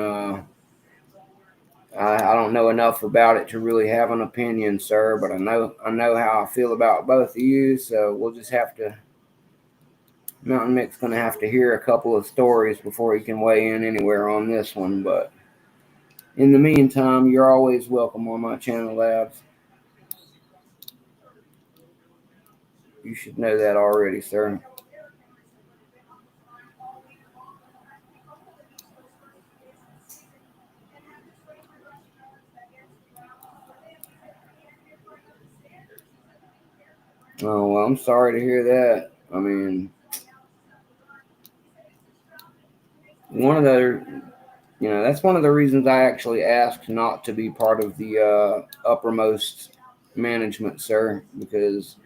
Speaker 2: I don't know enough about it to really have an opinion, sir. But I know how I feel about both of you. So we'll just have to. Mountain Mick's going to have to hear a couple of stories before he can weigh in anywhere on this one. But in the meantime, you're always welcome on my channel, Labs. You should know that already, sir. Oh, well, I'm sorry to hear that. I mean, one of the, that's one of the reasons I actually asked not to be part of the uppermost management, sir, because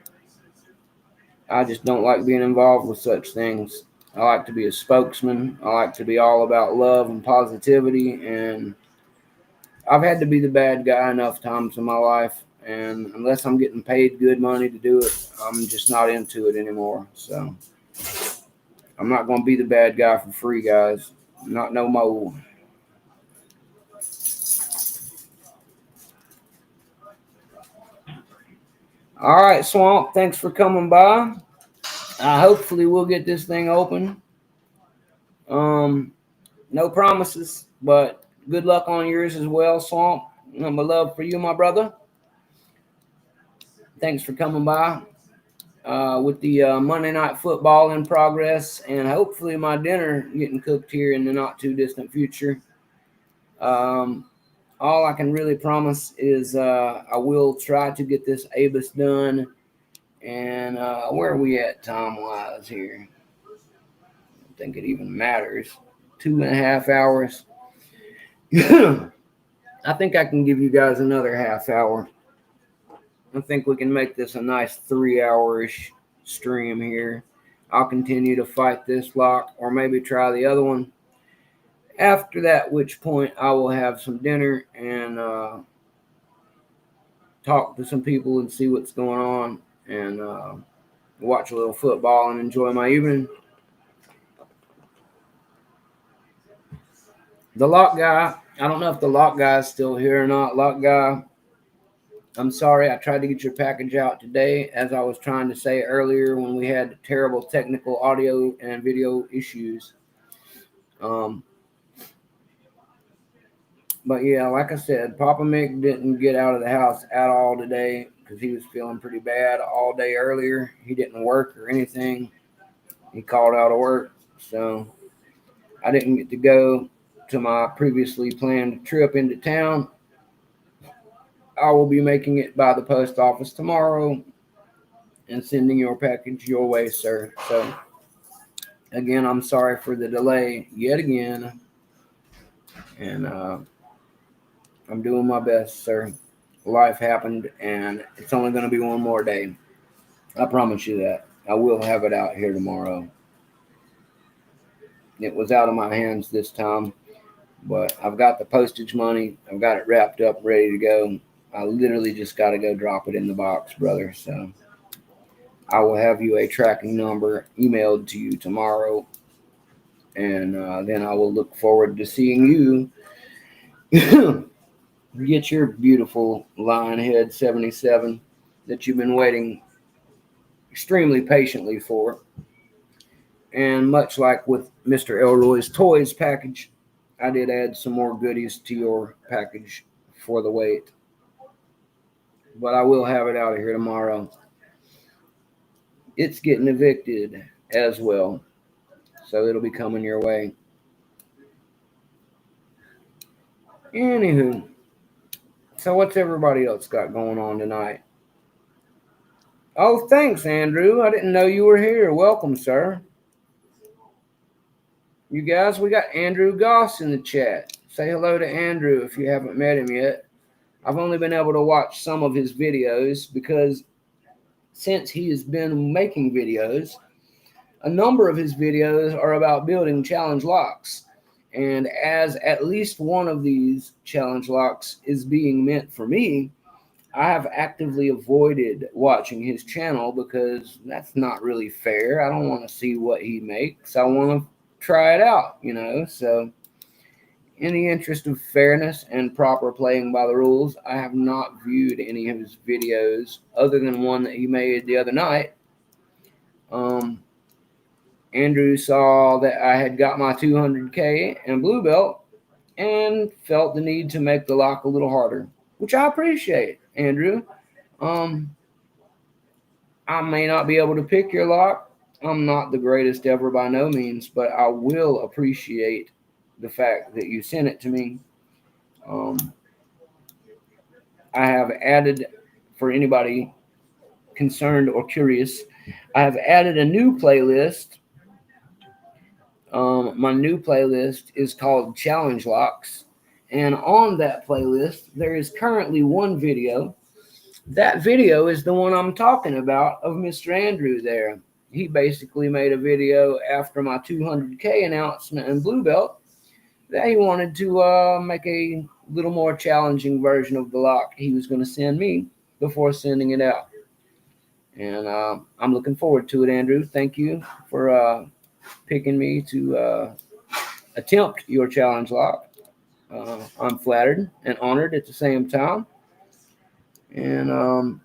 Speaker 2: I just don't like being involved with such things. I like to be a spokesman. I like to be all about love and positivity, and I've had to be the bad guy enough times in my life, and unless I'm getting paid good money to do it, I'm just not into it anymore. So I'm not going to be the bad guy for free, guys. Not no more. All right, Swamp. Thanks for coming by. Hopefully we'll get this thing open. No promises, but good luck on yours as well, Swamp. My love for you, my brother. Thanks for coming by. With the Monday Night Football in progress, and hopefully my dinner getting cooked here in the not too distant future. Um, all I can really promise is I will try to get this ABIS done. And where are we at time wise here? I don't think it even matters. 2.5 hours. I think I can give you guys another half hour. I think we can make this a nice 3 hour-ish stream here. I'll continue to fight this lock or maybe try the other one. After that, which point I will have some dinner and talk to some people and see what's going on and watch a little football and enjoy my evening. The lock guy, I don't know if the lock guy is still here or not. Lock guy, I'm sorry, I tried to get your package out today, as I was trying to say earlier when we had terrible technical audio and video issues. But yeah, like I said, Papa Mick didn't get out of the house at all today because he was feeling pretty bad all day earlier. He didn't work or anything. He called out of work, so I didn't get to go to my previously planned trip into town. I will be making it by the post office tomorrow and sending your package your way, sir. So, again, I'm sorry for the delay yet again. And I'm doing my best, sir. Life happened, and it's only going to be one more day. I promise you that. I will have it out here tomorrow. It was out of my hands this time, but I've got the postage money. I've got it wrapped up, ready to go. I literally just got to go drop it in the box, brother. So I will have you a tracking number emailed to you tomorrow, and then I will look forward to seeing you get your beautiful Lionhead 77 that you've been waiting extremely patiently for. And much like with Mr. Elroy's Toys package, I did add some more goodies to your package for the wait. But I will have it out of here tomorrow. It's getting evicted as well, so it'll be coming your way. Anywho, so what's everybody else got going on tonight? Oh, thanks, Andrew. I didn't know you were here. Welcome, sir. You guys, we got Andrew Goss in the chat. Say hello to Andrew if you haven't met him yet. I've only been able to watch some of his videos because since he has been making videos, a number of his videos are about building challenge locks. And as at least one of these challenge locks is being meant for me, I have actively avoided watching his channel because that's not really fair. I don't want to see what he makes. I want to try it out, you know. So, in the interest of fairness and proper playing by the rules, I have not viewed any of his videos other than one that he made the other night. Um, Andrew saw that I had got my 200K and blue belt and felt the need to make the lock a little harder, which I appreciate, Andrew. Um, I may not be able to pick your lock. I'm not the greatest ever by no means, but I will appreciate the fact that you sent it to me. Um, I have added, for anybody concerned or curious, I have added a new playlist. My new playlist is called Challenge Locks. And on that playlist, there is currently one video. That video is the one I'm talking about of Mr. Andrew there. He basically made a video after my 200K announcement and blue belt that he wanted to make a little more challenging version of the lock he was going to send me before sending it out. And I'm looking forward to it, Andrew. Thank you for picking me to attempt your challenge lock. I'm flattered and honored at the same time. And I'm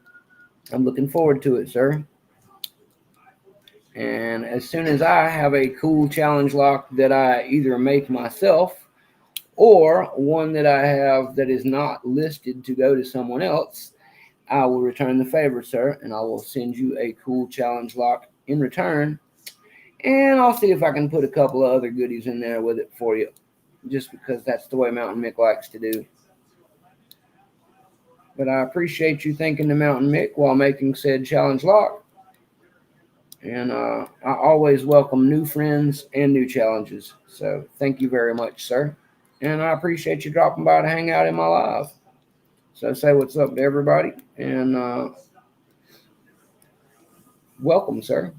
Speaker 2: looking forward to it, sir. And as soon as I have a cool challenge lock that I either make myself or one that I have that is not listed to go to someone else, I will return the favor, sir, and I will send you a cool challenge lock in return. And I'll see if I can put a couple of other goodies in there with it for you, just because that's the way Mountain Mick likes to do. But I appreciate you thinking to Mountain Mick while making said challenge lock. And I always welcome new friends and new challenges. So thank you very much, sir. And I appreciate you dropping by to hang out in my live. So say what's up to everybody and welcome, sir.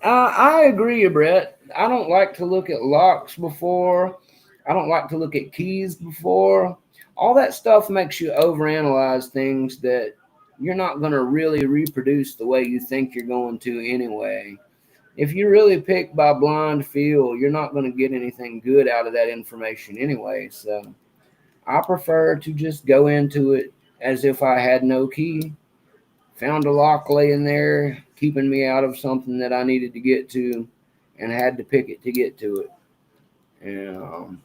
Speaker 2: I agree, Brett. I don't like to look at locks before. I don't like to look at keys before. All that stuff makes you overanalyze things that you're not going to really reproduce the way you think you're going to anyway. If you really pick by blind feel, you're not going to get anything good out of that information anyway. So I prefer to just go into it as if I had no key, found a lock laying there, keeping me out of something that I needed to get to, and had to pick it to get to it. And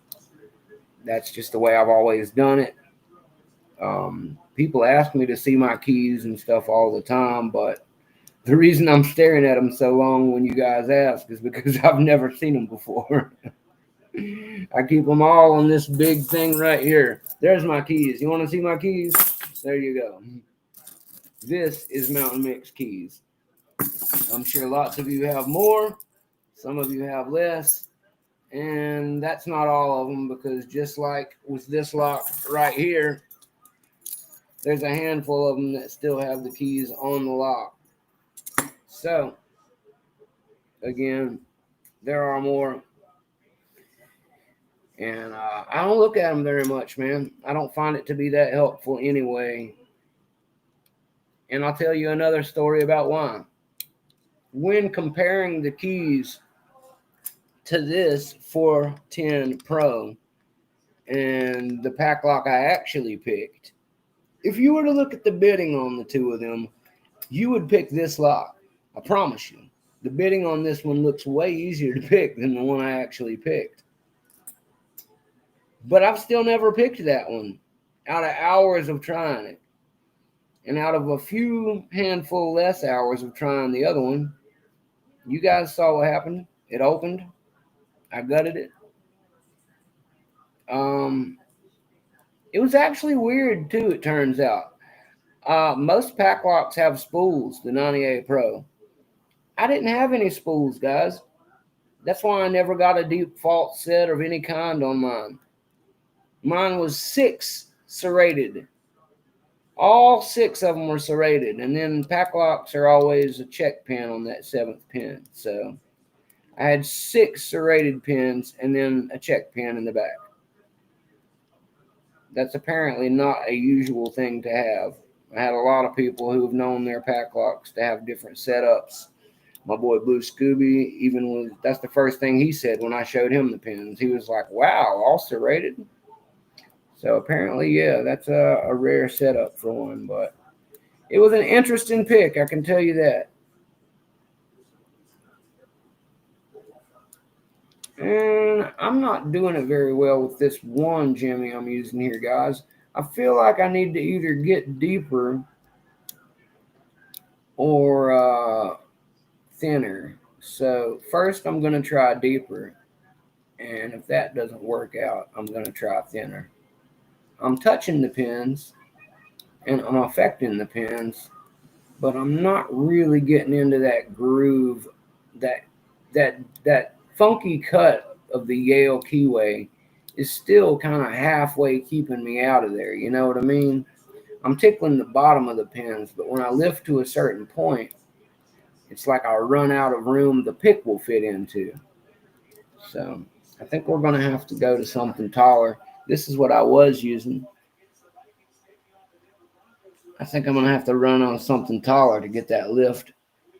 Speaker 2: that's just the way I've always done it. People ask me to see my keys and stuff all the time, but the reason I'm staring at them so long when you guys ask is because I've never seen them before. I keep them all on this big thing right here. There's my keys. You want to see my keys? There you go. This is Mountain Mix keys. I'm sure lots of you have more. Some of you have less. And that's not all of them because just like with this lock right here, there's a handful of them that still have the keys on the lock. So, again, there are more. And I don't look at them very much, man. I don't find it to be that helpful anyway. And I'll tell you another story about why. When comparing the keys to this 410 Pro and the pack lock I actually picked, if you were to look at the bidding on the two of them, you would pick this lock. I promise you. The bidding on this one looks way easier to pick than the one I actually picked. But I've still never picked that one out of hours of trying it. And out of a few handful less hours of trying the other one, you guys saw what happened. It opened. I gutted it. Um, it was actually weird too. It turns out, most pack locks have spools. The 98 Pro. I didn't have any spools, guys. That's why I never got a default set of any kind on mine. Mine was 6 serrated. All 6 of them were serrated, and then pack locks are always a check pin on that 7th pin. So I had 6 serrated pins and then a check pin in the back. That's apparently not a usual thing to have. I had a lot of people who have known their pack locks to have different setups. My boy Blue Scooby even was, that's the first thing he said when I showed him the pins. He was like, wow, all serrated. So apparently, yeah, that's a rare setup for one, but it was an interesting pick, I can tell you that. And I'm not doing it very well with this one jimmy I'm using here, guys. I feel like I need to either get deeper or thinner. So first I'm going to try deeper. And if that doesn't work out, I'm going to try thinner. I'm touching the pins and I'm affecting the pins, but I'm not really getting into that groove, that that funky cut of the Yale keyway is still kind of halfway keeping me out of there. You know what I mean? I'm tickling the bottom of the pins, but when I lift to a certain point, it's like I run out of room the pick will fit into. So I think we're going to have to go to something taller. This is what I was using. I think I'm going to have to run on something taller to get that lift.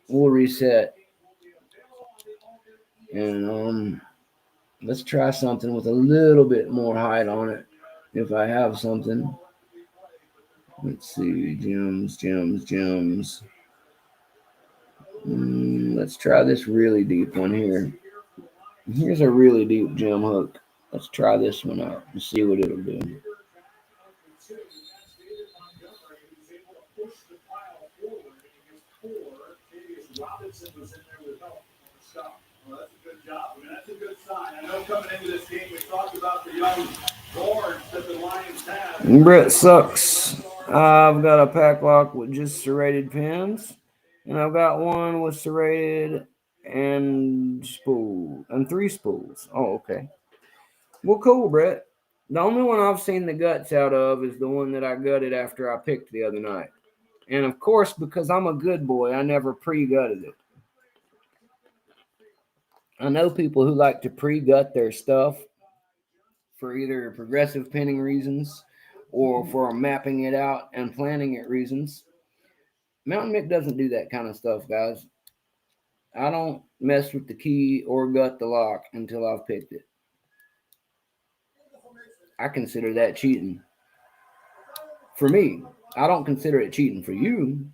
Speaker 2: We'll reset. And let's try something with a little bit more height on it. If I have something. Let's see. Gems. Let's try this really deep one here. Here's a really deep gem hook. Let's try this one out and see what it'll do.
Speaker 3: Well, that's a good job. I mean, that's a good sign. I know coming into this game, we talked about the young guards that the Lions have.
Speaker 2: Brett sucks. I've got a pack lock with just serrated pins, and I've got one with serrated and spool and 3 spools. Oh, okay. Well, cool, Brett. The only one I've seen the guts out of is the one that I gutted after I picked the other night. And of course, because I'm a good boy, I never pre-gutted it. I know people who like to pre-gut their stuff for either progressive pinning reasons or for mapping it out and planning it reasons. Mountain Mick doesn't do that kind of stuff, guys. I don't mess with the key or gut the lock until I've picked it. I consider that cheating. For me, I don't consider it cheating for you.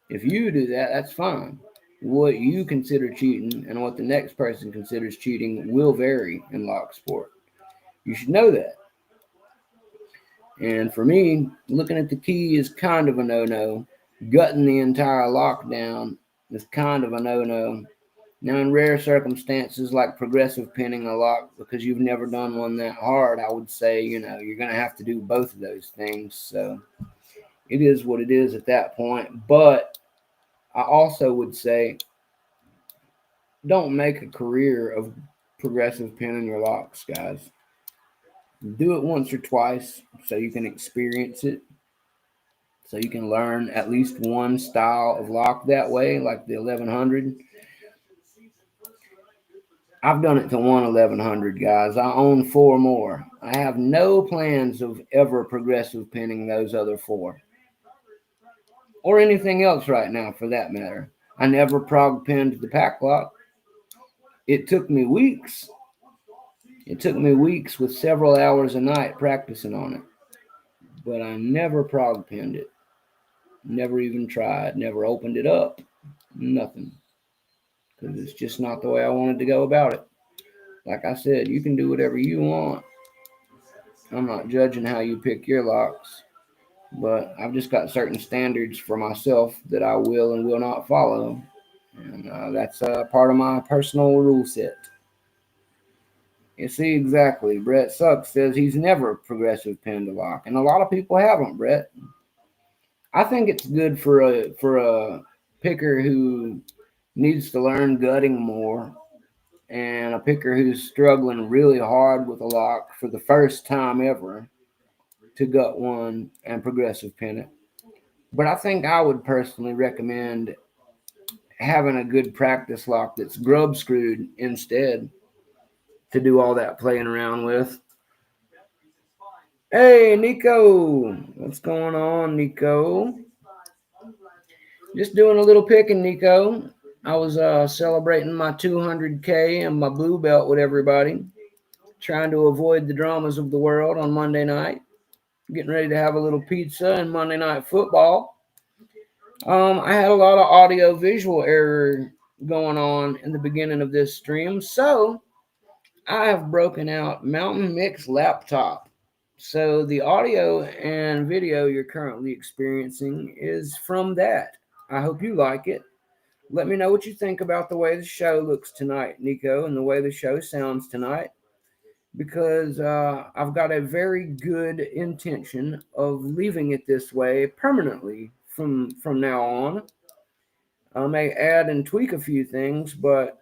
Speaker 2: If you do that, that's fine. What you consider cheating and what the next person considers cheating will vary in lock sport. You should know that. And for me, looking at the key is kind of a no-no. Gutting the entire lockdown is kind of a no-no. Now, in rare circumstances like progressive pinning a lock, because you've never done one that hard, I would say, you're going to have to do both of those things. So it is what it is at that point. But I also would say, don't make a career of progressive pinning your locks, guys. Do it once or twice so you can experience it, so you can learn at least one style of lock that way, like the 1100. I've done it to one 1100, guys. I own 4 more. I have no plans of ever progressive pinning those other 4. Or anything else right now, for that matter. I never prog pinned the pack lock. It took me weeks. It took me weeks with several hours a night practicing on it. But I never prog pinned it. Never even tried. Never opened it up. Nothing. Because it's just not the way I wanted to go about it. Like I said, you can do whatever you want. I'm not judging how you pick your locks. But I've just got certain standards for myself that I will and will not follow. And that's part of my personal rule set. You see, exactly. Brett Sucks says he's never progressive pinned a lock, and a lot of people haven't, Brett. I think it's good for a picker who needs to learn gutting more, and a picker who's struggling really hard with a lock for the first time ever to gut one and progressive pin it. But I think I would personally recommend having a good practice lock that's grub screwed instead to do all that playing around with. Hey, Nico. What's going on, Nico? Just doing a little picking, Nico. I was celebrating my 200K and my blue belt with everybody, trying to avoid the dramas of the world on Monday night. Getting ready to have a little pizza and Monday night football. I had a lot of audio visual error going on in the beginning of this stream, so I have broken out Mountain Mix Laptop. So the audio and video you're currently experiencing is from that. I hope you like it. Let me know what you think about the way the show looks tonight, Nico, and the way the show sounds tonight, because I've got a very good intention of leaving it this way permanently from now on. I may add and tweak a few things, but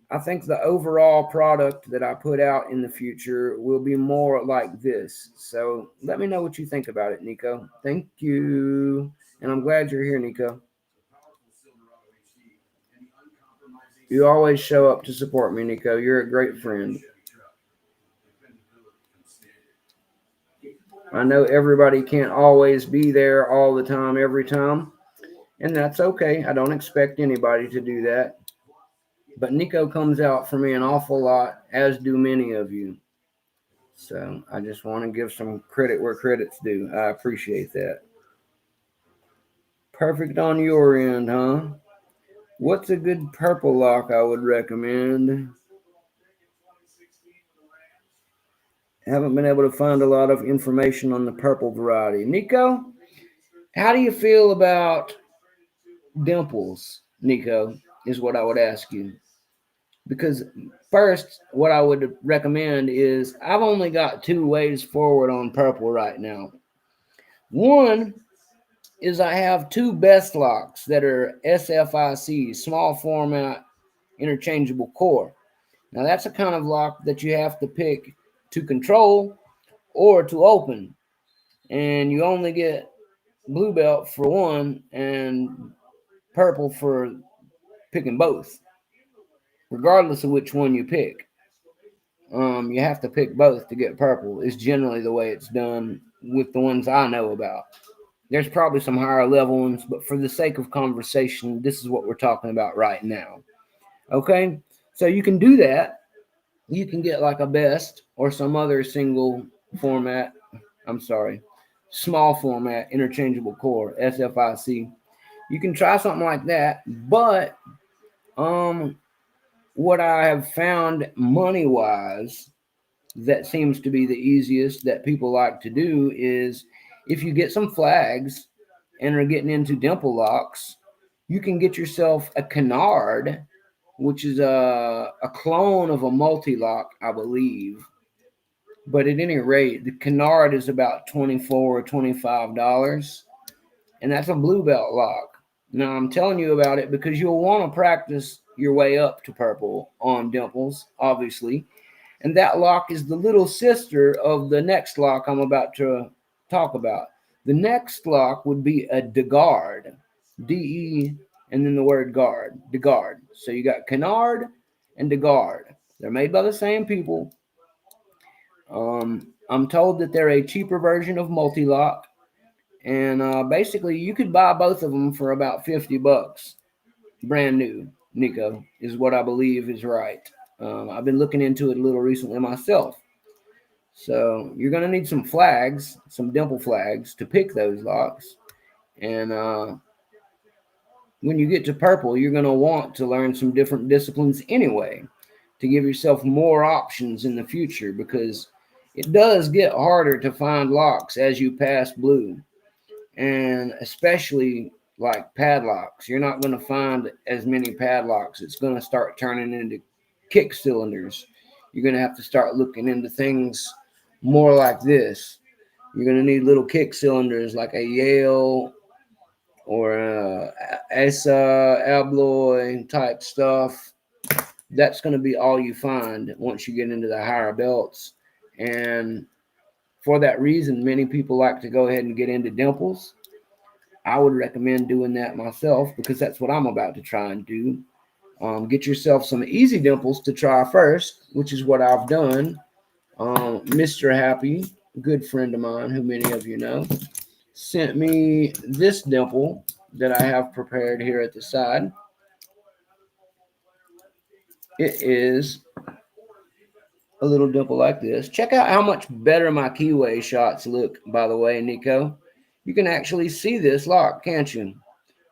Speaker 2: I think the overall product that I put out in the future will be more like this. So let me know what you think about it, Nico. Thank you. And I'm glad you're here, Nico. You always show up to support me, Nico. You're a great friend. I know everybody can't always be there all the time, every time, and that's okay. I don't expect anybody to do that. But Nico comes out for me an awful lot, as do many of you. So I just want to give some credit where credit's due. I appreciate that. Perfect on your end, huh? What's a good purple lock I would recommend? Haven't been able to find a lot of information on the purple variety. Nico, how do you feel about dimples, Nico, is what I would ask you. Because first, what I would recommend is I've only got two ways forward on purple right now. One is I have two best locks that are SFIC, small format interchangeable core. Now that's a kind of lock that you have to pick to control or to open. And you only get blue belt for one and purple for picking both, regardless of which one you pick. You have to pick both to get purple. Is generally the way it's done with the ones I know about. There's probably some higher level ones, but for the sake of conversation, this is what we're talking about right now. Okay? So you can do that. You can get like a best or some other small format interchangeable core, SFIC. You can try something like that, but what I have found money-wise that seems to be the easiest that people like to do is if you get some flags and are getting into dimple locks, you can get yourself a canard, which is a clone of a multi-lock, I believe. But at any rate, the canard is about $24 or $25, and that's a blue belt lock. Now, I'm telling you about it because you'll want to practice your way up to purple on dimples, obviously. And that lock is the little sister of the next lock I'm about to talk about. The next lock would be a DeGuard, D-E, and then the word guard, DeGuard. So you got Canard and DeGuard. They're made by the same people. I'm told that they're a cheaper version of multi-lock. And basically, you could buy both of them for about $50, brand new. Nico is what I believe is right. I've been looking into it a little recently myself. So you're going to need some flags, some dimple flags to pick those locks. And when you get to purple, you're going to want to learn some different disciplines anyway to give yourself more options in the future, because it does get harder to find locks as you pass blue. And especially like padlocks, you're not going to find as many padlocks. It's going to start turning into kick cylinders. you're going to have to start looking into things more like this. You're going to need little kick cylinders like a Yale or a ESA, Abloy type stuff. That's going to be all you find once you get into the higher belts. And for that reason, many people like to go ahead and get into dimples. I would recommend doing that myself because that's what I'm about to try and do. Get yourself some easy dimples to try first, which is what I've done. Mr. Happy, a good friend of mine who many of you know, sent me this dimple that I have prepared here at the side. It is a little dimple like this. Check out how much better my keyway shots look, by the way, Nico. You can actually see this lock, can't you?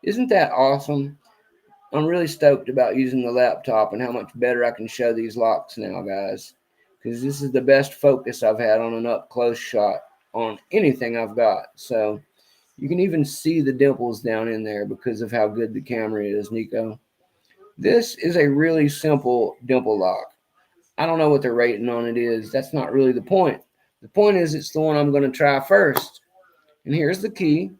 Speaker 2: Isn't that awesome? I'm really stoked about using the laptop and how much better I can show these locks now, guys. Because this is the best focus I've had on an up-close shot on anything I've got. So you can even see the dimples down in there because of how good the camera is, Nico. This is a really simple dimple lock. I don't know what the rating on it is. That's not really the point. The point is it's the one I'm going to try first. And here's the key.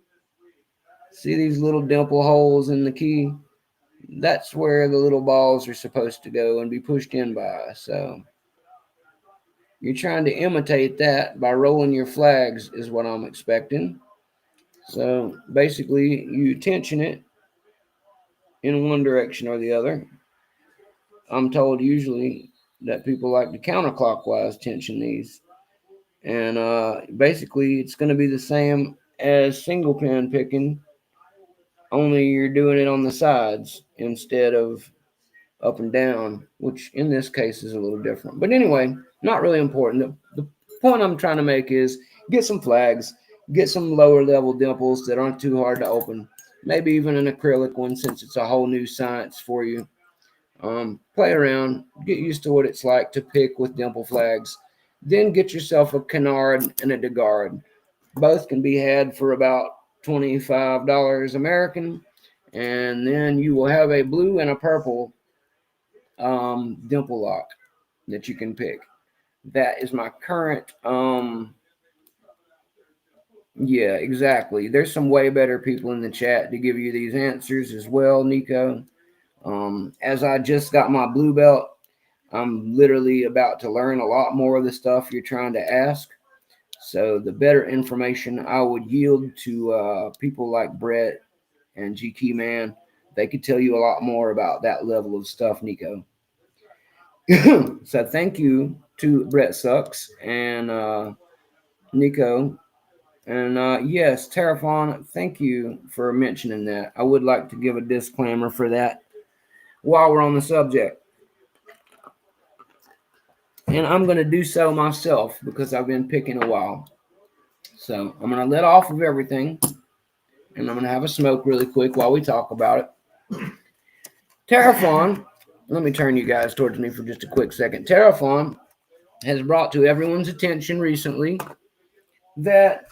Speaker 2: See these little dimple holes in the key? That's where the little balls are supposed to go and be pushed in by. So you're trying to imitate that by rolling your flags is what I'm expecting. So basically you tension it in one direction or the other. I'm told usually that people like to counterclockwise tension these. And basically it's going to be the same as single pin picking, only you're doing it on the sides instead of up and down, which in this case is a little different. But anyway, not really important. The point I'm trying to make is get some flags, get some lower level dimples that aren't too hard to open, maybe even an acrylic one since it's a whole new science for you. Play around, get used to what it's like to pick with dimple flags. Then get yourself a canard and a degard. Both can be had for about $25 American, and then you will have a blue and a purple dimple lock that you can pick. That is my current yeah, exactly. There's some way better people in the chat to give you these answers as well, Nico. As I just got my blue belt, I'm literally about to learn a lot more of the stuff you're trying to ask. So the better information I would yield to people like Brett and GK Man, they could tell you a lot more about that level of stuff, Nico. So thank you to Brett Sucks and Nico. And yes, Terrafon, thank you for mentioning that. I would like to give a disclaimer for that while we're on the subject. And I'm going to do so myself because I've been picking a while. So I'm going to let off of everything. And I'm going to have a smoke really quick while we talk about it. Terrafon, let me turn you guys towards me for just a quick second. Terrafon has brought to everyone's attention recently that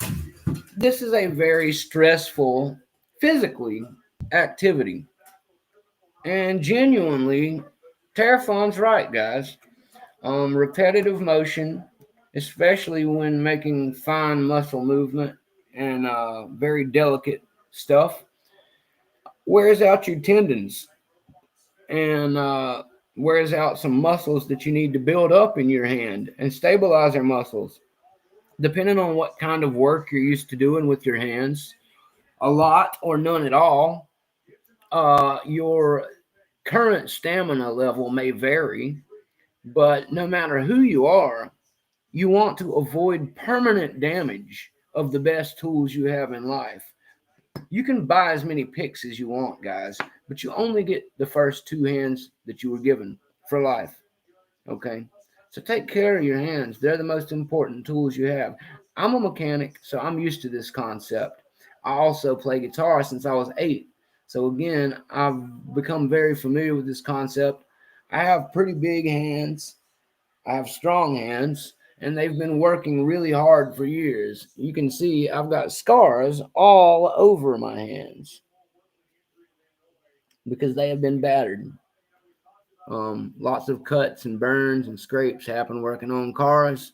Speaker 2: this is a very stressful, physically, activity. And genuinely, Terrafon's right, guys. Repetitive motion, especially when making fine muscle movement and very delicate stuff, wears out your tendons and wears out some muscles that you need to build up in your hand and stabilize your muscles. Depending on what kind of work you're used to doing with your hands, a lot or none at all, your current stamina level may vary, but no matter who you are, you want to avoid permanent damage of the best tools you have in life. You can buy as many picks as you want, guys, but you only get the first two hands that you were given for life. Okay? So take care of your hands. They're the most important tools you have. I'm a mechanic, so I'm used to this concept. I also play guitar since I was 8. So again, I've become very familiar with this concept. I have pretty big hands. I have strong hands, and they've been working really hard for years. You can see I've got scars all over my hands because they have been battered. Lots of cuts and burns and scrapes happen working on cars.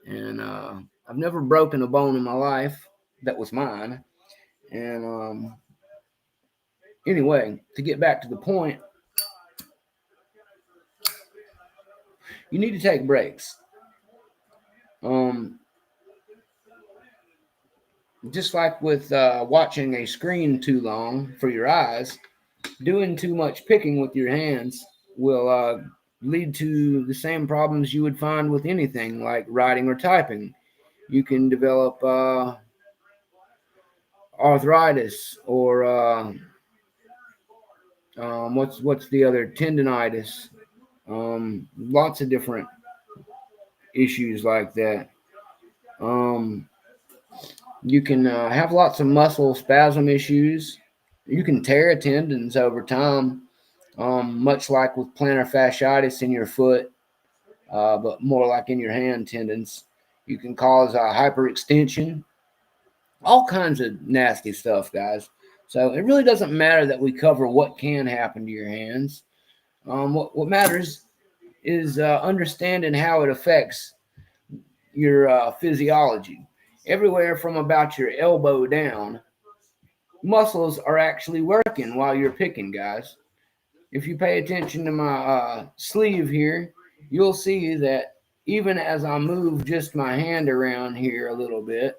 Speaker 2: And I've never broken a bone in my life that was mine. And anyway, to get back to the point, you need to take breaks. Just like with watching a screen too long for your eyes, doing too much picking with your hands will lead to the same problems you would find with anything like writing or typing. You can develop arthritis or what's the other, tendonitis. Lots of different issues like that. Um, you can have lots of muscle spasm issues. You can tear tendons over time, much like with plantar fasciitis in your foot, but more like in your hand tendons. You can cause hyperextension, all kinds of nasty stuff, guys. So it really doesn't matter that we cover what can happen to your hands. What matters is understanding how it affects your physiology. Everywhere from about your elbow down, muscles are actually working while you're picking, guys. If you pay attention to my sleeve here, you'll see that even as I move just my hand around here a little bit,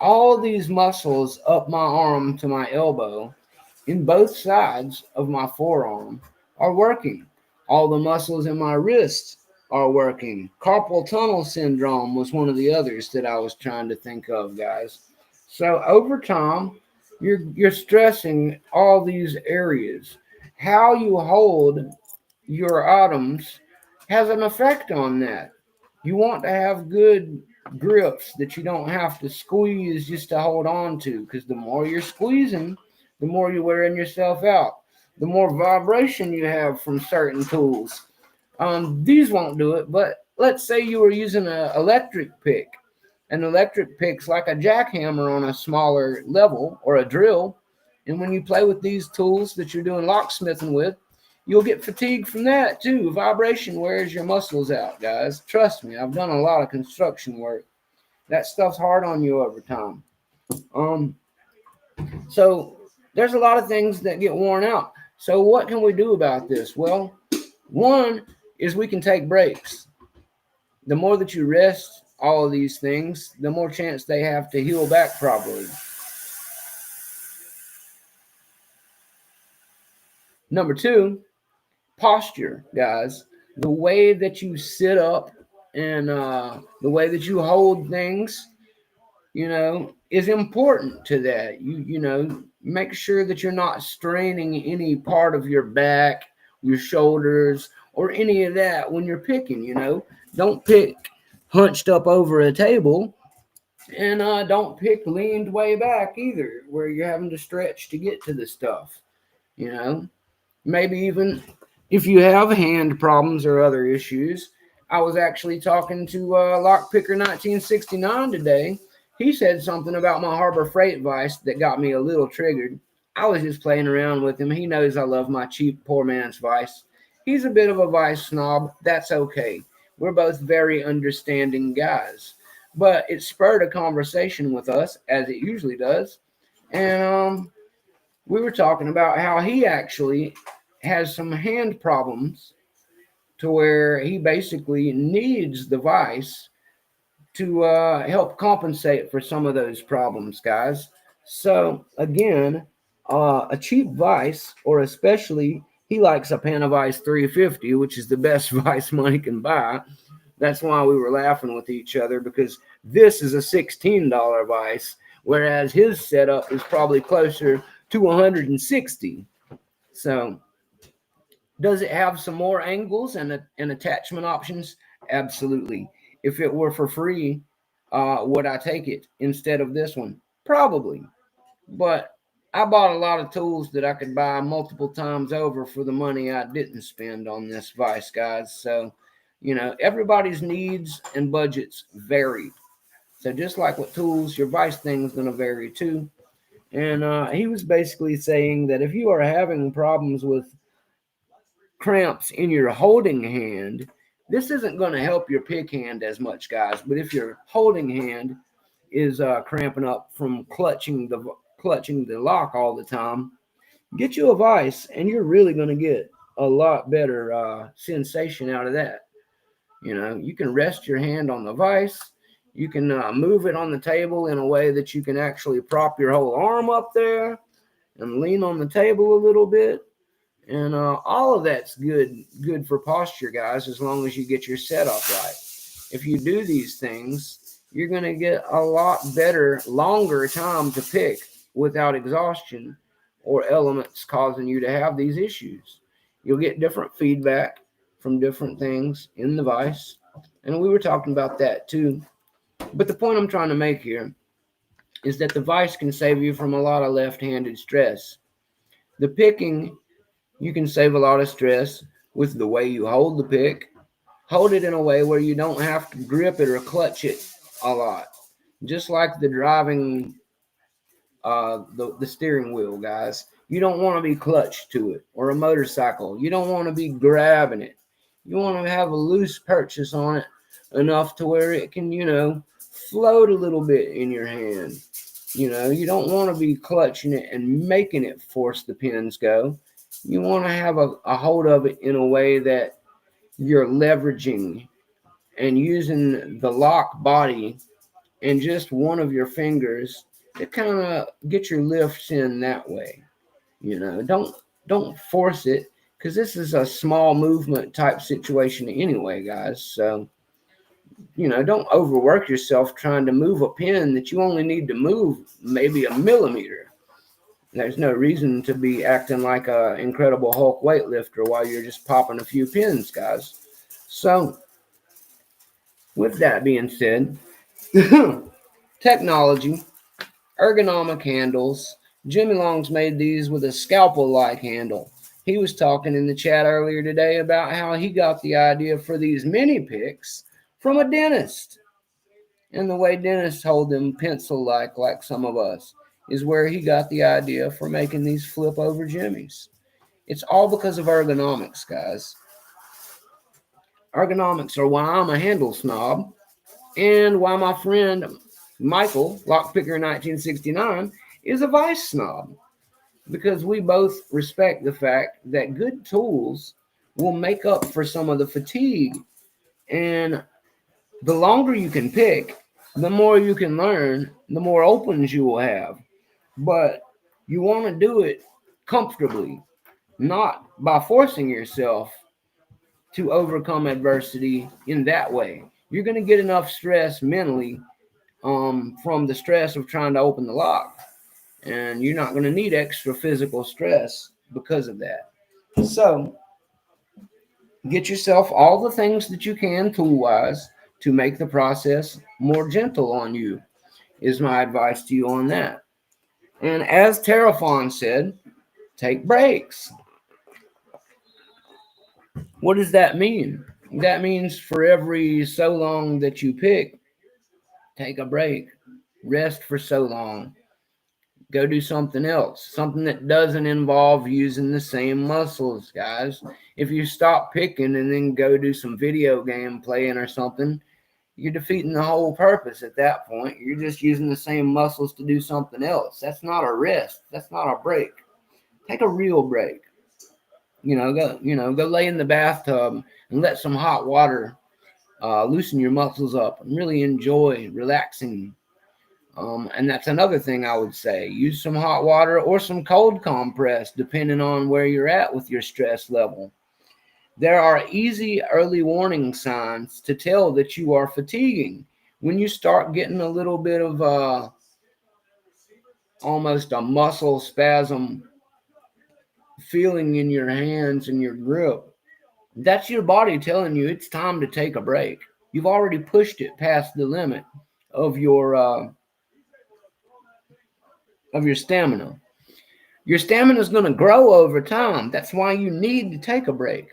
Speaker 2: all these muscles up my arm to my elbow in both sides of my forearm are working. All the muscles in my wrist are working. Carpal tunnel syndrome was one of the others that I was trying to think of, guys. So over time, you're stressing all these areas. How you hold your items has an effect on that. You want to have good grips that you don't have to squeeze just to hold on to, because the more you're squeezing, the more you're wearing yourself out. The more vibration you have from certain tools. These won't do it, but let's say you were using an electric pick. An electric pick's like a jackhammer on a smaller level or a drill. And when you play with these tools that you're doing locksmithing with, you'll get fatigue from that too. Vibration wears your muscles out, guys. Trust me, I've done a lot of construction work. That stuff's hard on you over time. So there's a lot of things that get worn out. So what can we do about this? Well, one is we can take breaks. The more that you rest all of these things, the more chance they have to heal back properly. Number two, posture, guys. The way that you sit up and the way that you hold things, is important to that. You make sure that you're not straining any part of your back, your shoulders, or any of that when you're picking. Don't pick hunched up over a table, and don't pick leaned way back either, where you're having to stretch to get to the stuff. Maybe even if you have hand problems or other issues. I was actually talking to Lockpicker 1969 today. He said something about my Harbor Freight vise that got me a little triggered. I was just playing around with him. He knows I love my cheap poor man's vise. He's a bit of a vice snob. That's okay. We're both very understanding guys. But it spurred a conversation with us, as it usually does. And we were talking about how he actually has some hand problems to where he basically needs the vice to help compensate for some of those problems, guys. So again, a cheap vice, or especially he likes a Panavice 350, which is the best vice money can buy. That's why we were laughing with each other, because this is a $16 vice, whereas his setup is probably closer to 160. So does it have some more angles and attachment options? Absolutely. If it were for free, would I take it instead of this one? Probably. But I bought a lot of tools that I could buy multiple times over for the money I didn't spend on this vice, guys. So, everybody's needs and budgets vary. So just like with tools, your vice thing is going to vary too. And he was basically saying that if you are having problems with cramps in your holding hand, this isn't going to help your pick hand as much, guys. But if your holding hand is cramping up from clutching the lock all the time, get you a vise, and you're really going to get a lot better sensation out of that. You can rest your hand on the vise. You can move it on the table in a way that you can actually prop your whole arm up there and lean on the table a little bit. And all of that's good for posture, guys, as long as you get your setup right. If you do these things, you're going to get a lot better, longer time to pick without exhaustion or elements causing you to have these issues. You'll get different feedback from different things in the vise. And we were talking about that too. But the point I'm trying to make here is that the vise can save you from a lot of left-handed stress. The picking, you can save a lot of stress with the way you hold the pick. Hold it in a way where you don't have to grip it or clutch it a lot. Just like the driving the steering wheel, guys. You don't want to be clutched to it, or a motorcycle. You don't want to be grabbing it. You want to have a loose purchase on it enough to where it can, float a little bit in your hand. You don't want to be clutching it and making it force the pins go. You want to have a hold of it in a way that you're leveraging and using the lock body and just one of your fingers to kind of get your lifts in that way. Don't force it, because this is a small movement type situation anyway, guys. So, don't overwork yourself trying to move a pin that you only need to move maybe a millimeter. There's no reason to be acting like an Incredible Hulk weightlifter while you're just popping a few pins, guys. So, with that being said, technology, ergonomic handles. Jimmy Long's made these with a scalpel-like handle. He was talking in the chat earlier today about how he got the idea for these mini picks from a dentist. And the way dentists hold them pencil-like some of us, is where he got the idea for making these flip-over Jimmys. It's all because of ergonomics, guys. Ergonomics are why I'm a handle snob, and why my friend Michael, Lockpicker 1969, is a vice snob. Because we both respect the fact that good tools will make up for some of the fatigue. And the longer you can pick, the more you can learn, the more opens you will have. But you want to do it comfortably, not by forcing yourself to overcome adversity in that way. You're going to get enough stress mentally from the stress of trying to open the lock. And you're not going to need extra physical stress because of that. So, get yourself all the things that you can tool-wise to make the process more gentle on you, is my advice to you on that. And as Terrafon said, take breaks. What does that mean? That means for every so long that you pick, take a break. Rest for so long. Go do something else, something that doesn't involve using the same muscles, guys. If you stop picking and then go do some video game playing or something, you're defeating the whole purpose at that point. You're just using the same muscles to do something else. That's not a rest. That's not a break. Take a real break. Go lay in the bathtub and let some hot water loosen your muscles up and really enjoy relaxing. And that's another thing I would say. Use some hot water or some cold compress, depending on where you're at with your stress level. There are easy early warning signs to tell that you are fatiguing. When you start getting a little bit of almost a muscle spasm feeling in your hands and your grip, that's your body telling you it's time to take a break. You've already pushed it past the limit of your stamina. Your stamina is going to grow over time. That's why you need to take a break.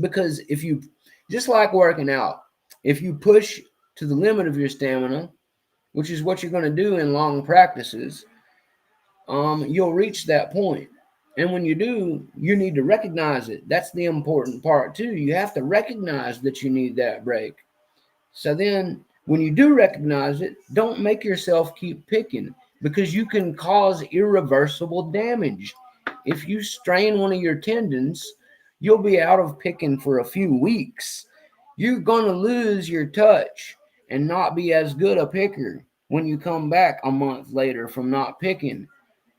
Speaker 2: Because if you, just like working out, if you push to the limit of your stamina, which is what you're going to do in long practices, you'll reach that point. And when you do, you need to recognize it. That's the important part too. You have to recognize that you need that break. So then when you do recognize it, don't make yourself keep picking, because you can cause irreversible damage. If you strain one of your tendons, you'll be out of picking for a few weeks. You're going to lose your touch and not be as good a picker when you come back a month later from not picking.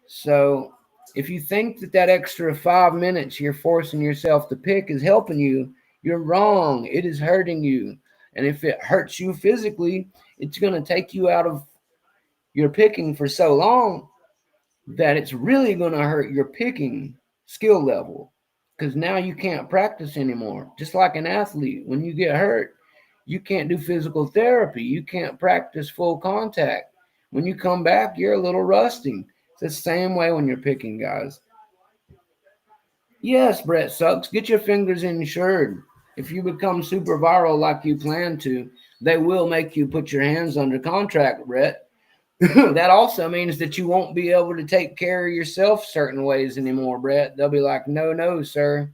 Speaker 2: So if you think that that extra 5 minutes you're forcing yourself to pick is helping you, you're wrong. It is hurting you. And if it hurts you physically, it's going to take you out of your picking for so long that it's really going to hurt your picking skill level, because now you can't practice anymore. Just like an athlete, when you get hurt, you can't do physical therapy, you can't practice full contact. When you come back, you're a little rusty. It's the same way when you're picking, guys. Yes, Brett sucks. Get your fingers insured. If you become super viral like you plan to, they will make you put your hands under contract, Brett. That also means that you won't be able to take care of yourself certain ways anymore, Brett. They'll be like, no, no, sir.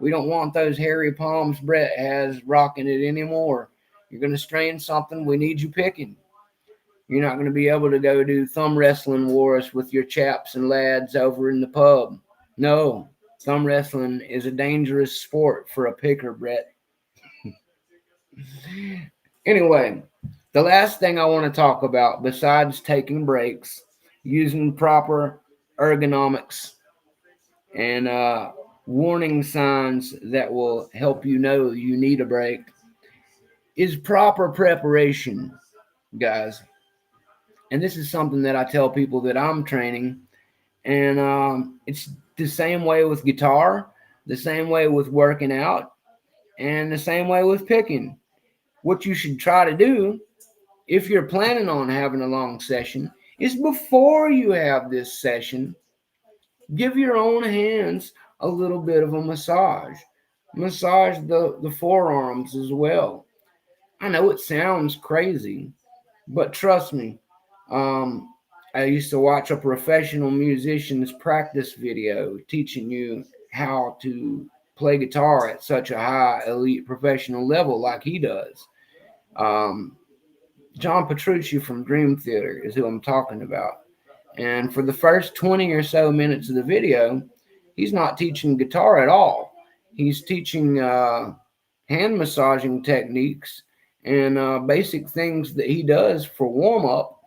Speaker 2: We don't want those hairy palms Brett has rocking it anymore. You're going to strain something. We need you picking. You're not going to be able to go do thumb wrestling wars with your chaps and lads over in the pub. No, thumb wrestling is a dangerous sport for a picker, Brett. Anyway, the last thing I want to talk about, besides taking breaks, using proper ergonomics, and warning signs that will help you know you need a break, is proper preparation, guys. And this is something that I tell people that I'm training. And it's the same way with guitar, the same way with working out, and the same way with picking. What you should try to do, if you're planning on having a long session, is before you have this session, give your own hands a little bit of a massage. Massage the forearms as well. I know it sounds crazy, but trust me, um, I used to watch a professional musician's practice video teaching you how to play guitar at such a high elite professional level like he does. Um, John Petrucci from Dream Theater is who I'm talking about. And for the first 20 or so minutes of the video, he's not teaching guitar at all. He's teaching hand massaging techniques and basic things that he does for warm up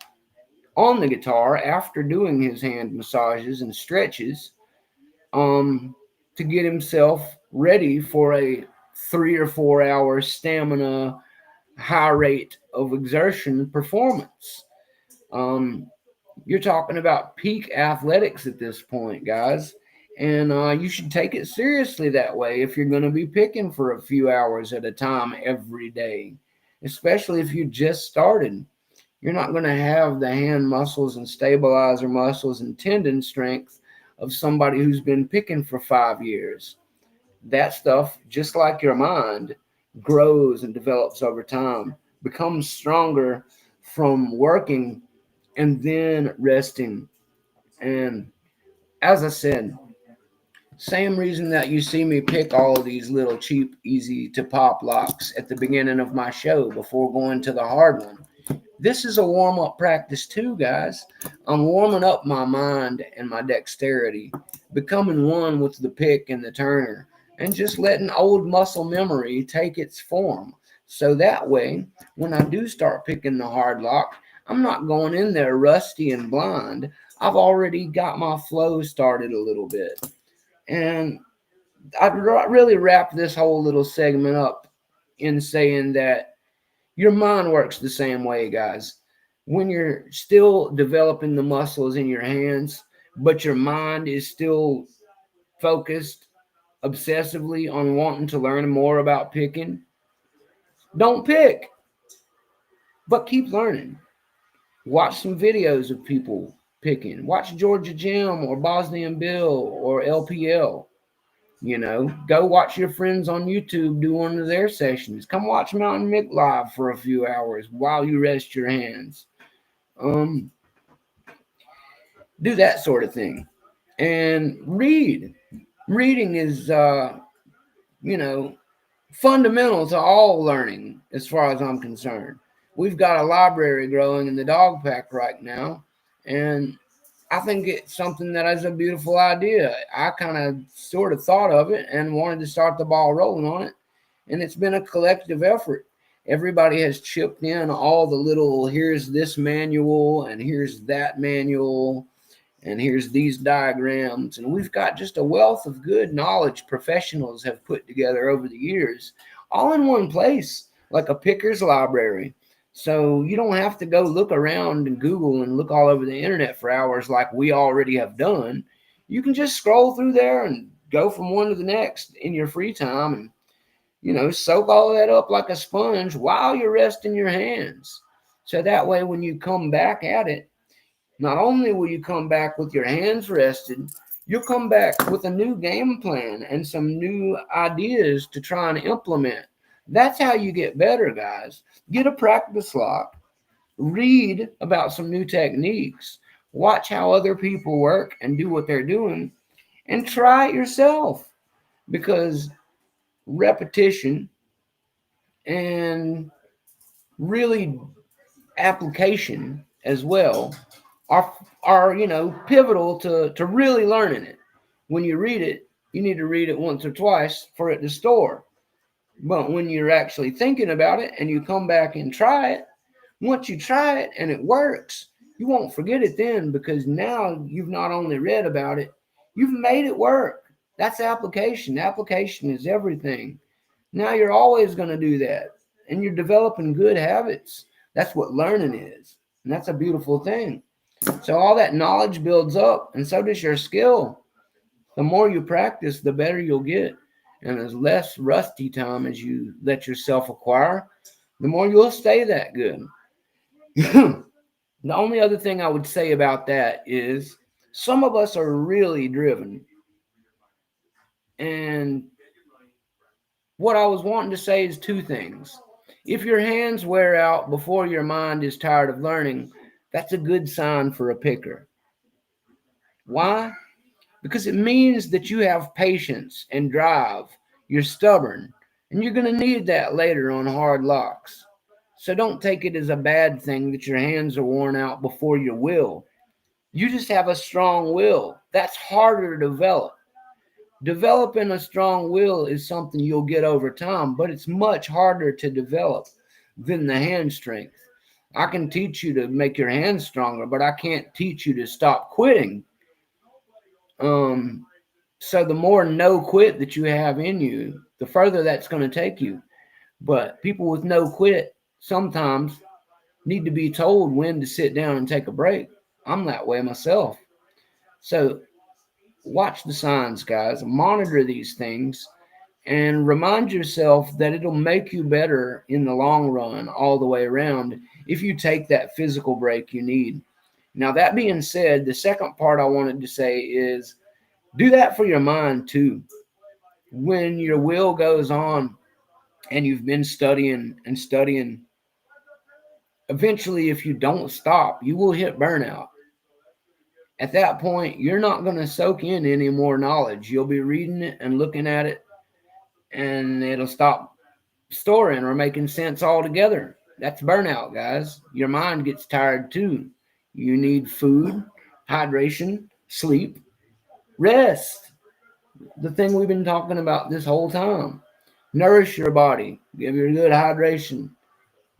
Speaker 2: on the guitar after doing his hand massages and stretches, um, to get himself ready for a 3 or 4 hour stamina, high rate of exertion performance. Um, you're talking about peak athletics at this point, guys. And you should take it seriously that way if you're going to be picking for a few hours at a time every day, especially if you just started. You're not going to have the hand muscles and stabilizer muscles and tendon strength of somebody who's been picking for 5 years. That stuff, just like your mind, grows and develops over time, becomes stronger from working and then resting. And as I said, same reason that you see me pick all of these little cheap, easy to pop locks at the beginning of my show before going to the hard one. This is a warm up practice too, guys. I'm warming up my mind and my dexterity, becoming one with the pick and the turner, and just letting old muscle memory take its form. So that way, when I do start picking the hard lock, I'm not going in there rusty and blind. I've already got my flow started a little bit. And I'd really wrap this whole little segment up in saying that your mind works the same way, guys. When you're still developing the muscles in your hands, but your mind is still focused obsessively on wanting to learn more about picking, don't pick, but keep learning. Watch some videos of people picking. Watch Georgia Jim or Bosnian Bill or LPL. Go watch your friends on YouTube do one of their sessions. Come watch Mountain Mick live for a few hours while you rest your hands. Do that sort of thing. and read. Reading is, fundamental to all learning as far as I'm concerned. We've got a library growing in the dog pack right now, and I think it's something that is a beautiful idea. I kind of sort of thought of it and wanted to start the ball rolling on it, and it's been a collective effort. Everybody has chipped in all the little, here's this manual and here's that manual and here's these diagrams, and we've got just a wealth of good knowledge professionals have put together over the years, all in one place, like a picker's library. So you don't have to go look around and Google and look all over the internet for hours like we already have done. You can just scroll through there and go from one to the next in your free time, and soak all that up like a sponge while you're resting your hands. So that way when you come back at it, not only will you come back with your hands rested, you'll come back with a new game plan and some new ideas to try and implement. That's how you get better, guys. Get a practice log, read about some new techniques, watch how other people work and do what they're doing, and try it yourself, because repetition and really application as well are pivotal to really learning it. When you read it, you need to read it once or twice for it to store. But when you're actually thinking about it and you come back and try it, once you try it and it works, you won't forget it then, because now you've not only read about it, you've made it work. That's application. Application is everything. Now you're always going to do that, and you're developing good habits. That's what learning is, and that's a beautiful thing. So all that knowledge builds up, and so does your skill. The more you practice, the better you'll get. And as less rusty time as you let yourself acquire, the more you'll stay that good. The only other thing I would say about that is some of us are really driven. And what I was wanting to say is two things. If your hands wear out before your mind is tired of learning, that's a good sign for a picker. Why? Because it means that you have patience and drive. You're stubborn, and you're going to need that later on hard locks. So don't take it as a bad thing that your hands are worn out before your will. You just have a strong will. That's harder to develop. Developing a strong will is something you'll get over time, but it's much harder to develop than the hand strength. I can teach you to make your hands stronger, but I can't teach you to stop quitting. So the more no quit that you have in you, the further that's going to take you. But people with no quit sometimes need to be told when to sit down and take a break. I'm that way myself. So watch the signs, guys. Monitor these things and remind yourself that it'll make you better in the long run all the way around if you take that physical break you need. Now, that being said, the second part I wanted to say is do that for your mind too. When your will goes on and you've been studying and studying, eventually, if you don't stop, you will hit burnout. At that point, you're not going to soak in any more knowledge. You'll be reading it and looking at it, and it'll stop storing or making sense altogether. That's burnout, guys. Your mind gets tired too. You need food, hydration, sleep, rest. The thing we've been talking about this whole time. Nourish your body. Give your good hydration,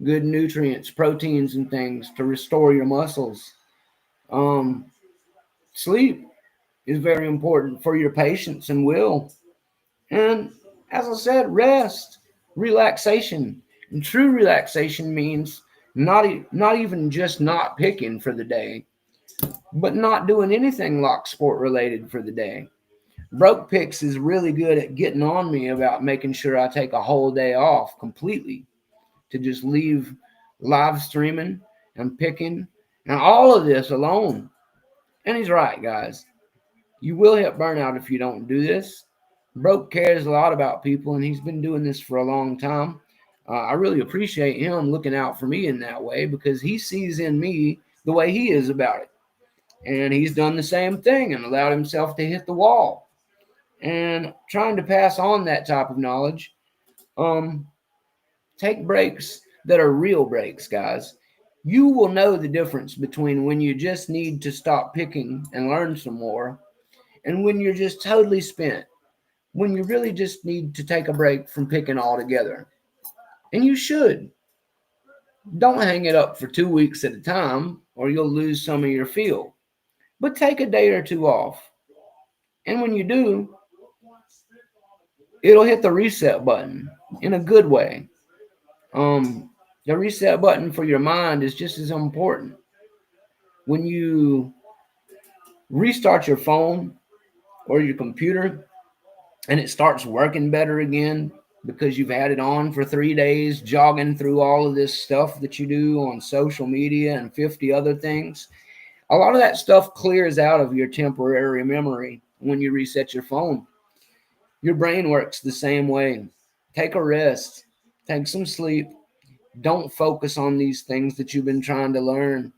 Speaker 2: good nutrients, proteins, and things to restore your muscles. Sleep is very important for your patience and will. And as I said, rest, relaxation. And true relaxation means not even just not picking for the day, but not doing anything lock sport related for the day. Broke Picks is really good at getting on me about making sure I take a whole day off completely to just leave live streaming and picking and all of this alone. And he's right, guys. You will hit burnout if you don't do this. Broke cares a lot about people, and he's been doing this for a long time. I really appreciate him looking out for me in that way because he sees in me the way he is about it. And he's done the same thing and allowed himself to hit the wall. And trying to pass on that type of knowledge, take breaks that are real breaks, guys. You will know the difference between when you just need to stop picking and learn some more and when you're just totally spent, when you really just need to take a break from picking altogether. And you should. Don't hang it up for 2 weeks at a time or you'll lose some of your feel. But take a day or two off. And when you do, it'll hit the reset button in a good way. Um, the reset button for your mind is just as important. When you restart your phone or your computer and it starts working better again because you've had it on for 3 days, jogging through all of this stuff that you do on social media and 50 other things, a lot of that stuff clears out of your temporary memory when you reset your phone. Your brain works the same way. Take a rest, take some sleep. Don't focus on these things that you've been trying to learn.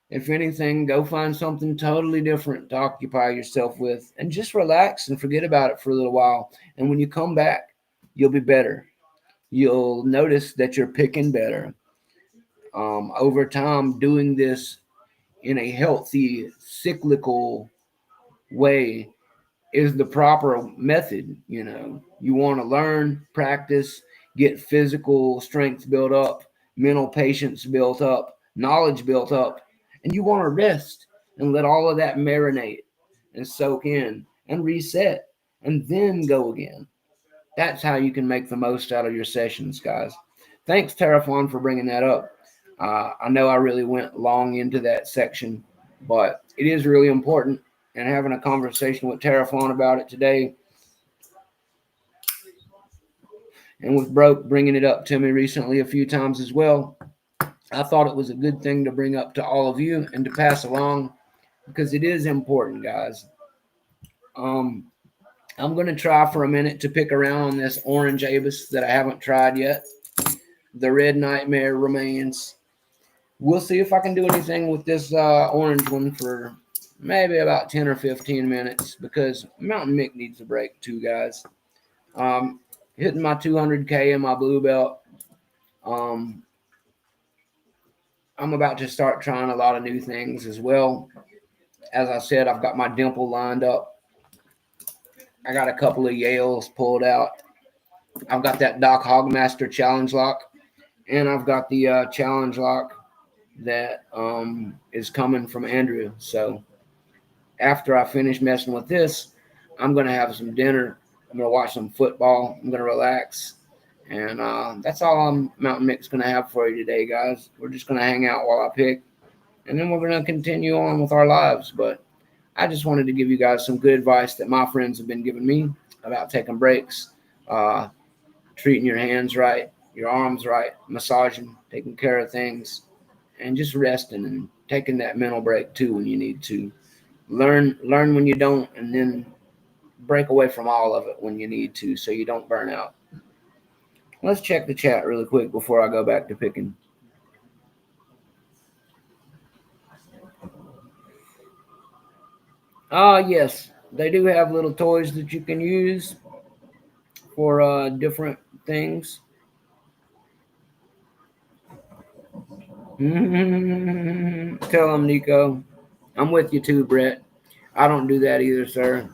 Speaker 2: If anything, go find something totally different to occupy yourself with and just relax and forget about it for a little while. And when you come back, you'll be better. You'll notice that you're picking better. Over time, doing this in a healthy, cyclical way is the proper method. You want to learn, practice, get physical strength built up, mental patience built up, knowledge built up, and you want to rest and let all of that marinate and soak in and reset and then go again. That's how you can make the most out of your sessions, guys. Thanks, Terrafon, for bringing that up. I know I really went long into that section, but it is really important. And having a conversation with Terrafon about it today, and with Broke bringing it up to me recently a few times as well, I thought it was a good thing to bring up to all of you and to pass along because it is important, guys. Um, I'm going to try for a minute to pick around on this orange Abus that I haven't tried yet. The Red Nightmare remains. We'll see if I can do anything with this orange one for maybe about 10 or 15 minutes because Mountain Mick needs a break too, guys. Hitting my 200K in my blue belt. Um, I'm about to start trying a lot of new things as well. As I said, I've got my dimple lined up. I got a couple of Yales pulled out. I've got that Doc Hogmaster challenge lock, and I've got the challenge lock that is coming from Andrew. So after I finish messing with this, I'm going to have some dinner. I'm going to watch some football. I'm going to relax. And that's all Mountain Mick's going to have for you today, guys. We're just going to hang out while I pick. And then we're going to continue on with our lives. But I just wanted to give you guys some good advice that my friends have been giving me about taking breaks, treating your hands right, your arms right, massaging, taking care of things, and just resting and taking that mental break too when you need to. Learn when you don't, and then break away from all of it when you need to so you don't burn out. Let's check the chat really quick before I go back to picking. Yes, they do have little toys that you can use for different things. Tell them, Nico. I'm with you too, Brett. I don't do that either, sir.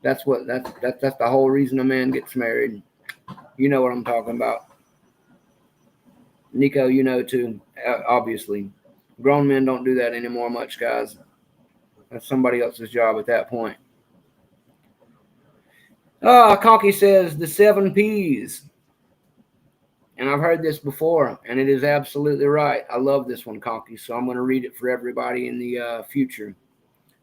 Speaker 2: That's the whole reason a man gets married. You know what I'm talking about. Nico, you know too, obviously. Grown men don't do that anymore much, guys. That's somebody else's job at that point. Conky says the 7 P's. And I've heard this before, and it is absolutely right. I love this one, Conky, so I'm going to read it for everybody in the future.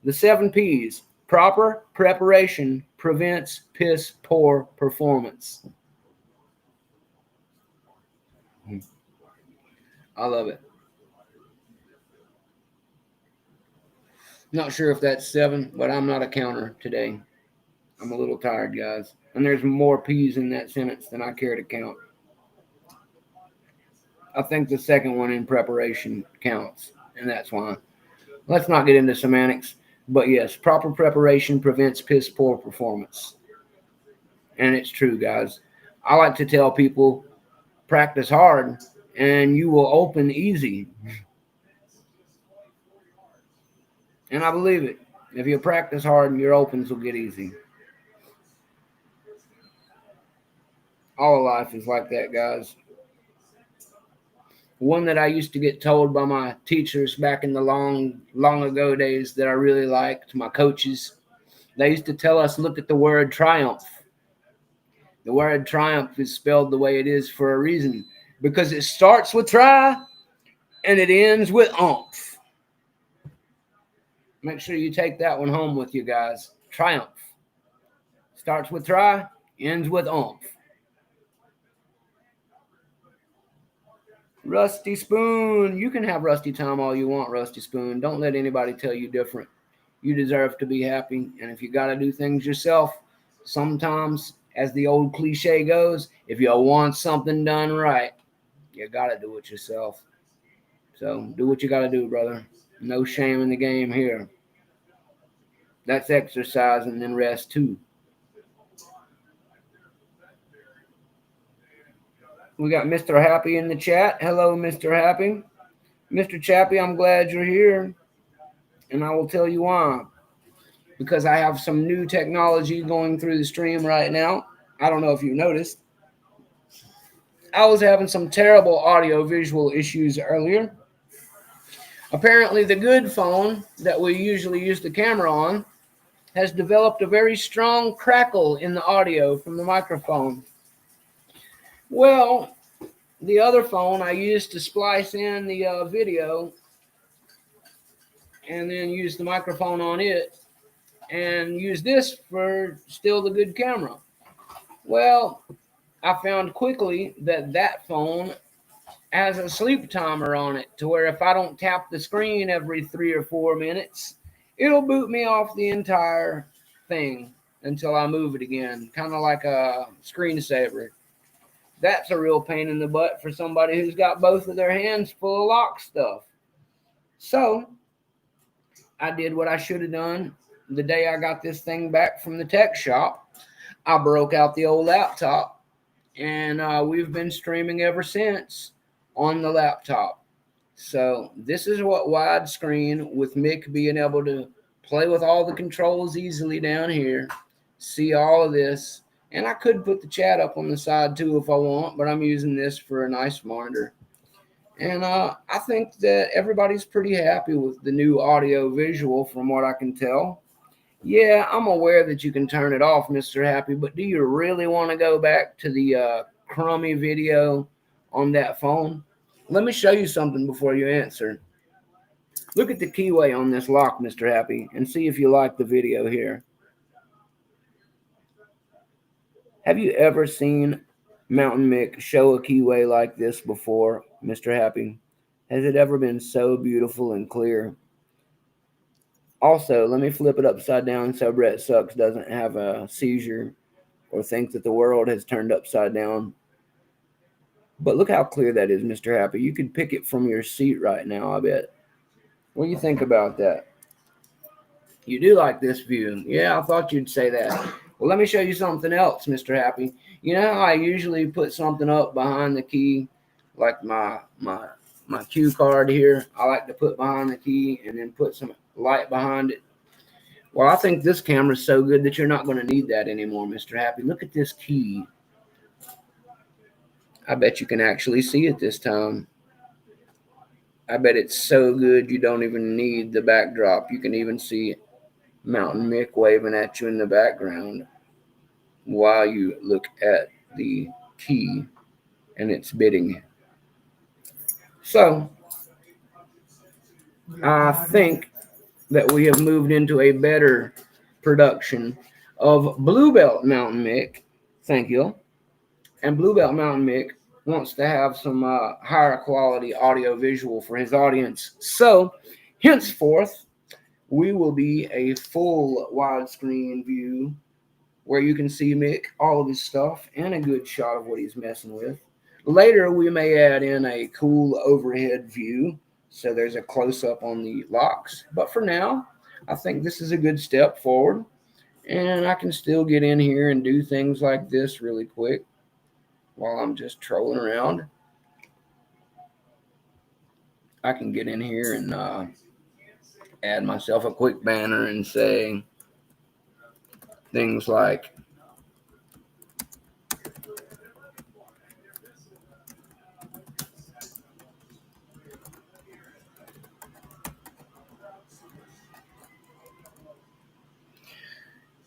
Speaker 2: The 7 P's. Proper preparation prevents piss poor performance. I love it. Not sure if that's 7, but I'm not a counter today. I'm a little tired, guys. And there's more P's in that sentence than I care to count. I think the second one in preparation counts, and that's why. Let's not get into semantics. But yes, proper preparation prevents piss poor performance. And it's true, guys. I like to tell people practice hard and you will open easy. And I believe it. If you practice hard, your opens will get easy. All life is like that, guys. One that I used to get told by my teachers back in the long ago days that I really liked, my coaches, they used to tell us, look at the word triumph. The word triumph is spelled the way it is for a reason, because it starts with try and it ends with umph. Make sure you take that one home with you, guys. Triumph starts with try, ends with umph. Rusty Spoon. You can have rusty time all you want, Rusty Spoon. Don't let anybody tell you different. You deserve to be happy. And if you got to do things yourself, sometimes, as the old cliche goes, if you want something done right, you got to do it yourself. So do what you got to do, brother. No shame in the game here. That's exercise and then rest too. We got Mr. Happy in the chat. Hello, Mr. Happy. Mr. Chappie, I'm glad you're here. And I will tell you why. Because I have some new technology going through the stream right now. I don't know if you noticed. I was having some terrible audio-visual issues earlier. Apparently, the good phone that we usually use the camera on has developed a very strong crackle in the audio from the microphone. Well, the other phone I used to splice in the video and then use the microphone on it and use this for still the good camera. Well, I found quickly that that phone has a sleep timer on it to where if I don't tap the screen every 3 or 4 minutes, it'll boot me off the entire thing until I move it again, kind of like a screensaver. That's a real pain in the butt for somebody who's got both of their hands full of lock stuff. So I did what I should have done the day I got this thing back from the tech shop. I broke out the old laptop, and we've been streaming ever since on the laptop. So this is what widescreen with Mick being able to play with all the controls easily down here, see all of this. And I could put the chat up on the side too if I want, but I'm using this for a nice monitor. And I think that everybody's pretty happy with the new audio visual from what I can tell. Yeah, I'm aware that you can turn it off, Mr. Happy, but do you really want to go back to the crummy video on that phone? Let me show you something before you answer. Look at the keyway on this lock, Mr. Happy, and see if you like the video here. Have you ever seen Mountain Mick show a keyway like this before, Mr. Happy? Has it ever been so beautiful and clear? Also, let me flip it upside down so Brett Sucks doesn't have a seizure or think that the world has turned upside down. But look how clear that is, Mr. Happy. You could pick it from your seat right now, I bet. What do you think about that? You do like this view. Yeah, I thought you'd say that. Well, let me show you something else, Mr. Happy. You know how I usually put something up behind the key, like my cue card here? I like to put behind the key and then put some light behind it. Well, I think this camera is so good that you're not going to need that anymore, Mr. Happy. Look at this key. I bet you can actually see it this time. I bet it's so good you don't even need the backdrop. You can even see Mountain Mick waving at you in the background while you look at the key and its bidding. So, I think that we have moved into a better production of Blue Belt Mountain Mick. Thank you. And Blue Belt Mountain Mick wants to have some higher quality audio visual for his audience. So, henceforth, we will be a full widescreen view where you can see Mick, all of his stuff, and a good shot of what he's messing with. Later, we may add in a cool overhead view, so there's a close-up on the locks. But for now, I think this is a good step forward, and I can still get in here and do things like this really quick while I'm just trolling around. I can get in here and add myself a quick banner and say things like,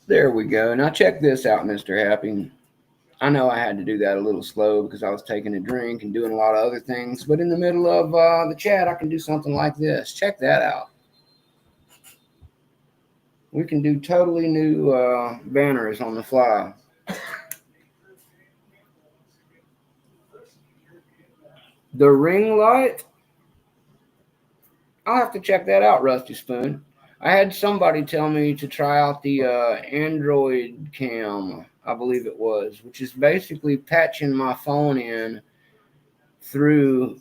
Speaker 2: there we go. Now check this out, Mr. Happy. I know I had to do that a little slow because I was taking a drink and doing a lot of other things. But in the middle of the chat, I can do something like this. Check that out. We can do totally new banners on the fly. The ring light? I'll have to check that out, Rusty Spoon. I had somebody tell me to try out the Android cam, I believe it was, which is basically patching my phone in through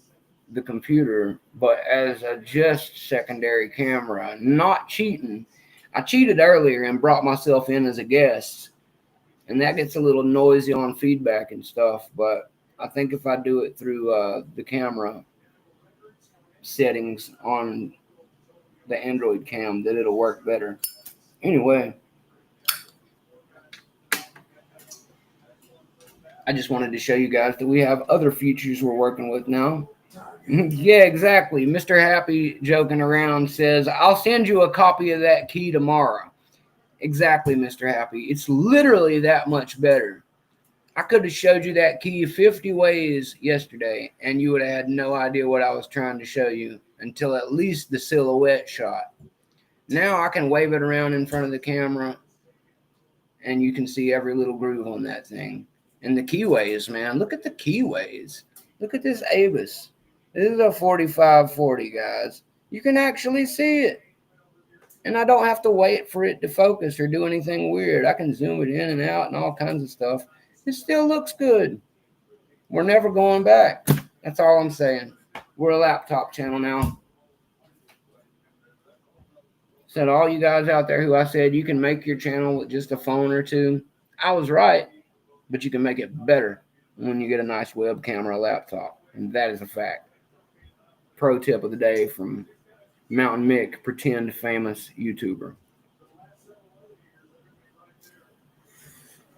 Speaker 2: the computer, but as a just secondary camera, not cheating. I cheated earlier and brought myself in as a guest, and that gets a little noisy on feedback and stuff, but I think if I do it through the camera settings on the Android cam, that it'll work better. Anyway, I just wanted to show you guys that we have other features we're working with now. Yeah, exactly. Mr. Happy, joking around, says, I'll send you a copy of that key tomorrow. Exactly, Mr. Happy. It's literally that much better. I could have showed you that key 50 ways yesterday, and you would have had no idea what I was trying to show you until at least the silhouette shot. Now I can wave it around in front of the camera, and you can see every little groove on that thing. And the keyways, man, look at the keyways. Look at this Avis. This is a 4540, guys. You can actually see it. And I don't have to wait for it to focus or do anything weird. I can zoom it in and out and all kinds of stuff. It still looks good. We're never going back. That's all I'm saying. We're a laptop channel now. So to all you guys out there who I said you can make your channel with just a phone or two, I was right. But you can make it better when you get a nice webcam or a laptop. And that is a fact. Pro tip of the day from Mountain Mick, pretend famous YouTuber.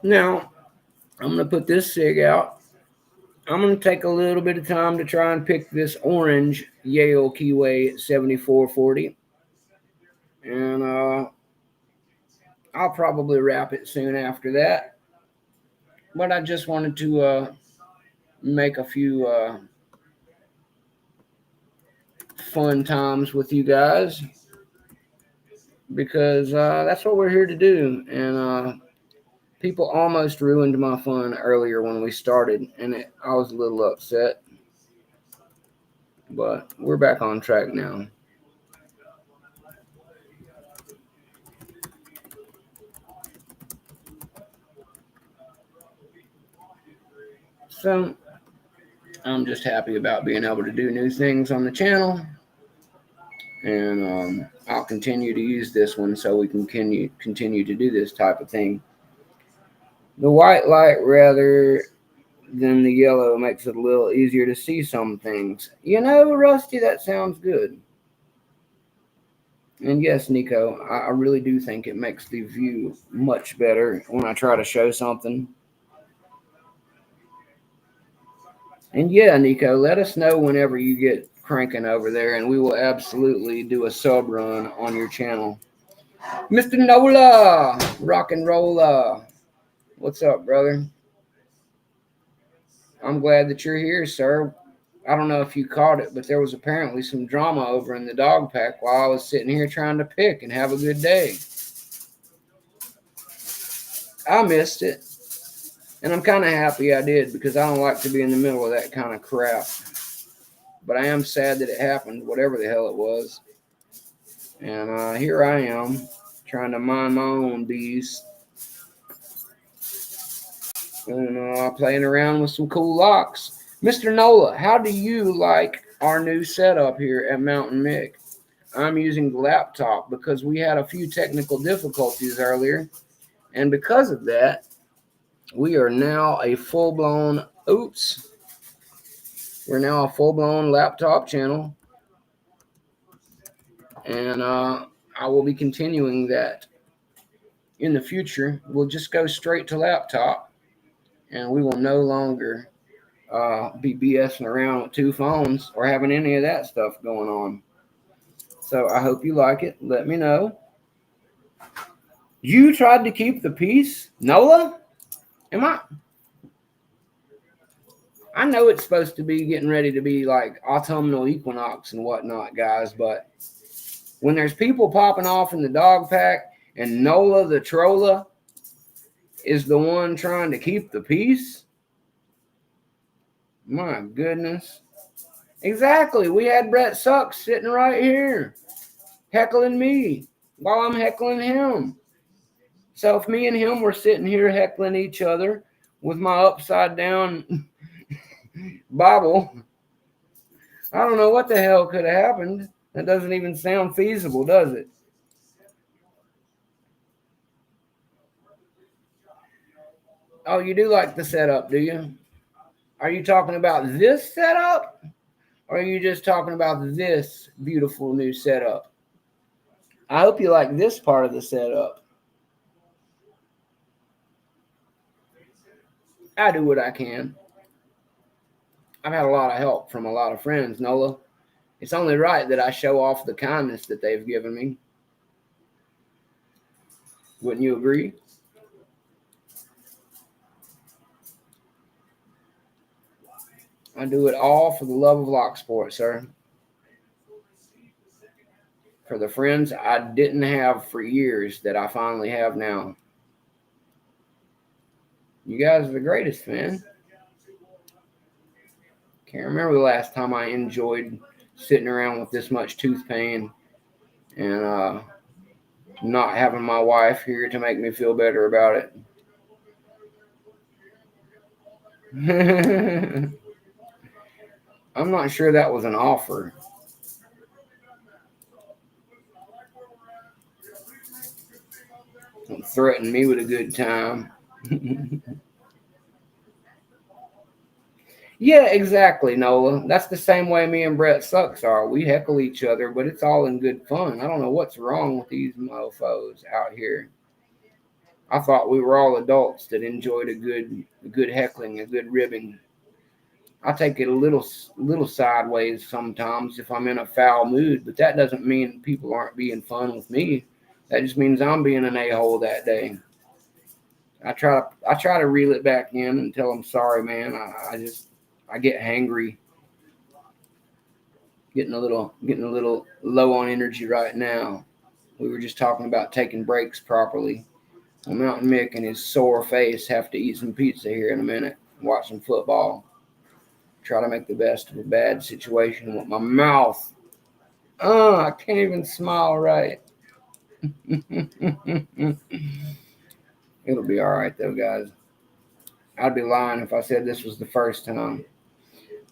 Speaker 2: Now, I'm going to put this cig out. I'm going to take a little bit of time to try and pick this orange Yale Keyway 7440. And I'll probably wrap it soon after that. But I just wanted to make a few fun times with you guys because that's what we're here to do. And people almost ruined my fun earlier when we started, and I was a little upset. But we're back on track now. So I'm just happy about being able to do new things on the channel. And I'll continue to use this one so we can continue to do this type of thing. The white light rather than the yellow makes it a little easier to see some things. You know, Rusty, that sounds good. And yes, Nico, I really do think it makes the view much better when I try to show something. And yeah, Nico, let us know whenever you get cranking over there, and we will absolutely do a sub run on your channel. Mr. Nola, rock and rolla. What's up, brother? I'm glad that you're here, sir. I don't know if you caught it, but there was apparently some drama over in the dog pack while I was sitting here trying to pick and have a good day. I missed it. And I'm kind of happy I did because I don't like to be in the middle of that kind of crap. But I am sad that it happened, whatever the hell it was. And here I am trying to mind my own beast. And playing around with some cool locks. Mr. Nola, how do you like our new setup here at Mountain Mick? I'm using the laptop because we had a few technical difficulties earlier. And because of that, we are now a full-blown, we're now a full-blown laptop channel. And I will be continuing that in the future. We'll just go straight to laptop, and we will no longer be BSing around with two phones or having any of that stuff going on. So I hope you like it. Let me know. You tried to keep the peace, Nola? Am I know it's supposed to be getting ready to be like autumnal equinox and whatnot, guys, but when there's people popping off in the dog pack and Nola the Trolla is the one trying to keep the peace, my goodness. Exactly. We had Brett Sucks sitting right here heckling me while I'm heckling him. So if me and him were sitting here heckling each other with my upside down Bible, I don't know what the hell could have happened. That doesn't even sound feasible, does it? Oh, you do like the setup, do you? Are you talking about this setup? Or are you just talking about this beautiful new setup? I hope you like this part of the setup. I do what I can. I've had a lot of help from a lot of friends, Nola. It's only right that I show off the kindness that they've given me. Wouldn't you agree? I do it all for the love of lock sport, sir. For the friends I didn't have for years that I finally have now. You guys are the greatest, man. Can't remember the last time I enjoyed sitting around with this much tooth pain and not having my wife here to make me feel better about it. I'm not sure that was an offer. Don't threaten me with a good time. Yeah, exactly, Nola. That's the same way me and Brett Sucks are. We heckle each other, but it's all in good fun. I don't know what's wrong with these mofos out here. I thought we were all adults that enjoyed a good heckling, a good ribbing. I take it a little sideways sometimes if I'm in a foul mood, but that doesn't mean people aren't being fun with me. That just means I'm being an a-hole that day. I try to reel it back in and tell them sorry, man. I get hangry, getting a little low on energy right now. We were just talking about taking breaks properly. Well, Mountain Mick and his sore face have to eat some pizza here in a minute, watch some football. Try to make the best of a bad situation with my mouth. I can't even smile right. It'll be all right though, guys. I'd be lying if I said this was the first time.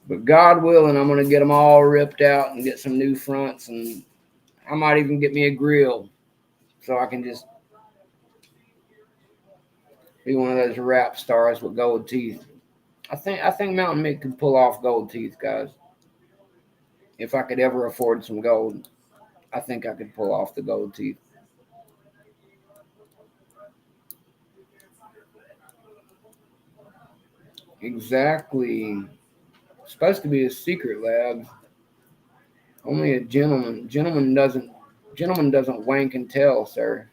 Speaker 2: But God willing, I'm going to get them all ripped out and get some new fronts, and I might even get me a grill so I can just be one of those rap stars with gold teeth. I think Mountain Mick could pull off gold teeth, guys. If I could ever afford some gold, I think I could pull off the gold teeth. Exactly. It's supposed to be a secret lab. Only a gentleman. Gentleman doesn't wank and tell, sir.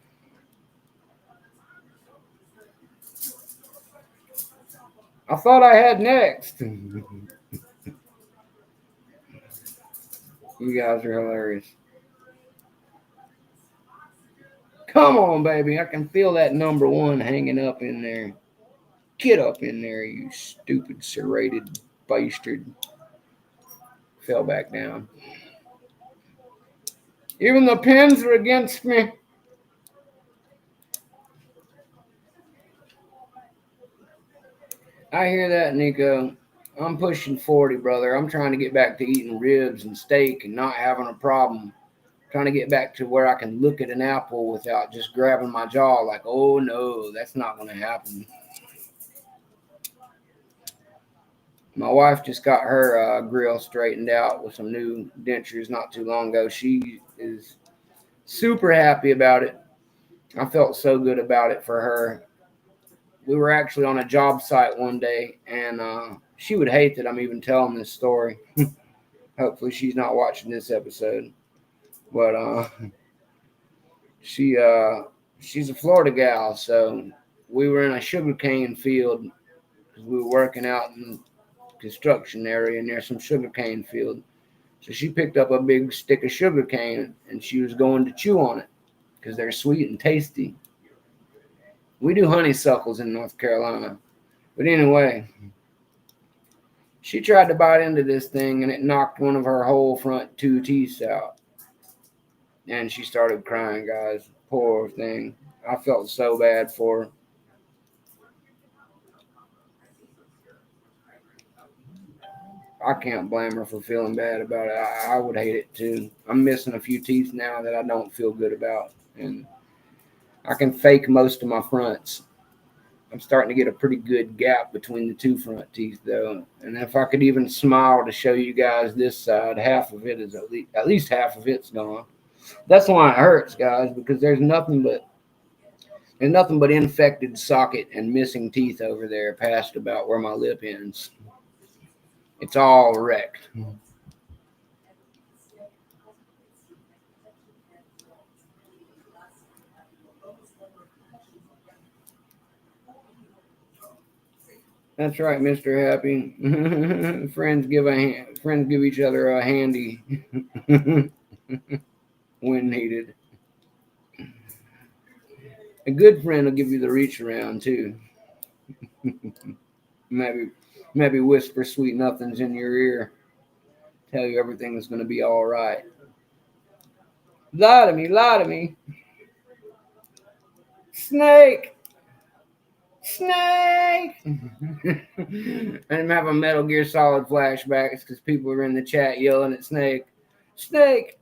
Speaker 2: I thought I had next. You guys are hilarious. Come on, baby. I can feel that number one hanging up in there. Get up in there, you stupid serrated bastard. Fell back down. Even the pins are against me. I hear that, Nico. I'm pushing 40, brother. I'm trying to get back to eating ribs and steak and not having a problem trying to get back to where I can look at an apple without just grabbing my jaw like, oh no, that's not going to happen. My wife just got her grill straightened out with some new dentures not too long ago. She is super happy about it. I felt so good about it for her. We were actually on a job site one day, and she would hate that I'm even telling this story. Hopefully she's not watching this episode. But she's a Florida gal, so we were in a sugarcane field because we were working out in construction area near some sugarcane field. So she picked up a big stick of sugarcane and she was going to chew on it because they're sweet and tasty. We do honeysuckles in North Carolina. But anyway, she tried to bite into this thing and it knocked one of her whole front 2 teeth out. And she started crying, guys. Poor thing. I felt so bad for her. I can't blame her for feeling bad about it. I would hate it too. I'm missing a few teeth now that I don't feel good about. And I can fake most of my fronts. I'm starting to get a pretty good gap between the 2 front teeth though. And if I could even smile to show you guys this side, half of it is at least half of it's gone. That's why it hurts, guys, because there's nothing but infected socket and missing teeth over there past about where my lip ends. It's all wrecked. That's right, Mr. Happy. Friends give each other a handy when needed. A good friend will give you the reach around too. maybe whisper sweet nothings in your ear. Tell you everything's going to be all right. Lie to me. Snake. And I'm having Metal Gear Solid flashbacks because people are in the chat yelling at Snake. Snake.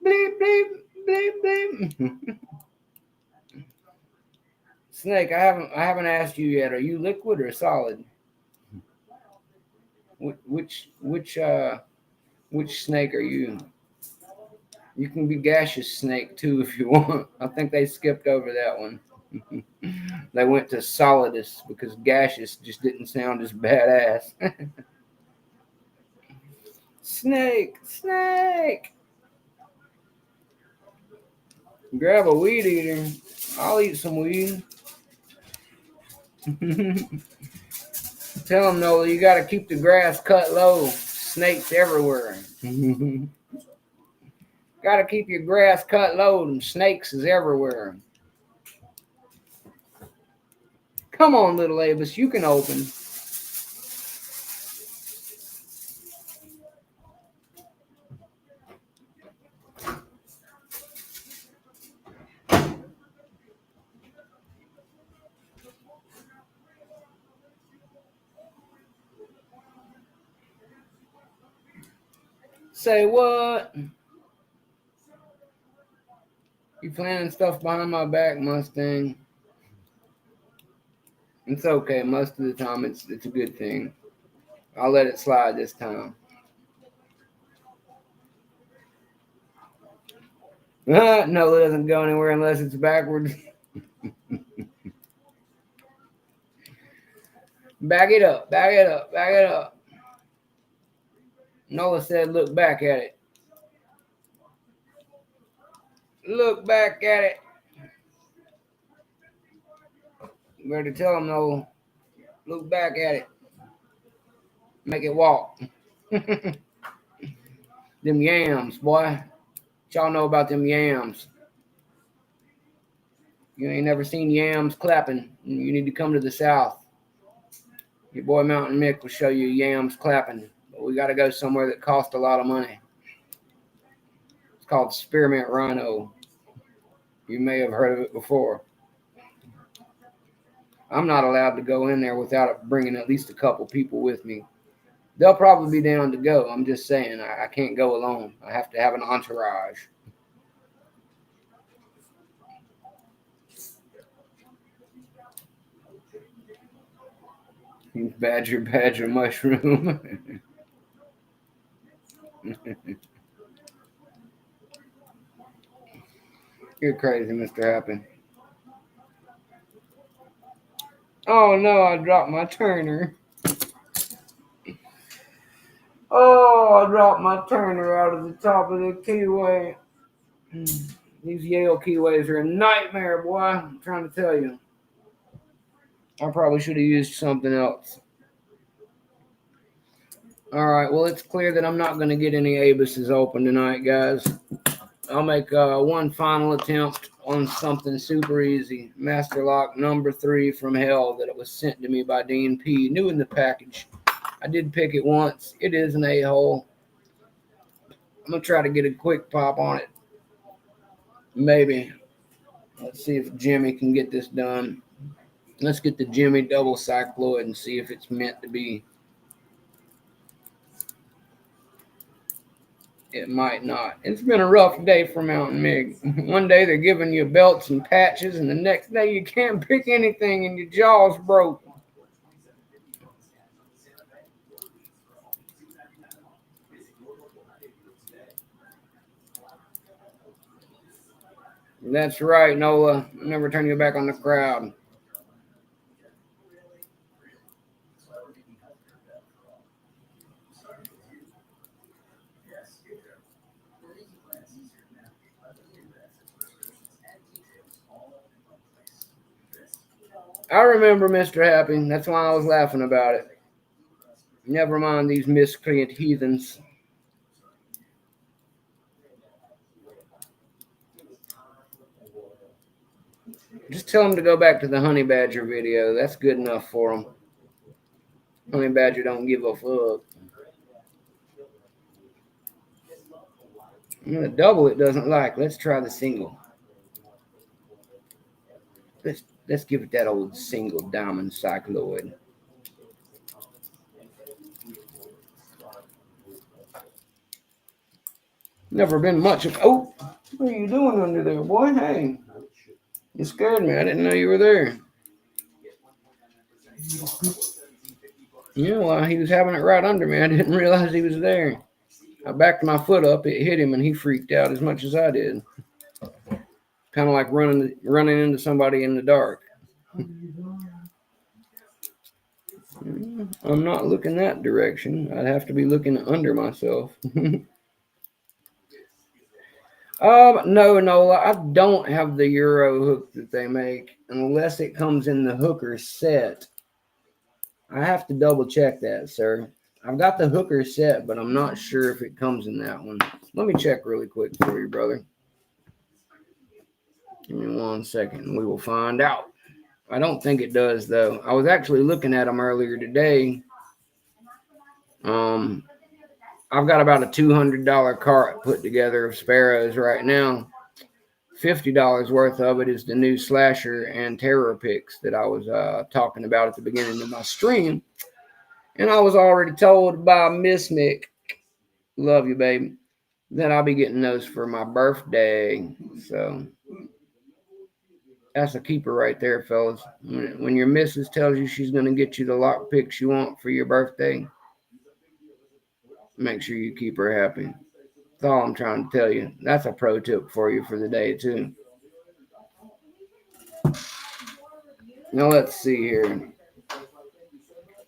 Speaker 2: Bleep, bleep, bleep, bleep. Snake, I haven't asked you yet. Are you liquid or solid? Which snake are you? You can be gaseous snake too if you want. I think they skipped over that one. They went to solidus because gaseous just didn't sound as badass. Snake. Grab a weed eater. I'll eat some weed. Tell them, Nola, you got to keep the grass cut low. Snakes everywhere. Got to keep your grass cut low and snakes is everywhere. Come on, little Avis, you can open. Say what? You planning stuff behind my back, Mustang? It's okay. Most of the time, it's a good thing. I'll let it slide this time. No, it doesn't go anywhere unless it's backwards. Back it up. Nola said, look back at it. Look back at it. You better tell him, Nola. Look back at it. Make it walk. Them yams, boy. What y'all know about them yams? You ain't never seen yams clapping. You need to come to the South. Your boy Mountain Mick will show you yams clapping. But we got to go somewhere that costs a lot of money. It's called Spearmint Rhino. You may have heard of it before. I'm not allowed to go in there without bringing at least a couple people with me. They'll probably be down to go. I'm just saying, I can't go alone. I have to have an entourage. Badger mushroom. You're crazy, Mr. Happy. Oh no, I dropped my turner. Oh, I dropped my turner out of the top of the keyway. These Yale keyways are a nightmare, boy. I'm trying to tell you. I probably should have used something else. All right, well, it's clear that I'm not going to get any abuses open tonight, guys. I'll make one final attempt on something super easy. Master Lock number 3 from hell that it was sent to me by Dean P. New in the package. I did pick it once. It is an a-hole. I'm going to try to get a quick pop on it. Maybe. Let's see if Jimmy can get this done. Let's get the Jimmy double cycloid and see if it's meant to be. It might not. It's been a rough day for Mountain Mig. One day they're giving you belts and patches, and the next day you can't pick anything and your jaw's broke. That's right, Nola. Never turn your back on the crowd. I remember Mr. Happy. That's why I was laughing about it. Never mind these miscreant heathens. Just tell them to go back to the Honey Badger video. That's good enough for them. Honey Badger don't give a fuck. The double it doesn't like. Let's try the single. Let's give it that old single diamond cycloid. Never been much of. Oh, what are you doing under there, boy? Hey, you scared me. I didn't know you were there. Yeah, well, he was having it right under me. I didn't realize he was there. I backed my foot up. It hit him, and he freaked out as much as I did. Kind of like running into somebody in the dark. I'm not looking that direction. I'd have to be looking under myself. No, I don't have the Euro hook that they make unless it comes in the hooker set. I have to double check that, sir. I've got the hooker set, but I'm not sure if it comes in that one. Let me check really quick for you, brother. Give me 1 second. We will find out. I don't think it does, though. I was actually looking at them earlier today. I've got about a $200 cart put together of sparrows right now. $50 worth of it is the new slasher and terror picks that I was talking about at the beginning of my stream. And I was already told by Miss Mick, love you, baby, that I'll be getting those for my birthday. So that's a keeper right there, fellas. When your missus tells you she's going to get you the lock picks you want for your birthday, make sure you keep her happy. That's all I'm trying to tell you. That's a pro tip for you for the day, too. Now, let's see here.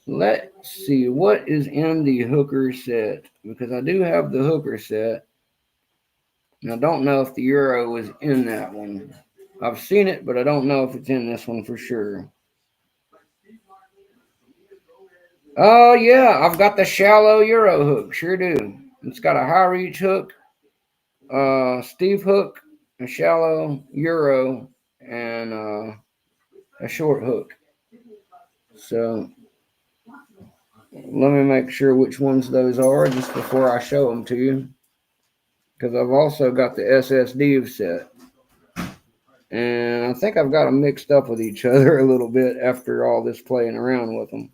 Speaker 2: Let's see what is in the hooker set. Because I do have the hooker set. And I don't know if the Euro is in that one. I've seen it, but I don't know if it's in this one for sure. Oh, yeah. I've got the shallow Euro hook. Sure do. It's got a high reach hook, Steve hook, a shallow Euro, and a short hook. So let me make sure which ones those are just before I show them to you. Because I've also got the SSD set. And I think I've got them mixed up with each other a little bit after all this playing around with them.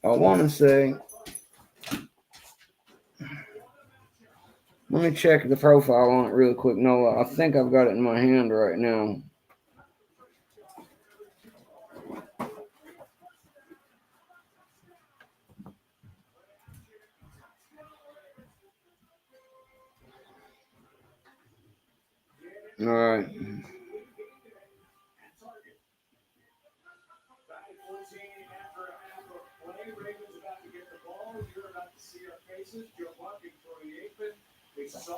Speaker 2: I want to say, let me check the profile on it real quick, Noah. I think I've got it in my hand right now. All right.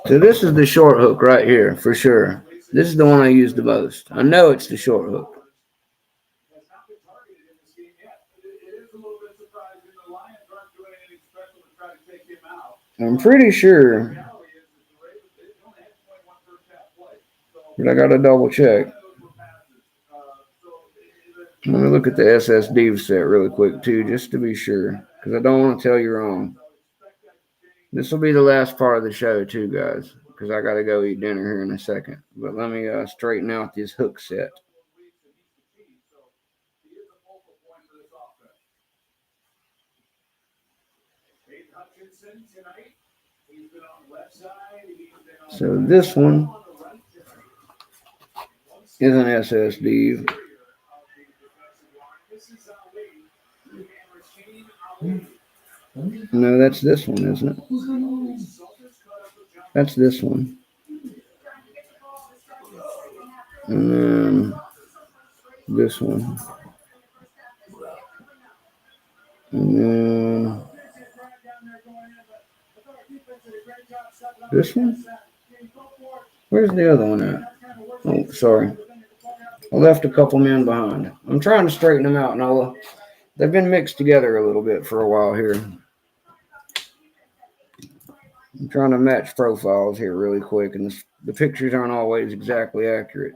Speaker 2: So this is the short hook right here, for sure. This is the one I use the most. I know it's the short hook. I'm pretty sure, but I gotta double check. Let me look at the SSD set really quick too, just to be sure, because I don't want to tell you wrong. This will be the last part of the show too, guys, because I gotta go eat dinner here in a second. But let me straighten out this hook set. So this one is an SSD. No, that's this one, isn't it? That's this one. And then this one. And then this one? Where's the other one at? Oh, sorry. I left a couple men behind. I'm trying to straighten them out, Nola. They've been mixed together a little bit for a while here. I'm trying to match profiles here really quick, and the pictures aren't always exactly accurate.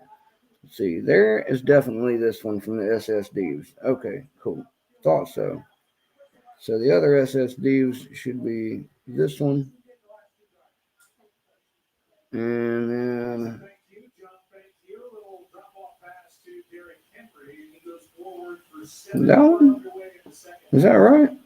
Speaker 2: Let's see, there is definitely this one from the SSDs. Okay, cool. Thought so. So the other SSDs should be this one. And then that one? Is that right?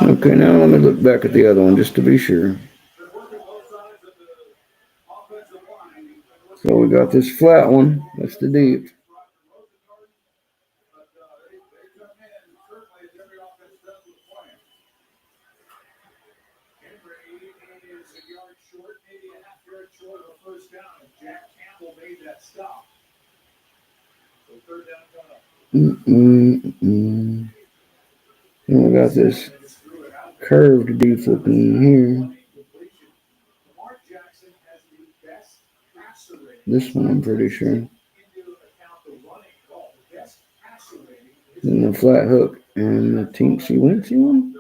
Speaker 2: Okay, now let me look back at the other one just to be sure. So we got this flat one. That's the deep. And we got this curved deep hook in here. This one I'm pretty sure. Then the flat hook and the teensy weensy one.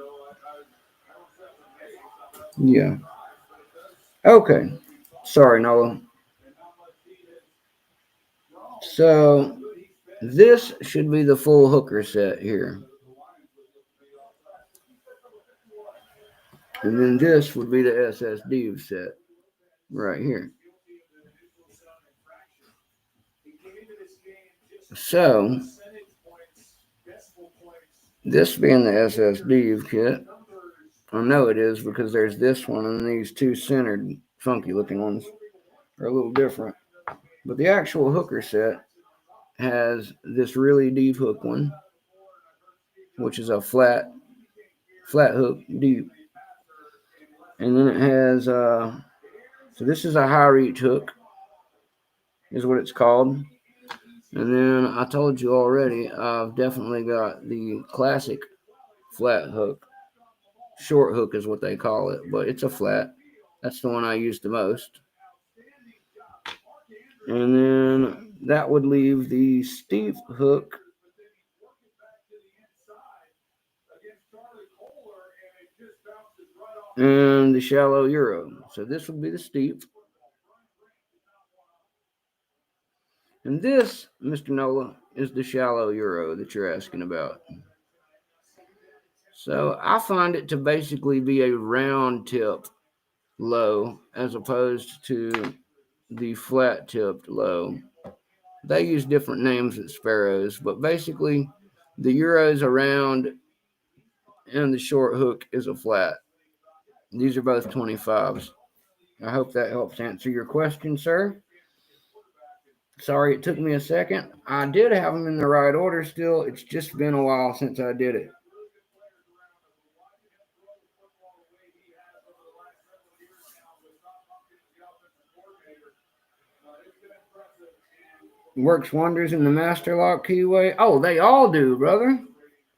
Speaker 2: Yeah. Okay. Sorry, Nola. So this should be the full hooker set here. And then this would be the SSD set right here. So this being the SSD kit, I know it is because there's this one and these two centered funky looking ones are a little different. But the actual hooker set has this really deep hook one, which is a flat hook deep. And then it has, so this is a high reach hook, is what it's called. And then I told you already, I've definitely got the classic flat hook. Short hook is what they call it, but it's a flat. That's the one I use the most. And then that would leave the steep hook and the shallow Euro. So this would be the steep. And this, Mr. Nola, is the shallow Euro that you're asking about. So I find it to basically be a round tip low as opposed to the flat-tipped low. They use different names at Sparrows, but basically the Euro's a round and the short hook is a flat. These are both 25s. I hope that helps answer your question, sir. Sorry it took me a second. I did have them in the right order still. It's just been a while since I did it. Works wonders in the Master Lock keyway. Oh, they all do, brother.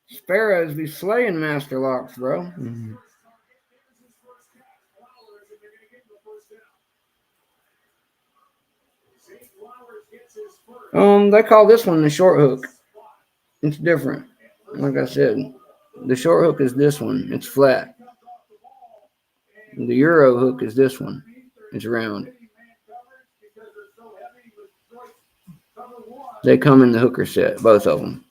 Speaker 2: Sparrows be slaying Master Locks, bro.
Speaker 4: Mm-hmm.
Speaker 2: They call this one the short hook. It's different. Like I said, the short hook is this one. It's flat. The Euro hook is this one. It's round. They come in the hooker set, both of them.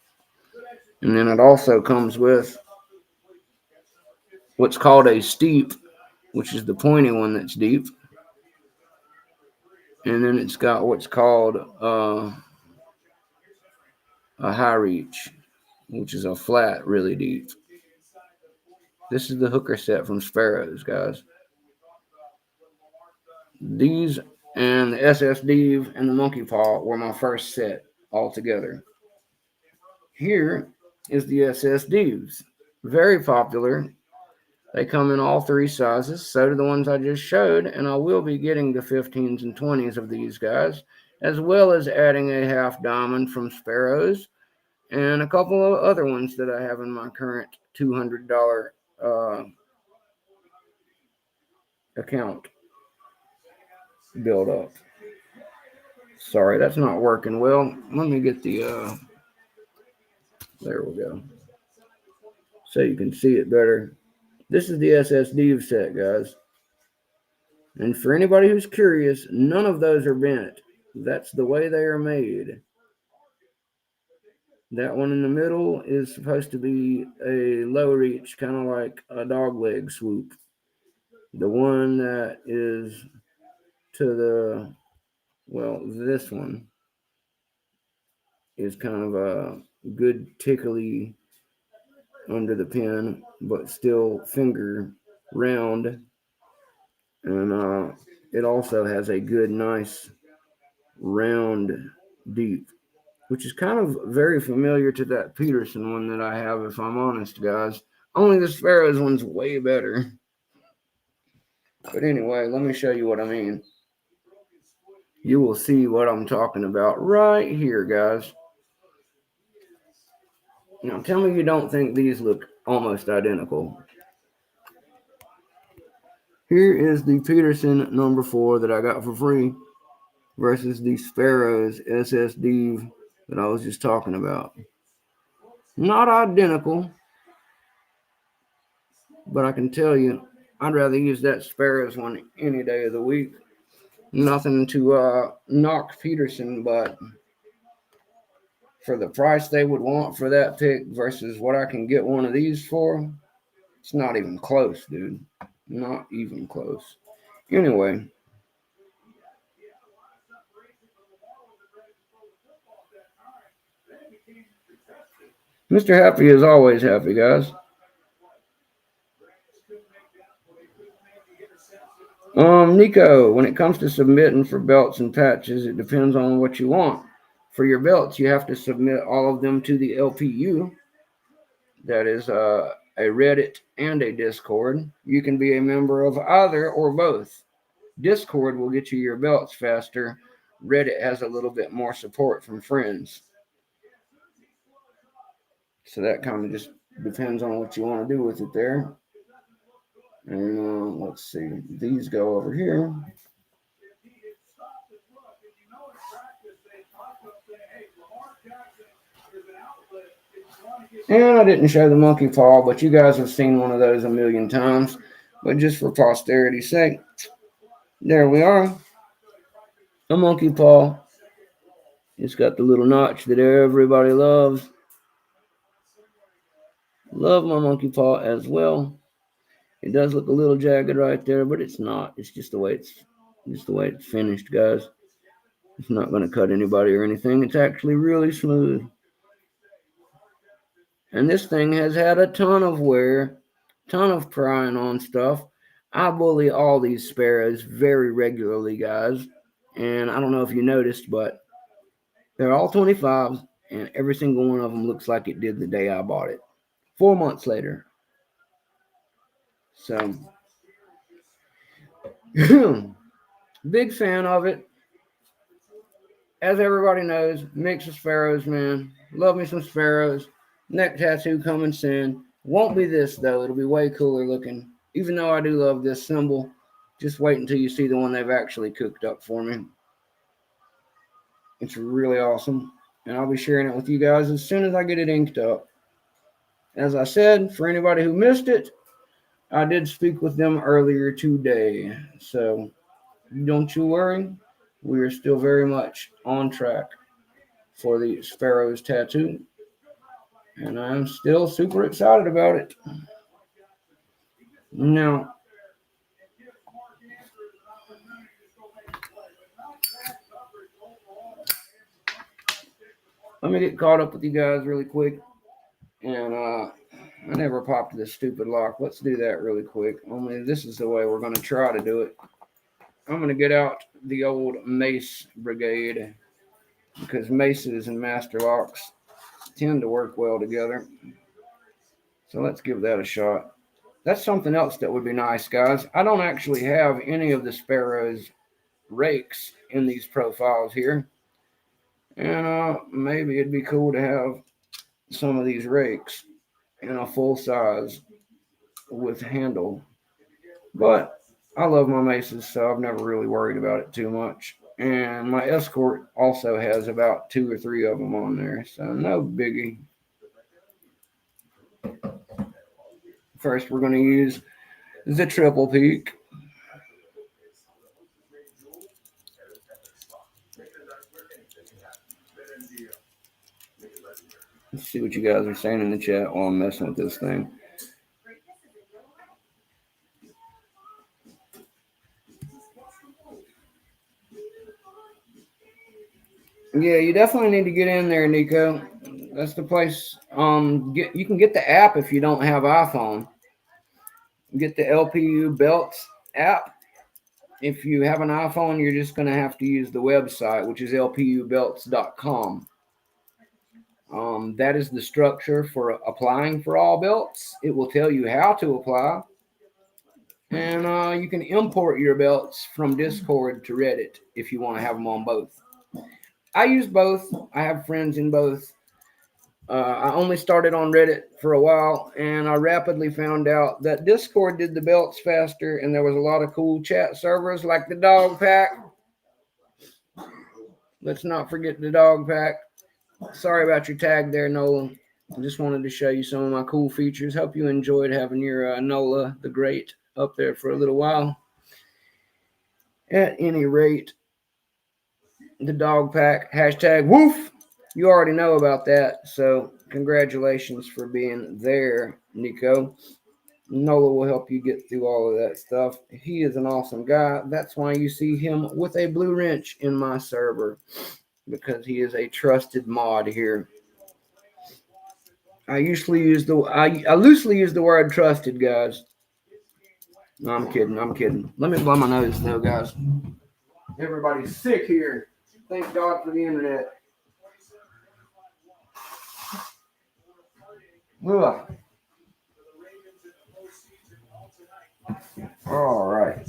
Speaker 2: And then it also comes with what's called a steep, which is the pointy one that's deep. And then it's got what's called a high reach, which is a flat, really deep. This is the hooker set from Sparrows, guys. These and the SSD and the Monkey Paw were my first set altogether. Here is the SSDs. Very popular. They come in all three sizes. So do the ones I just showed. And I will be getting the 15s and 20s of these guys, as well as adding a half diamond from Sparrows and a couple of other ones that I have in my current $200 account build up. Sorry, that's not working well. Let me get the there we go, so you can see it better. This is the SSD set, guys, and for anybody who's curious, none of those are bent. That's the way they are made. That one in the middle is supposed to be a low reach, kind of like a dog leg swoop. The one that is to the, well, this one is kind of a good tickly under the pin, but still finger round. And it also has a good, nice round deep, which is kind of very familiar to that Peterson one that I have, if I'm honest, guys. Only the Sparrows one's way better. But anyway, let me show you what I mean. You will see what I'm talking about right here, guys. Now, tell me you don't think these look almost identical. Here is the Peterson number 4 that I got for free versus the Sparrows SSD that I was just talking about. Not identical, but I can tell you I'd rather use that Sparrows one any day of the week. Nothing to knock Peterson, but for the price they would want for that pick versus what I can get one of these for, it's not even close, dude. Not even close. Anyway, Mr. Happy is always happy, guys. Nico, when it comes to submitting for belts and patches, it depends on what you want. For your belts, you have to submit all of them to the LPU. That is a Reddit and a Discord. You can be a member of either or both. Discord will get you your belts faster. Reddit has a little bit more support from friends. So that kind of just depends on what you want to do with it there. And let's see. These go over here. And I didn't show the monkey paw, but you guys have seen one of those a million times. But just for posterity's sake, there we are. A monkey paw. It's got the little notch that everybody loves. Love my monkey paw as well. It does look a little jagged right there, but it's not. It's just the way it's finished, guys. It's not going to cut anybody or anything. It's actually really smooth. And this thing has had a ton of wear, ton of prying on stuff. I bully all these sparrows very regularly, guys. And I don't know if you noticed, but they're all 25s, and every single one of them looks like it did the day I bought it. 4 months later. So, big fan of it. As everybody knows, mix of sparrows, man. Love me some sparrows. Neck tattoo coming soon. Won't be this, though. It'll be way cooler looking. Even though I do love this symbol, just wait until you see the one they've actually cooked up for me. It's really awesome. And I'll be sharing it with you guys as soon as I get it inked up. As I said, for anybody who missed it, I did speak with them earlier today. So don't you worry. We are still very much on track for the Sparrows tattoo. And I'm still super excited about it. Now, let me get caught up with you guys really quick. And I never popped this stupid lock. Let's do that really quick. Only this is the way we're going to try to do it. I'm going to get out the old mace brigade because maces and master locks tend to work well together. So let's give that a shot. That's something else that would be nice, guys. I don't actually have any of the Sparrows rakes in these profiles here. And maybe it'd be cool to have some of these rakes in a full size with handle. But I love my maces, so I've never really worried about it too much. And my escort also has about 2 or 3 of them on there, so no biggie. First, we're going to use the triple peak. Let's see what you guys are saying in the chat while I'm messing with this thing. Yeah, you definitely need to get in there, Nico. That's the place. You can get the app if you don't have iPhone. Get the LPU Belts app. If you have an iPhone, you're just going to have to use the website, which is lpubelts.com. That is the structure for applying for all belts. It will tell you how to apply. And you can import your belts from Discord to Reddit if you want to have them on both. I use both. I have friends in both. I only started on Reddit for a while, and I rapidly found out that Discord did the belts faster, and there was a lot of cool chat servers like the Dog Pack. Let's not forget the Dog Pack. Sorry about your tag there, Nola. I just wanted to show you some of my cool features. Hope you enjoyed having your Nola the Great up there for a little while. At any rate, the Dog Pack, hashtag woof. You already know about that, so congratulations for being there, Nico. Nola will help you get through all of that stuff. He is an awesome guy. That's why you see him with a blue wrench in my server, because he is a trusted mod here. I loosely use the word trusted, guys. No, I'm kidding. Let me blow my nose, though, guys. Everybody's sick here. Thank God for the internet. Ugh. All right.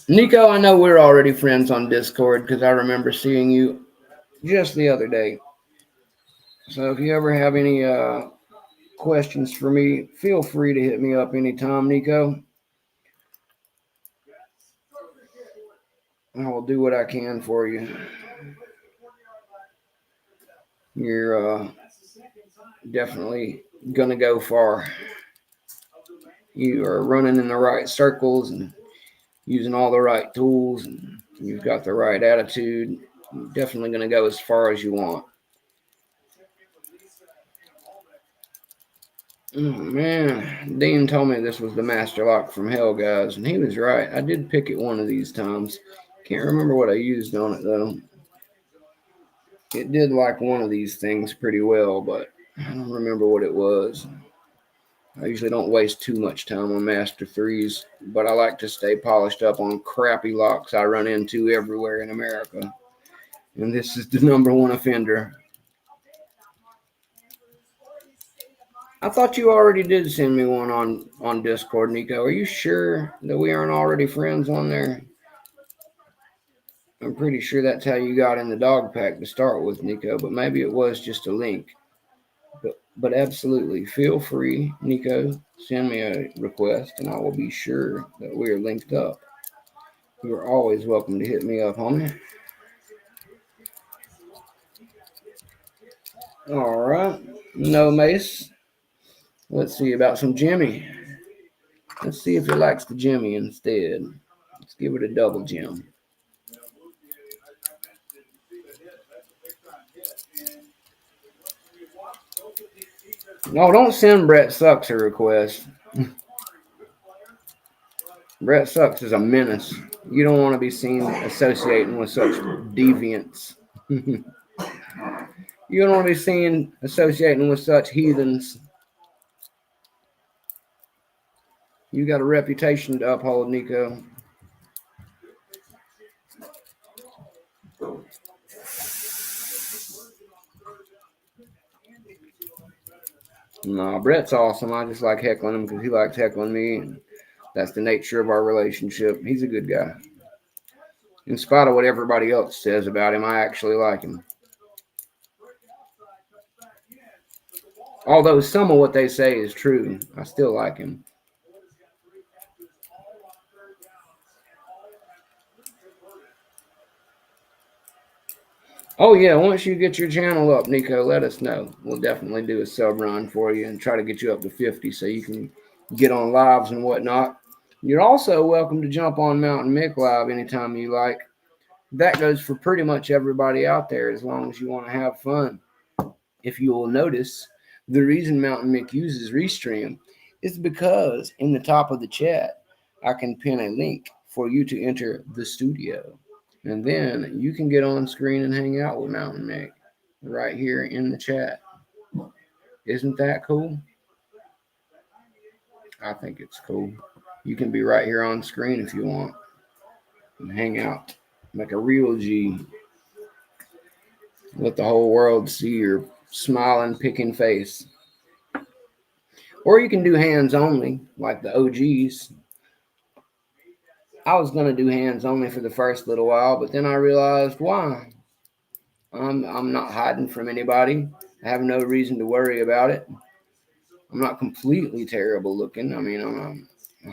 Speaker 2: Nico, I know we're already friends on Discord because I remember seeing you just the other day. So if you ever have any questions for me, feel free to hit me up anytime, Nico. I will do what I can for you. You're definitely going to go far. You are running in the right circles and using all the right tools and You've got the right attitude. You're definitely going to go as far as you want. Oh, man, Dean told me this was the Master Lock from hell, guys, and he was right. I did pick it one of these times. Can't remember what I used on it, though. It did like one of these things pretty well, but I don't remember what it was. I usually don't waste too much time on Master 3s, but I like to stay polished up on crappy locks I run into everywhere in America. And this is the number one offender. I thought you already did send me one on Discord, Nico. Are you sure that we aren't already friends on there? I'm pretty sure that's how you got in the dog pack to start with, Nico, but maybe it was just a link. But absolutely, feel free, Nico, send me a request, and I will be sure that we are linked up. You are always welcome to hit me up, homie. All right, no Mace. Let's see about some Jimmy. Let's see if he likes the Jimmy instead. Let's give it a double Jim. No, don't send Brett Sucks a request. Brett Sucks is a menace. You don't want to be seen associating with such deviants. You don't want to be seen associating with such heathens. You got a reputation to uphold, Nico. No, Brett's awesome. I just like heckling him because he likes heckling me. And that's the nature of our relationship. He's a good guy. In spite of what everybody else says about him, I actually like him. Although some of what they say is true, I still like him. Oh, yeah, once you get your channel up, Nico, let us know. We'll definitely do a sub run for you and try to get you up to 50 so you can get on lives and whatnot. You're also welcome to jump on Mountain Mick Live anytime you like. That goes for pretty much everybody out there as long as you want to have fun. If you will notice, the reason Mountain Mick uses Restream is because in the top of the chat, I can pin a link for you to enter the studio. And then you can get on screen and hang out with Mountain Mick right here in the chat. Isn't that cool? I think it's cool. You can be right here on screen if you want and hang out like a real G. Let the whole world see your smiling, picking face. Or you can do hands only, like the OGs. I was going to do hands only for the first little while, but then I realized why. I'm not hiding from anybody. I have no reason to worry about it. I'm not completely terrible looking. I mean, I'm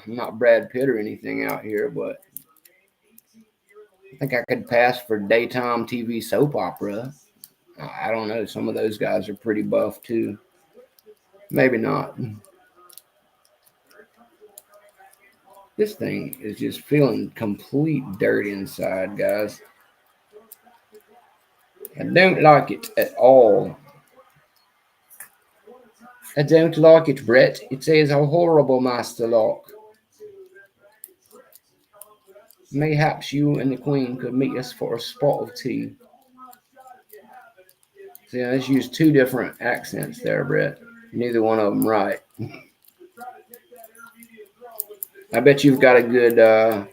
Speaker 2: not Brad Pitt or anything out here, but I think I could pass for daytime TV soap opera. I don't know. Some of those guys are pretty buff too. Maybe not. This thing is just feeling complete dirt inside, guys. I don't like it at all. I don't like it, Brett. It says a horrible master lock. Mayhaps you and the Queen could meet us for a spot of tea. See, let's use two different accents there, Brett. Neither one of them right. I bet you've got a good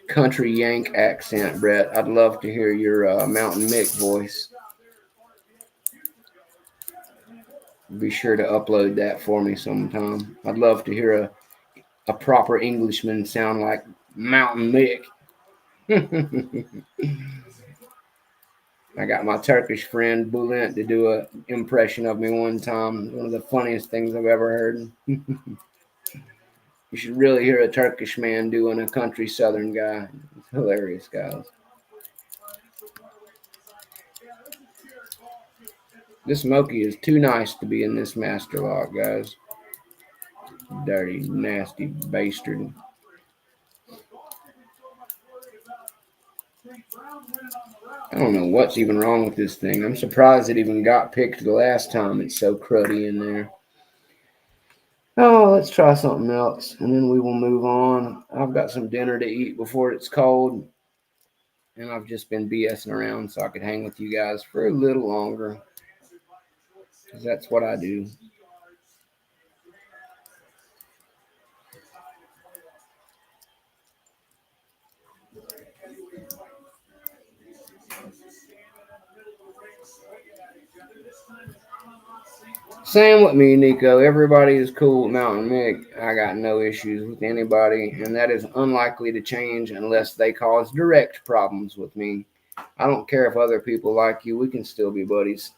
Speaker 2: country Yank accent, Brett. I'd love to hear your Mountain Mick voice. Be sure to upload that for me sometime. I'd love to hear a proper Englishman sound like Mountain Mick. I got my Turkish friend Bulent to do an impression of me one time. One of the funniest things I've ever heard. You should really hear a Turkish man doing a country Southern guy. It's hilarious, guys. This Moki is too nice to be in this master lock, guys. Dirty, nasty bastard. I don't know what's even wrong with this thing. I'm surprised it even got picked the last time. It's so cruddy in there. Oh, let's try something else, and then we will move on. I've got some dinner to eat before it's cold, and I've just been BSing around so I could hang with you guys for a little longer, because that's what I do. Same with me, Nico. Everybody is cool with Mountain Mick. I got no issues with anybody, and that is unlikely to change unless they cause direct problems with me. I don't care if other people like you. We can still be buddies.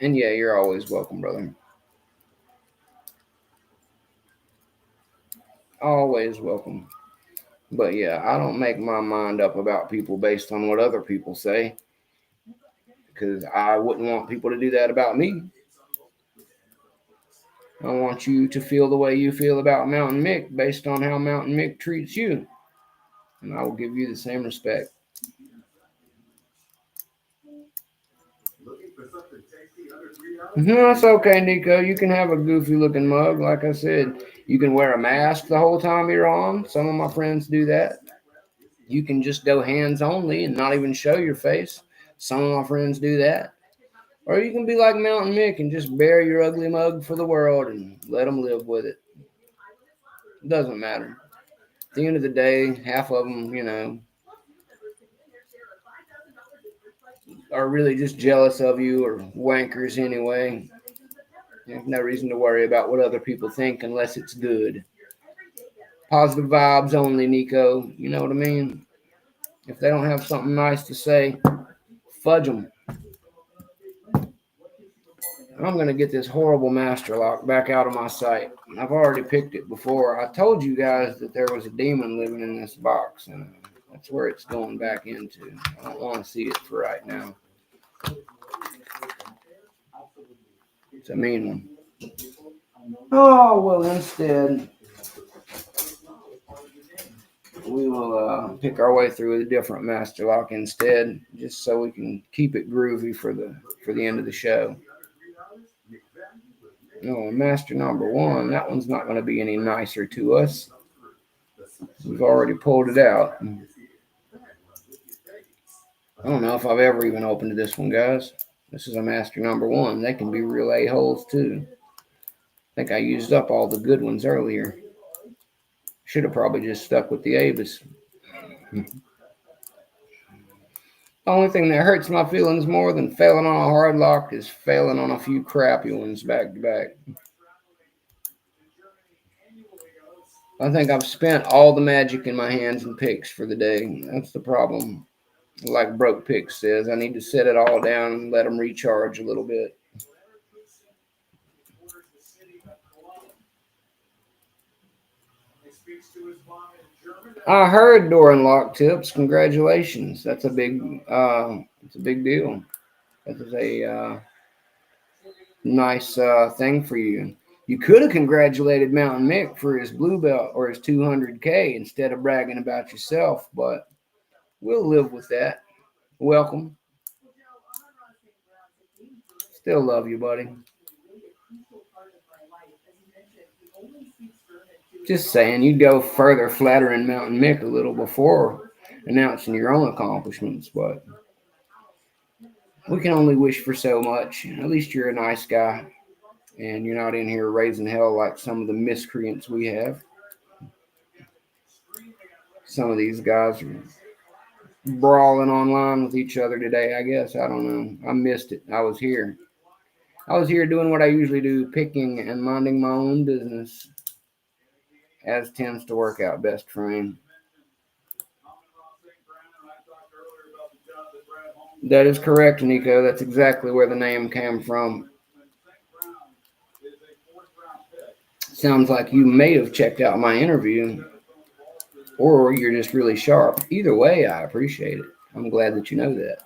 Speaker 2: And yeah, you're always welcome, brother. Always welcome. But yeah, I don't make my mind up about people based on what other people say, because I wouldn't want people to do that about me. I want you to feel the way you feel about Mountain Mick based on how Mountain Mick treats you. And I will give you the same respect. No, it's okay, Nico. You can have a goofy looking mug. Like I said, you can wear a mask the whole time you're on. Some of my friends do that. You can just go hands only and not even show your face. Some of my friends do that. Or you can be like Mountain Mick and just bear your ugly mug for the world and let them live with it. It doesn't matter. At the end of the day, half of them, are really just jealous of you or wankers anyway. There's no reason to worry about what other people think unless it's good. Positive vibes only, Nico. You know what I mean? If they don't have something nice to say, fudge them. I'm going to get this horrible master lock back out of my sight. I've already picked it before. I told you guys that there was a demon living in this box, and that's where it's going back into. I don't want to see it for right now. It's a mean one. Oh, well, instead, we will pick our way through a different master lock instead, just so we can keep it groovy for the end of the show. No, master number one, that one's not going to be any nicer to us. We've already pulled it out. I don't know if I've ever even opened this one, guys. This is a master number one. They can be real a-holes, too. I think I used up all the good ones earlier. Should have probably just stuck with the Avis. The only thing that hurts my feelings more than failing on a hard lock is failing on a few crappy ones back to back. I think I've spent all the magic in my hands and picks for the day. That's the problem. Like Broke Pick says, I need to set it all down and let them recharge a little bit. I heard Doran Lock tips. Congratulations. That's a big deal. That is a nice thing for you. You could have congratulated Mountain Mick for his blue belt or his 200K instead of bragging about yourself, but we'll live with that. Welcome. Still love you, buddy. Just saying, you'd go further flattering Mountain Mick a little before announcing your own accomplishments, but we can only wish for so much. At least you're a nice guy, and you're not in here raising hell like some of the miscreants we have. Some of these guys are brawling online with each other today, I guess. I don't know. I missed it. I was here. I was here doing what I usually do, picking and minding my own business, as tends to work out best for me. That is correct, Nico. That's exactly where the name came from. Sounds like you may have checked out my interview, or you're just really sharp. Either way, I appreciate it. I'm glad that you know that.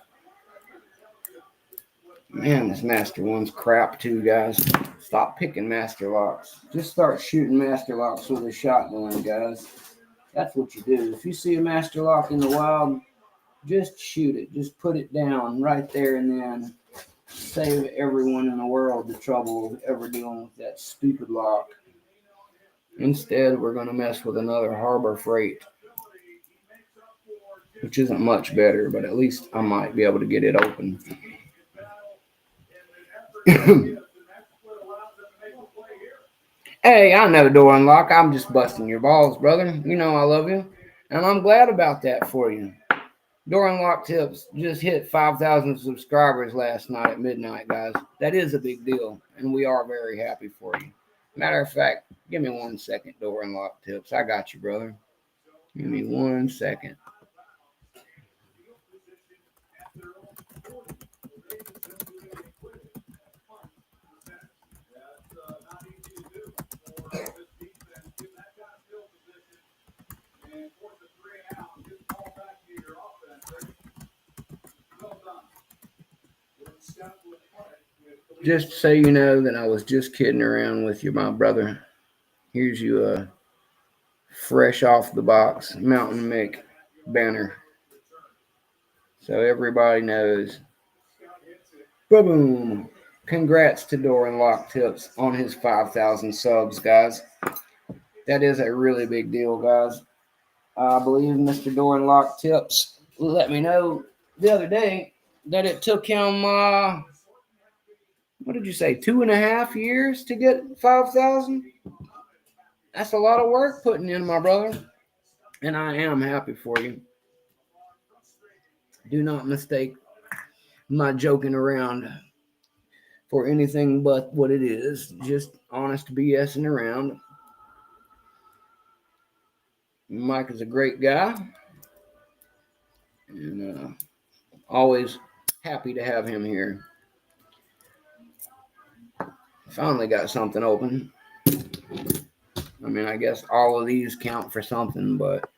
Speaker 2: Man, this Master One's crap too, guys. Stop picking Master Locks. Just start shooting Master Locks with a shotgun, guys. That's what you do. If you see a Master Lock in the wild, Just shoot it. Just put it down right there and then save everyone in the world the trouble of ever dealing with that stupid lock. Instead, we're going to mess with another Harbor Freight, which isn't much better, but at least I might be able to get it open. Hey, I know, door unlock. I'm just busting your balls, brother. You know I love you, and I'm glad about that for you. Door Unlock Tips just hit 5,000 subscribers last night at midnight, guys. That is a big deal, and we are very happy for you. Matter of fact, give me 1 second, Door Unlock Tips. I got you, brother. Give me 1 second. Just so you know that I was just kidding around with you, my brother. Here's you a fresh off the box Mountain Mick banner. So everybody knows. Boom! Congrats to Door Unlock Tips on his 5,000 subs, guys. That is a really big deal, guys. I believe Mr. Door Unlock Tips let me know the other day that it took him, what did you say, 2.5 years to get 5,000? That's a lot of work putting in, my brother. And I am happy for you. Do not mistake my joking around for anything but what it is. Just honest BSing around. Mike is a great guy. And always happy to have him here. Finally got something open. I mean, I guess all of these count for something, but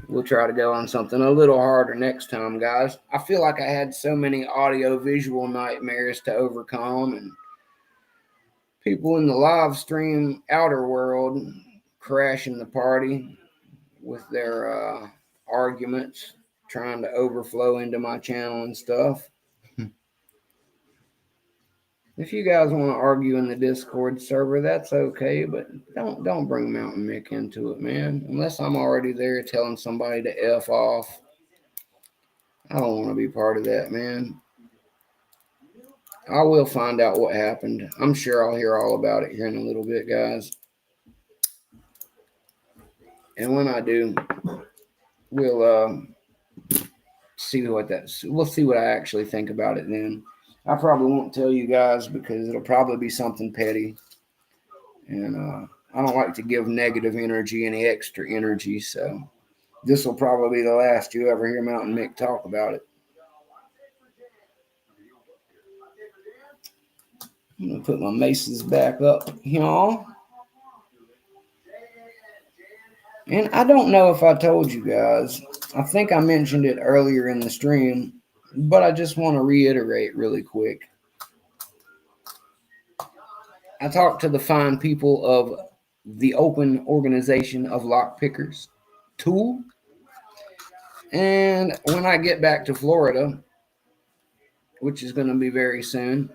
Speaker 2: we'll try to go on something a little harder next time, guys. I feel like I had so many audio-visual nightmares to overcome, and people in the live stream outer world crashing the party with their arguments, trying to overflow into my channel and stuff. If you guys want to argue in the Discord server, that's okay, but don't bring Mountain Mick into it, man. Unless I'm already there telling somebody to F off. I don't want to be part of that, man. I will find out what happened. I'm sure I'll hear all about it here in a little bit, guys. And when I do, we'll see what I actually think about it then. I probably won't tell you guys because it'll probably be something petty. And I don't like to give negative energy any extra energy, so this will probably be the last you ever hear Mountain Mick talk about it. I'm going to put my maces back up, y'all. And I don't know if I told you guys. I think I mentioned it earlier in the stream, but I just want to reiterate really quick. I talked to the fine people of the Open Organization of Lockpickers, TOOL. And when I get back to Florida, which is going to be very soon,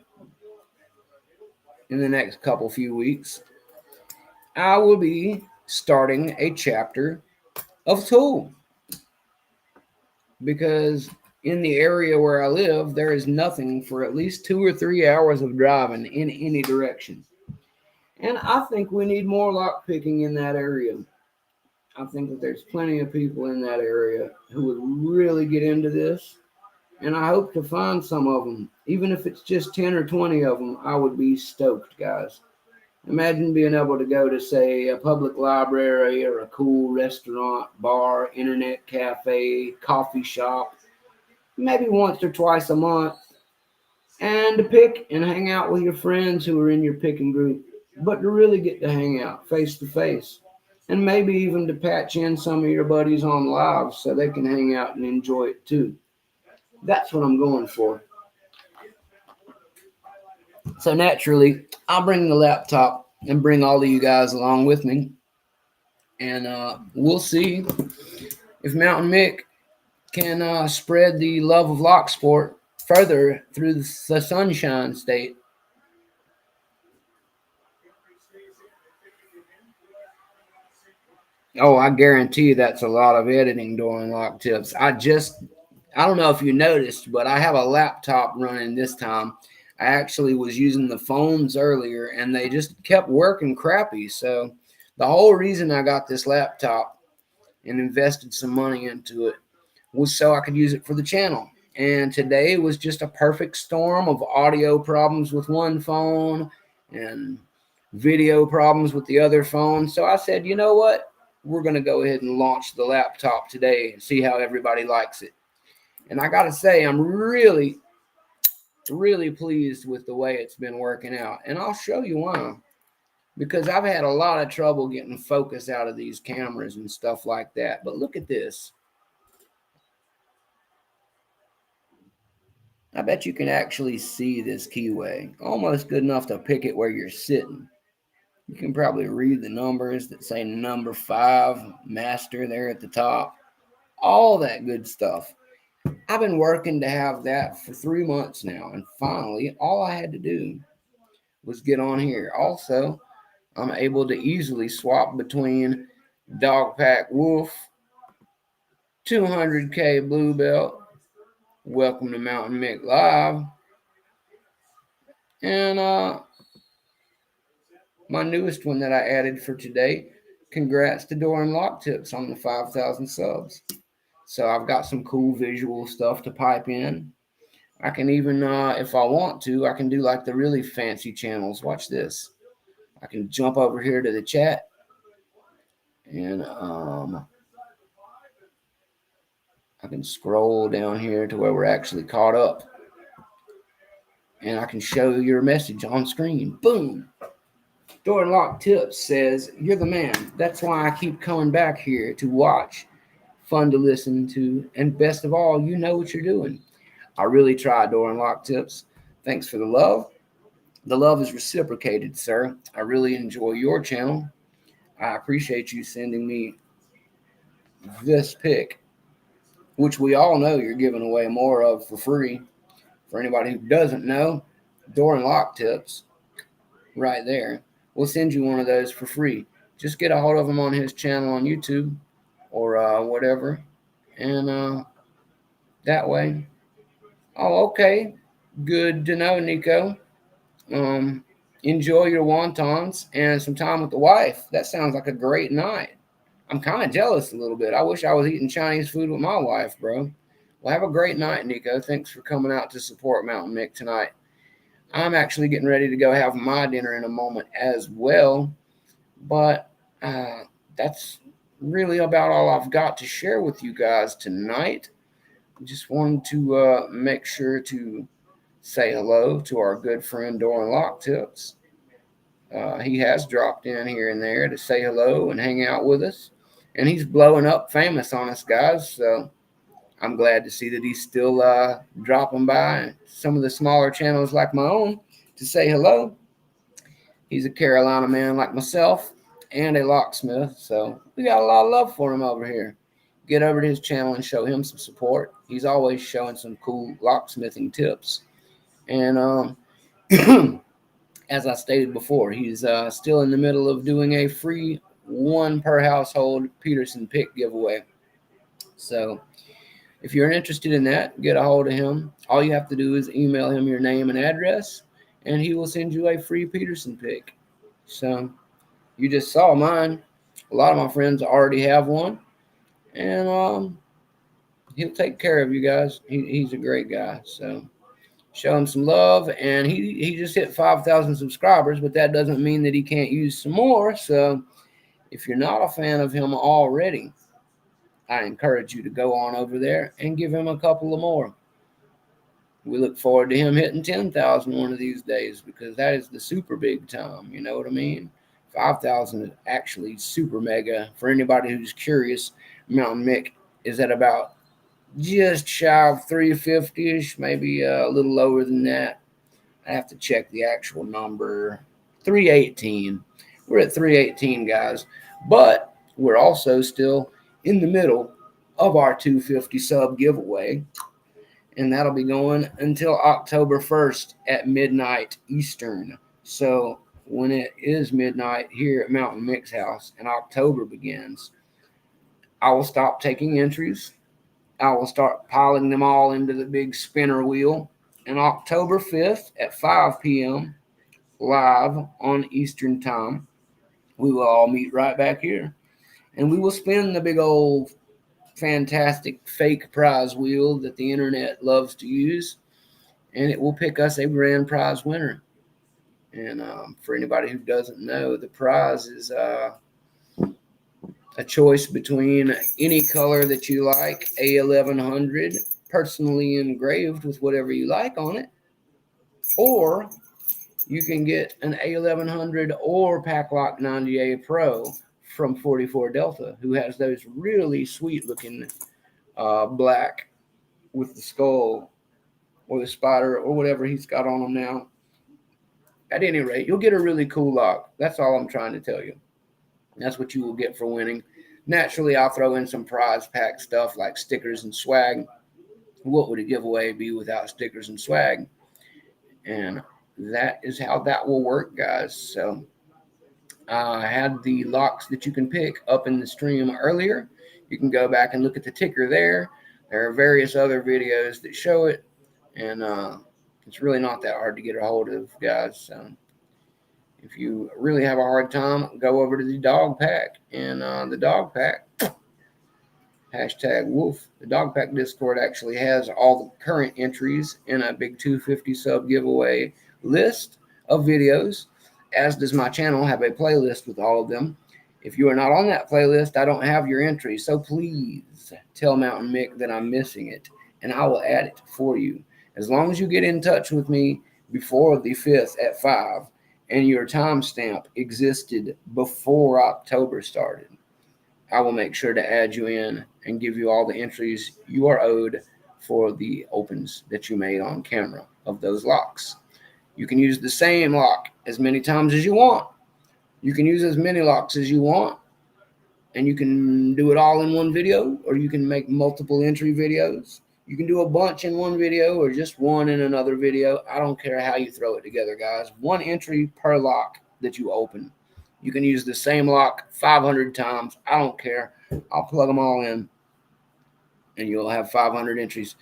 Speaker 2: in the next few weeks, I will be starting a chapter of TOOL. Because in the area where I live, there is nothing for at least 2 or 3 hours of driving in any direction. And I think we need more lockpicking in that area. I think that there's plenty of people in that area who would really get into this. And I hope to find some of them. Even if it's just 10 or 20 of them, I would be stoked, guys. Imagine being able to go to, say, a public library or a cool restaurant, bar, internet cafe, coffee shop, maybe once or twice a month, and to pick and hang out with your friends who are in your picking group, but to really get to hang out face to face, and maybe even to patch in some of your buddies on live so they can hang out and enjoy it too. That's what I'm going for. So naturally, I'll bring the laptop and bring all of you guys along with me. And we'll see if Mountain Mick can spread the love of lock sport further through the Sunshine State. Oh, I guarantee you that's a lot of editing during lock tips. I don't know if you noticed, but I have a laptop running this time. I actually was using the phones earlier and they just kept working crappy. So the whole reason I got this laptop and invested some money into it was so I could use it for the channel. And today was just a perfect storm of audio problems with one phone and video problems with the other phone. So I said, you know what? We're going to go ahead and launch the laptop today and see how everybody likes it. And I got to say, I'm really, really pleased with the way it's been working out. And I'll show you why. Because I've had a lot of trouble getting focus out of these cameras and stuff like that. But look at this. I bet you can actually see this keyway. Almost good enough to pick it where you're sitting. You can probably read the numbers that say number 5, master there at the top. All that good stuff. I've been working to have that for 3 months now. And finally, all I had to do was get on here. Also, I'm able to easily swap between Dog Pack Wolf, 200K Blue Belt, Welcome to Mountain Mick Live, and my newest one that I added for today, congrats to Doran Lock Tips on the 5,000 subs. So I've got some cool visual stuff to pipe in. I can even, if I want to, I can do like the really fancy channels. Watch this. I can jump over here to the chat and I can scroll down here to where we're actually caught up. And I can show your message on screen. Boom. Doran Lock Tips says, you're the man. That's why I keep coming back here to watch. Fun to listen to. And best of all, you know what you're doing. I really try, Doran Lock Tips. Thanks for the love. The love is reciprocated, sir. I really enjoy your channel. I appreciate you sending me this pic, which we all know you're giving away more of for free. For anybody who doesn't know, Doran Lock Tips, right there, we'll send you one of those for free. Just get a hold of him on his channel on YouTube or whatever, and that way. Oh, okay. Good to know, Nico. Enjoy your wontons and some time with the wife. That sounds like a great night. I'm kind of jealous a little bit. I wish I was eating Chinese food with my wife, bro. Well, have a great night, Nico. Thanks for coming out to support Mountain Mick tonight. I'm actually getting ready to go have my dinner in a moment as well. But that's really about all I've got to share with you guys tonight. Just wanted to make sure to say hello to our good friend Doran Lock Tips. He has dropped in here and there to say hello and hang out with us. And he's blowing up famous on us, guys. So I'm glad to see that he's still dropping by some of the smaller channels like my own to say hello. He's a Carolina man like myself and a locksmith. So we got a lot of love for him over here. Get over to his channel and show him some support. He's always showing some cool locksmithing tips. And as I stated before, he's still in the middle of doing a free 1 per household Peterson pick giveaway. So if you're interested in that, get a hold of him. All you have to do is email him your name and address, and he will send you a free Peterson pick. So you just saw mine. A lot of my friends already have one, and he'll take care of you guys. He's a great guy. So show him some love. And he just hit 5,000 subscribers, but that doesn't mean that he can't use some more. So if you're not a fan of him already, I encourage you to go on over there and give him a couple of more. We look forward to him hitting 10,000 one of these days, because that is the super big time. You know what I mean? 5,000 is actually super mega. For anybody who's curious, Mountain Mick is at about just shy of 350-ish, maybe a little lower than that. I have to check the actual number. 318. We're at 318, guys. But we're also still in the middle of our 250 sub giveaway. And that'll be going until October 1st at midnight Eastern. So when it is midnight here at Mountain Mix House and October begins, I will stop taking entries. I will start piling them all into the big spinner wheel. And October 5th at 5 p.m. live on Eastern Time, we will all meet right back here. And we will spin the big old fantastic fake prize wheel that the internet loves to use. And it will pick us a grand prize winner. And for anybody who doesn't know, the prize is a choice between any color that you like, A1100, personally engraved with whatever you like on it, or you can get an A1100 or Packlock 90A Pro from 44 Delta, who has those really sweet looking black with the skull or the spider or whatever he's got on them now. At any rate, you'll get a really cool lock. That's all I'm trying to tell you. That's what you will get for winning. Naturally, I'll throw in some prize pack stuff like stickers and swag. What would a giveaway be without stickers and swag? And that is how that will work, guys. So I had the locks that you can pick up in the stream earlier. You can go back and look at the ticker there. There are various other videos that show it. And it's really not that hard to get a hold of, guys. So if you really have a hard time, go over to the dog pack. And the dog pack, hashtag wolf, the dog pack Discord actually has all the current entries in a big 250 sub giveaway list of videos, as does my channel have a playlist with all of them. If you are not on that playlist, I don't have your entry. So please tell Mountain Mick that I'm missing it, and I will add it for you. As long as you get in touch with me before the 5th at 5 and your timestamp existed before October started, I will make sure to add you in and give you all the entries you are owed for the opens that you made on camera of those locks. You can use the same lock as many times as you want. You can use as many locks as you want, and you can do it all in one video, or you can make multiple entry videos. You can do a bunch in one video or just one in another video. I don't care how you throw it together, guys. One entry per lock that you open. You can use the same lock 500 times. I don't care. I'll plug them all in, and you'll have 500 entries.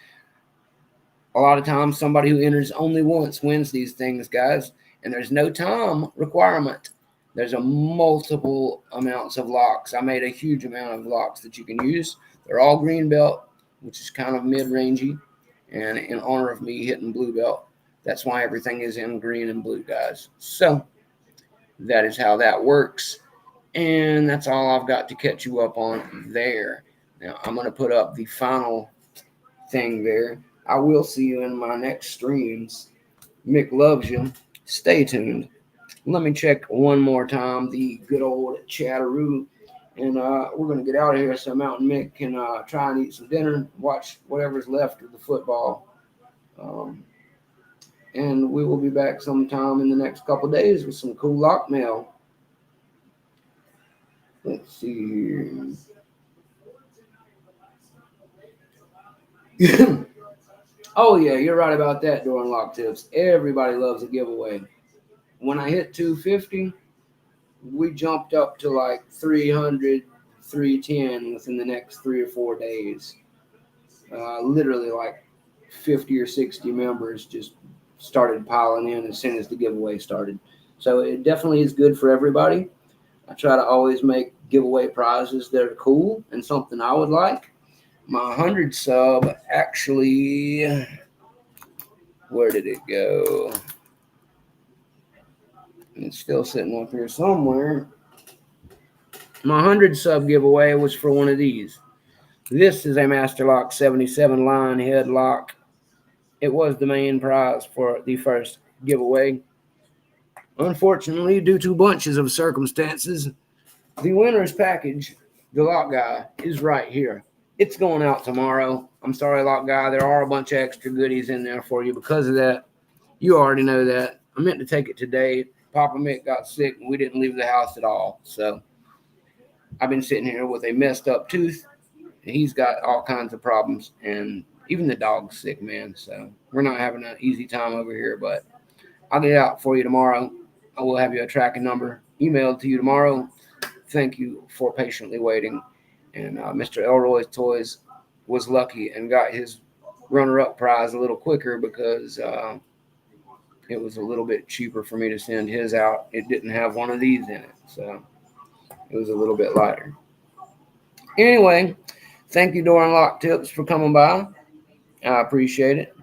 Speaker 2: A lot of times, somebody who enters only once wins these things, guys, and there's no time requirement. There's a multiple amounts of locks. I made a huge amount of locks that you can use. They're all green belt, which is kind of mid-rangey, and in honor of me hitting blue belt, that's why everything is in green and blue, guys. So that is how that works, and that's all I've got to catch you up on there. Now, I'm going to put up the final thing there. I will see you in my next streams. Mick loves you. Stay tuned. Let me check one more time the good old chatteroo. And we're going to get out of here so Mountain Mick can try and eat some dinner, watch whatever's left of the football. And we will be back sometime in the next couple of days with some cool lock mail. Let's see here. Oh, yeah, you're right about that during lock tips. Everybody loves a giveaway. When I hit 250, we jumped up to like 300, 310 within the next 3 or 4 days. Literally like 50 or 60 members just started piling in as soon as the giveaway started. So it definitely is good for everybody. I try to always make giveaway prizes that are cool and something I would like. My 100 sub actually, where did it go? It's still sitting up here somewhere. My 100 sub giveaway was for one of these. This is a Master Lock 77 line head lock. It was the main prize for the first giveaway. Unfortunately, due to bunches of circumstances, the winner's package, the lock guy, is right here. It's going out tomorrow. I'm sorry, lock guy. There are a bunch of extra goodies in there for you because of that. You already know that. I meant to take it today. Papa Mick got sick, and we didn't leave the house at all. So I've been sitting here with a messed up tooth he's got all kinds of problems, and even the dog's sick, man. So we're not having an easy time over here, but I'll get it out for you tomorrow. I will have you a tracking number emailed to you tomorrow. Thank you for patiently waiting. And Mr. Elroy's Toys was lucky and got his runner-up prize a little quicker because it was a little bit cheaper for me to send his out. It didn't have one of these in it, so it was a little bit lighter. Anyway, thank you, Door and Lock Tips, for coming by. I appreciate it.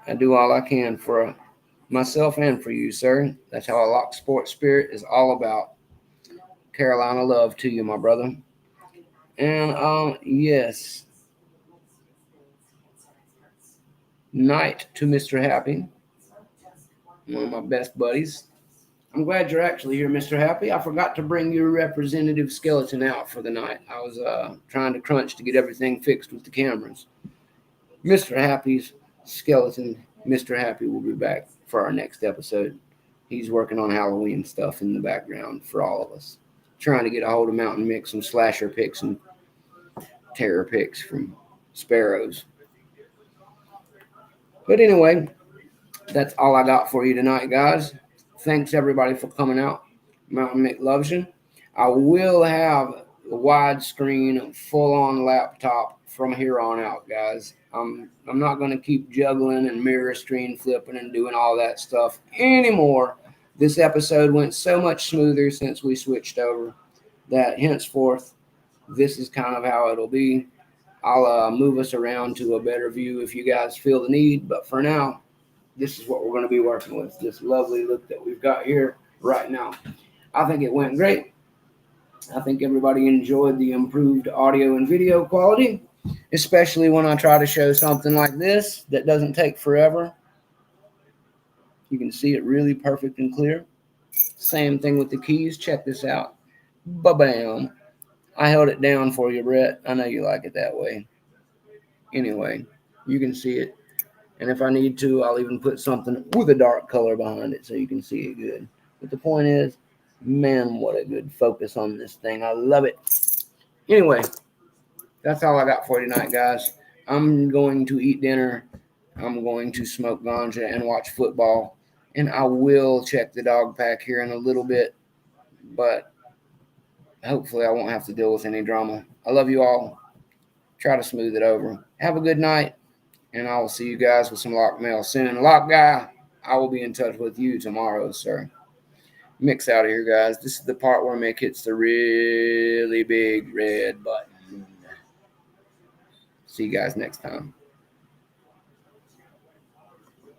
Speaker 2: I do all I can for myself and for you, sir. That's how a Lock Sports Spirit is all about. Carolina love to you, my brother. And yes, night to Mr. Happy, one of my best buddies. I'm glad you're actually here, Mr. Happy. I forgot to bring your representative skeleton out for the night. I was trying to crunch to get everything fixed with the cameras. Mr. Happy's skeleton, Mr. Happy, will be back for our next episode. He's working on Halloween stuff in the background for all of us. Trying to get a hold of Mountain Mix, some slasher picks and terror picks from Sparrows. But anyway, that's all I got for you tonight, guys. Thanks, everybody, for coming out. Mountain Mick loves you. I will have a widescreen, full-on laptop from here on out, guys. I'm not going to keep juggling and mirror screen flipping and doing all that stuff anymore. This episode went so much smoother since we switched over that henceforth, this is kind of how it'll be. I'll move us around to a better view if you guys feel the need. But for now, this is what we're going to be working with, this lovely look that we've got here right now. I think it went great. I think everybody enjoyed the improved audio and video quality, especially when I try to show something like this that doesn't take forever. You can see it really perfect and clear. Same thing with the keys. Check this out. Ba-bam. I held it down for you, Brett. I know you like it that way. Anyway, you can see it. And if I need to, I'll even put something with a dark color behind it so you can see it good. But the point is, man, what a good focus on this thing. I love it. Anyway, that's all I got for you tonight, guys. I'm going to eat dinner. I'm going to smoke ganja and watch football. And I will check the dog pack here in a little bit. But hopefully I won't have to deal with any drama. I love you all. Try to smooth it over. Have a good night. And I will see you guys with some lock mail soon. Lock guy, I will be in touch with you tomorrow, sir. Mix out of here, guys. This is the part where Mick hits the really big red button. See you guys next time.